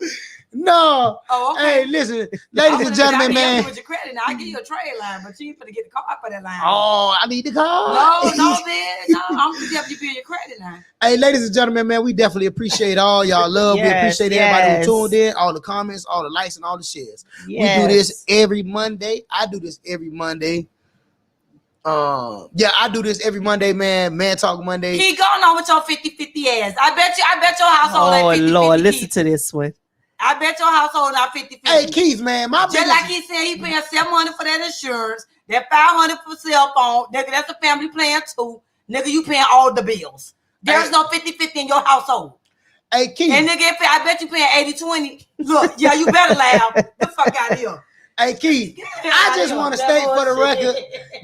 No. Oh, okay. Hey, listen, ladies and gentlemen, I can help man. you with your credit now. I give you a trade line, but you ain't finna get the card for that line. Oh, I need the card. No, man. No, I'm gonna help you build your credit line. Hey, ladies and gentlemen, man, we definitely appreciate all y'all love. We Yes, appreciate everybody yes. who tuned in, all the comments, all the likes, and all the shares. Yes. We do this every Monday. I do this every Monday. Yeah, I do this every Monday, man. Man Talk Monday. Keep going on with your 50-50 ass. I bet your household Oh ain't 50-50. Lord, listen Keith. to this one. I bet your household not 50-50. Hey, Keith, man, my Just biggest, like he said, he paying $700 for that insurance, that $500 for cell phone. Nigga, that's a family plan too. Nigga, you paying all the bills. There's Hey. no 50-50 in your household. hey, Keith. And nigga, I bet you paying 80-20. Look, yeah, you better laugh. The fuck out of here. Hey, Keith, I just want to state for the record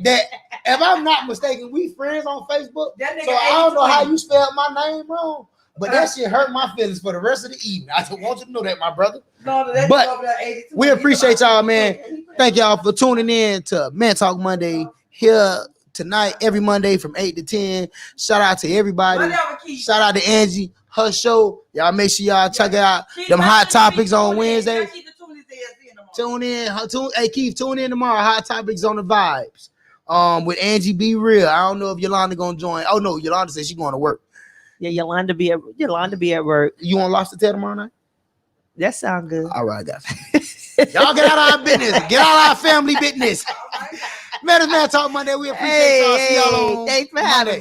that if I'm not mistaken, we friends on Facebook. That nigga So I don't know how 80-20. you spelled my name wrong, but that shit hurt my feelings for the rest of the evening. I just want you to know that, my brother. No, that But nigga over there 80-20. We appreciate y'all, man. Thank y'all for tuning in to Man Talk Monday here tonight, every Monday from 8 to 10. Shout out to everybody. Whatever, Keith. Shout out to Angie, her show. Y'all make sure y'all check out Keith, them make hot sure you topics tune on in. Wednesday. Keep the tune his ass in tomorrow. Tune in. Hey, Keith, tune in tomorrow. Hot topics on the vibes. With Angie Be Real. I don't know if Yolanda gonna join. Oh no, Yolanda said she going to work. Yeah, Yolanda be at work. You want lobster tail tomorrow night? That sound good. All right, guys. Y'all get out of our business. Get out of our family business. Man, it's Man Talk Monday. We appreciate y'all. See y'all on Thanks for having Monday. me.